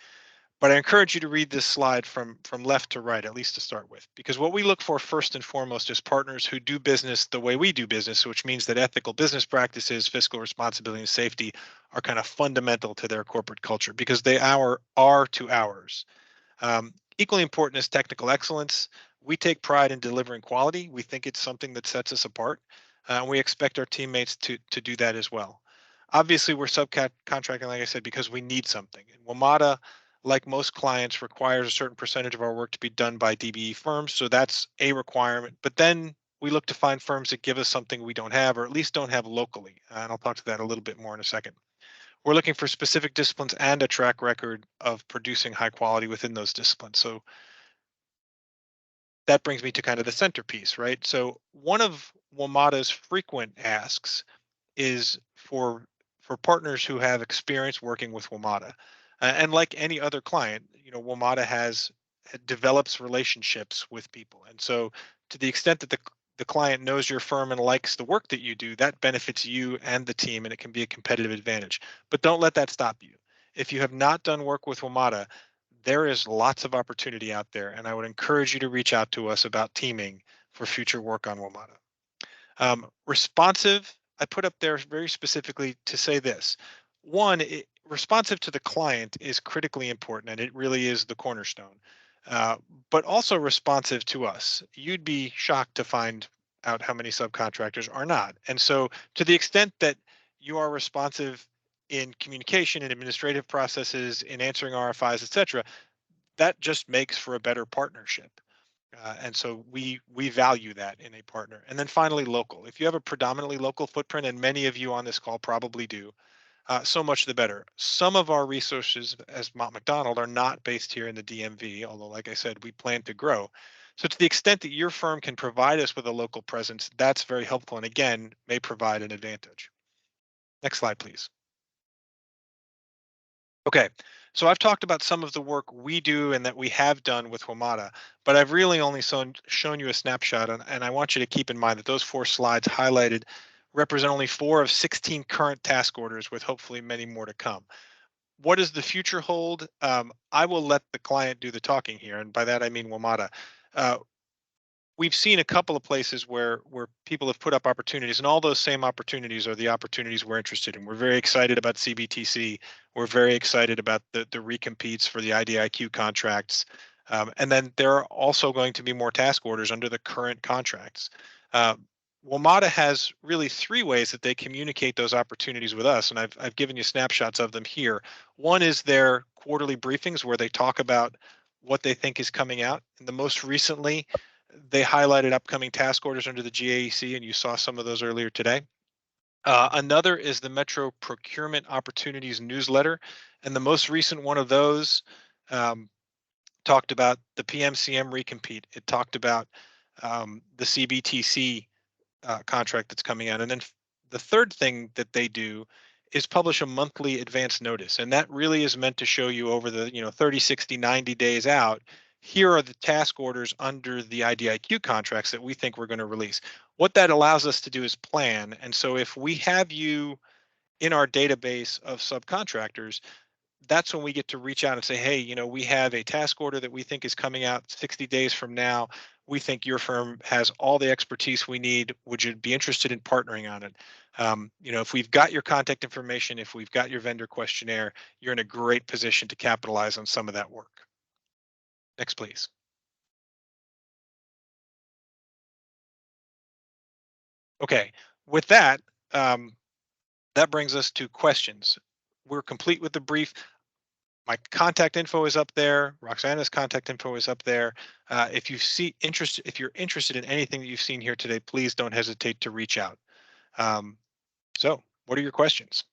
But I encourage you to read this slide from left to right, at least to start with, because what we look for first and foremost is partners who do business the way we do business, which means that ethical business practices, fiscal responsibility, and safety are kind of fundamental to their corporate culture because they are to ours. Equally important is technical excellence. We take pride in delivering quality. We think it's something that sets us apart. We expect our teammates to do that as well. Obviously, we're subcontracting, like I said, because we need something. And WMATA, like most clients, requires a certain percentage of our work to be done by DBE firms. So that's a requirement. But then we look to find firms that give us something we don't have, or at least don't have locally. And I'll talk to that a little bit more in a second. We're looking for specific disciplines and a track record of producing high quality within those disciplines. So that brings me to kind of the centerpiece, right? So one of WMATA's frequent asks is for partners who have experience working with WMATA. And like any other client, WMATA develops relationships with people. And so to the extent that the client knows your firm and likes the work that you do, that benefits you and the team, and it can be a competitive advantage. But don't let that stop you. If you have not done work with WMATA, there is lots of opportunity out there, and I would encourage you to reach out to us about teaming for future work on WMATA. Responsive, I put up there very specifically to say this. One, responsive to the client is critically important, and it really is the cornerstone, but also responsive to us. You'd be shocked to find out how many subcontractors are not. And so to the extent that you are responsive in communication and administrative processes, in answering RFIs, et cetera, that just makes for a better partnership. And so we value that in a partner. And then finally, local. If you have a predominantly local footprint, and many of you on this call probably do, so much the better. Some of our resources as Mott MacDonald are not based here in the DMV, although like I said, we plan to grow. So to the extent that your firm can provide us with a local presence, that's very helpful and again, may provide an advantage. Next slide, please. Okay, so I've talked about some of the work we do and that we have done with WMATA, but I've really only shown you a snapshot, and I want you to keep in mind that those 4 slides highlighted represent only 4 of 16 current task orders, with hopefully many more to come. What does the future hold? I will let the client do the talking here, and by that I mean WMATA. We've seen a couple of places where people have put up opportunities, and all those same opportunities are the opportunities we're interested in. We're very excited about CBTC. We're very excited about the recompetes for the IDIQ contracts. And then there are also going to be more task orders under the current contracts. WMATA has really 3 ways that they communicate those opportunities with us, and I've given you snapshots of them here. One is their quarterly briefings where they talk about what they think is coming out. And the most recently, they highlighted upcoming task orders under the GAEC, and you saw some of those earlier today. Another is the Metro Procurement Opportunities newsletter, and the most recent one of those talked about the PMCM recompete. It talked about the CBTC contract that's coming out, and then the third thing that they do is publish a monthly advance notice, and that really is meant to show you over the 30, 60, 90 days out. Here are the task orders under the IDIQ contracts that we think we're going to release. What that allows us to do is plan. And so if we have you in our database of subcontractors, that's when we get to reach out and say, hey, we have a task order that we think is coming out 60 days from now. We think your firm has all the expertise we need. Would you be interested in partnering on it? If we've got your contact information, if we've got your vendor questionnaire, you're in a great position to capitalize on some of that work. Next, please. Okay, with that, that brings us to questions. We're complete with the brief. My contact info is up there. Roxana's contact info is up there. If you're interested in anything that you've seen here today, please don't hesitate to reach out. So, what are your questions?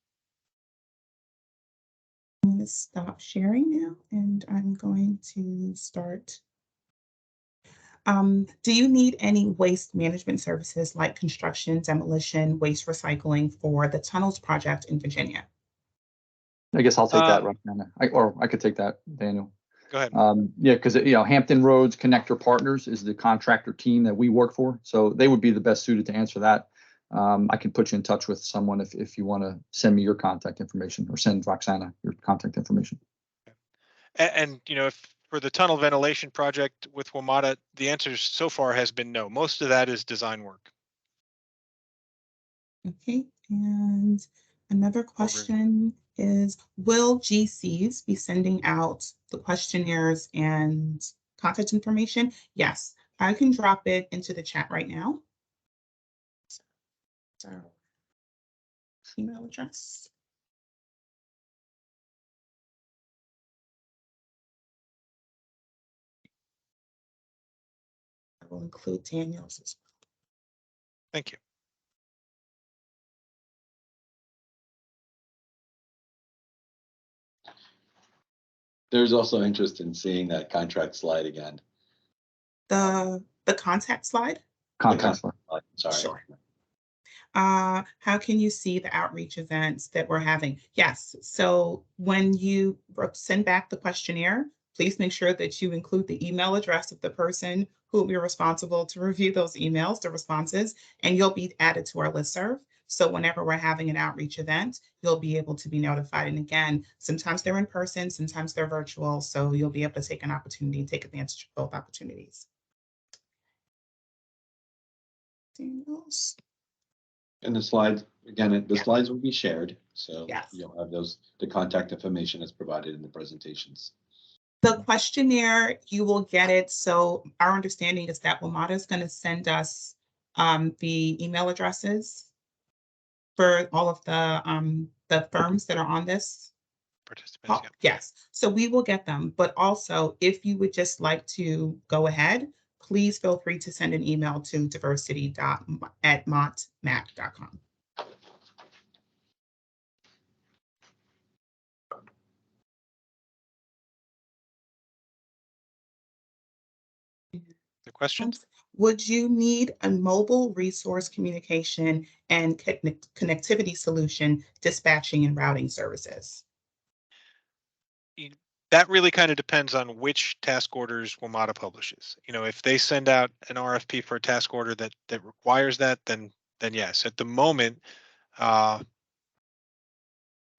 I'm going to stop sharing now, and I'm going to start. Do you need any waste management services like construction, demolition, waste recycling for the tunnels project in Virginia?
I guess I'll take that, Roxana. I could take that, Daniel.
Go ahead.
Yeah, because Hampton Roads Connector Partners is the contractor team that we work for, so they would be the best suited to answer that. I can put you in touch with someone if you want to send me your contact information, or send Roxana your contact information.
And if for the tunnel ventilation project with WMATA, the answer so far has been no. Most of that is design work.
Okay, and another question is, will GCs be sending out the questionnaires and contact information? Yes, I can drop it into the chat right now. So, email address. I will include Daniel's as well.
Thank you.
There's also interest in seeing that contract slide again.
The contact slide?
Contact slide.
Sorry.
Sure. How can you see the outreach events that we're having? Yes, so when you send back the questionnaire, please make sure that you include the email address of the person who will be responsible to review those emails, the responses, and you'll be added to our listserv. So whenever we're having an outreach event, you'll be able to be notified. And again, sometimes they're in person, sometimes they're virtual, so you'll be able to take an opportunity and take advantage of both opportunities. Daniels.
And the slides, again, the slides will be shared. So
yes,
you'll have the contact information that's provided in the presentations.
The questionnaire, you will get it. So our understanding is that WMATA is going to send us the email addresses for all of the firms that are on this.
Participants,
Yes, so we will get them. But also, if you would just like to go ahead, please feel free to send an email to diversity@mottmac.com.
The questions?
Would you need a mobile resource communication and connectivity solution dispatching and routing services?
That really kind of depends on which task orders WMATA publishes. You know, if they send out an RFP for a task order that requires that, then yes. At the moment,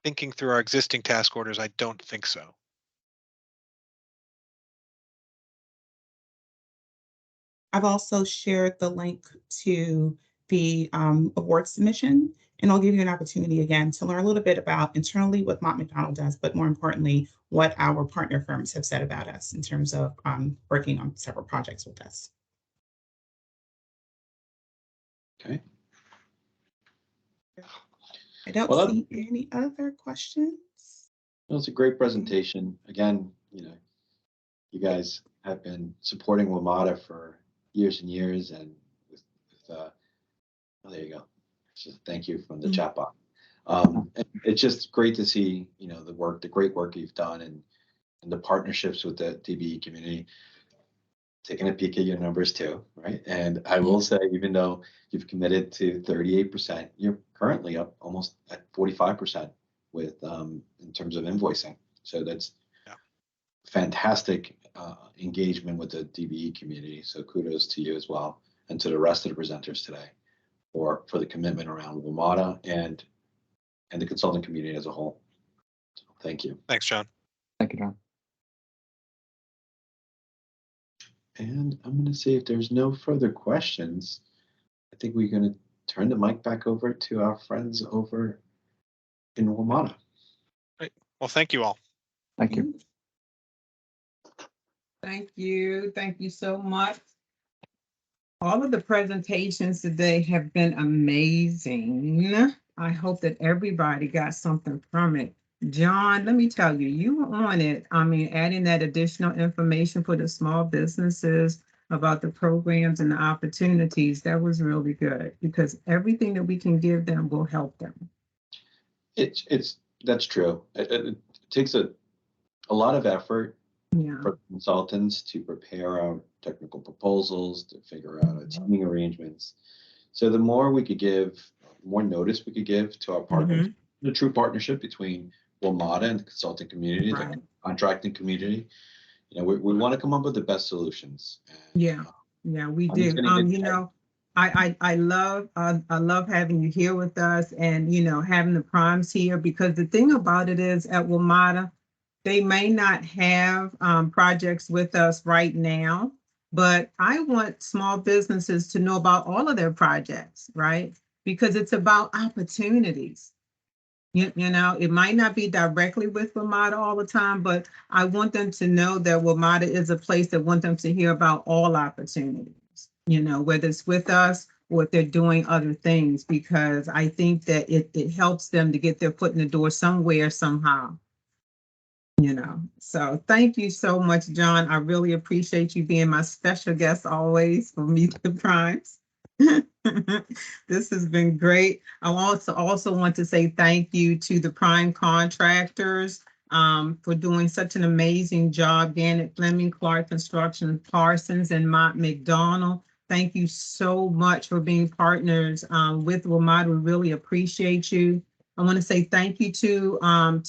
thinking through our existing task orders, I don't think so.
I've also shared the link to the award submission, and I'll give you an opportunity again to learn a little bit about internally what Mott MacDonald does, but more importantly, what our partner firms have said about us in terms of working on several projects with us.
Okay.
I don't
Well,
see any other questions.
That was a great presentation. Again, you know, you guys have been supporting WMATA for years and years, and oh, there you go. Just thank you from the chat box. It's just great to see, you know, the great work you've done, and the partnerships with the DBE community. Taking a peek at your numbers too, right? And I will say, even though you've committed to 38%, you're currently up almost at 45% with in terms of invoicing. So that's fantastic engagement with the DBE community. So kudos to you as well, and to the rest of the presenters today for the commitment around WMATA and the consulting community as a whole. So thank you.
Thanks, John.
Thank you, John.
And I'm going to see if there's no further questions. I think we're going to turn the mic back over to our friends over in WMATA.
Great. Well, thank you all.
Thank you.
Thank you. Thank you so much. All of the presentations today have been amazing. I hope that everybody got something from it. John, let me tell you, you were on it. I mean, adding that additional information for the small businesses about the programs and the opportunities, that was really good, because everything that we can give them will help them.
That's true. It takes a lot of effort for consultants to prepare our technical proposals, to figure out our teaming arrangements. So the more we could give, more notice we could give to our partners, the true partnership between WMATA and the consulting community, the contracting community. You know, we want to come up with the best solutions. And,
we do. You know, I love having you here with us, and you know, having the primes here, because the thing about it is, at WMATA, they may not have projects with us right now, but I want small businesses to know about all of their projects, right? Because it's about opportunities. You know, it might not be directly with WMATA all the time, but I want them to know that WMATA is a place that want them to hear about all opportunities, you know, whether it's with us or if they're doing other things, because I think that it helps them to get their foot in the door somewhere, somehow. You know, so thank you so much, John. I really appreciate you being my special guest always for Meet the Primes. This has been great. I also want to say thank you to the prime contractors for doing such an amazing job. Gannett Fleming, Clark Construction, Parsons, and Mott MacDonald. Thank you so much for being partners with WMATA. We really appreciate you. I want to say thank you to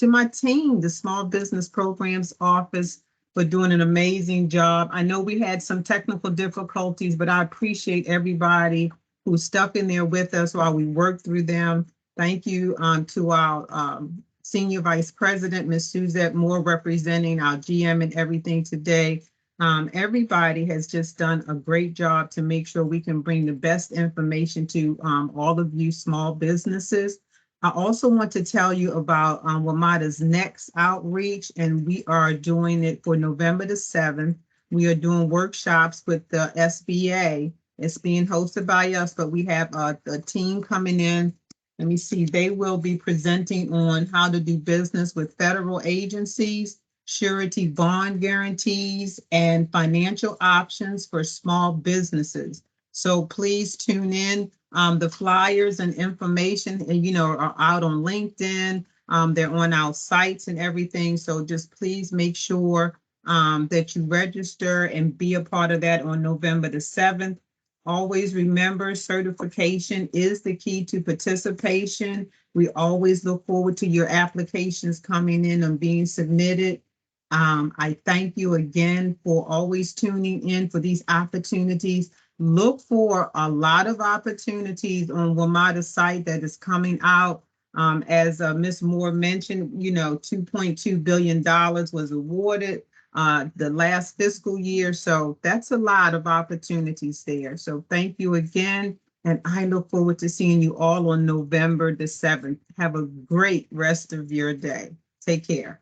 my team, the Small Business Programs Office, for doing an amazing job. I know we had some technical difficulties, but I appreciate everybody who stuck in there with us while we worked through them. Thank you to our Senior Vice President, Ms. Suzette Moore, representing our GM and everything today. Everybody has just done a great job to make sure we can bring the best information to all of you small businesses. I also want to tell you about WMATA's next outreach, and we are doing it for November the 7th. We are doing workshops with the SBA. It's being hosted by us, but we have a team coming in. Let me see, they will be presenting on how to do business with federal agencies. surety bond guarantees, and financial options for small businesses. So please tune in. The flyers and information, and are out on LinkedIn. They're on our sites and everything. So just please make sure that you register and be a part of that on November the 7th. Always remember, certification is the key to participation. We always look forward to your applications coming in and being submitted. I thank you again for always tuning in for these opportunities. Look for a lot of opportunities on WMATA's site that is coming out. As Ms. Moore mentioned, $2.2 billion was awarded the last fiscal year. So that's a lot of opportunities there. So thank you again. And I look forward to seeing you all on November the 7th. Have a great rest of your day. Take care.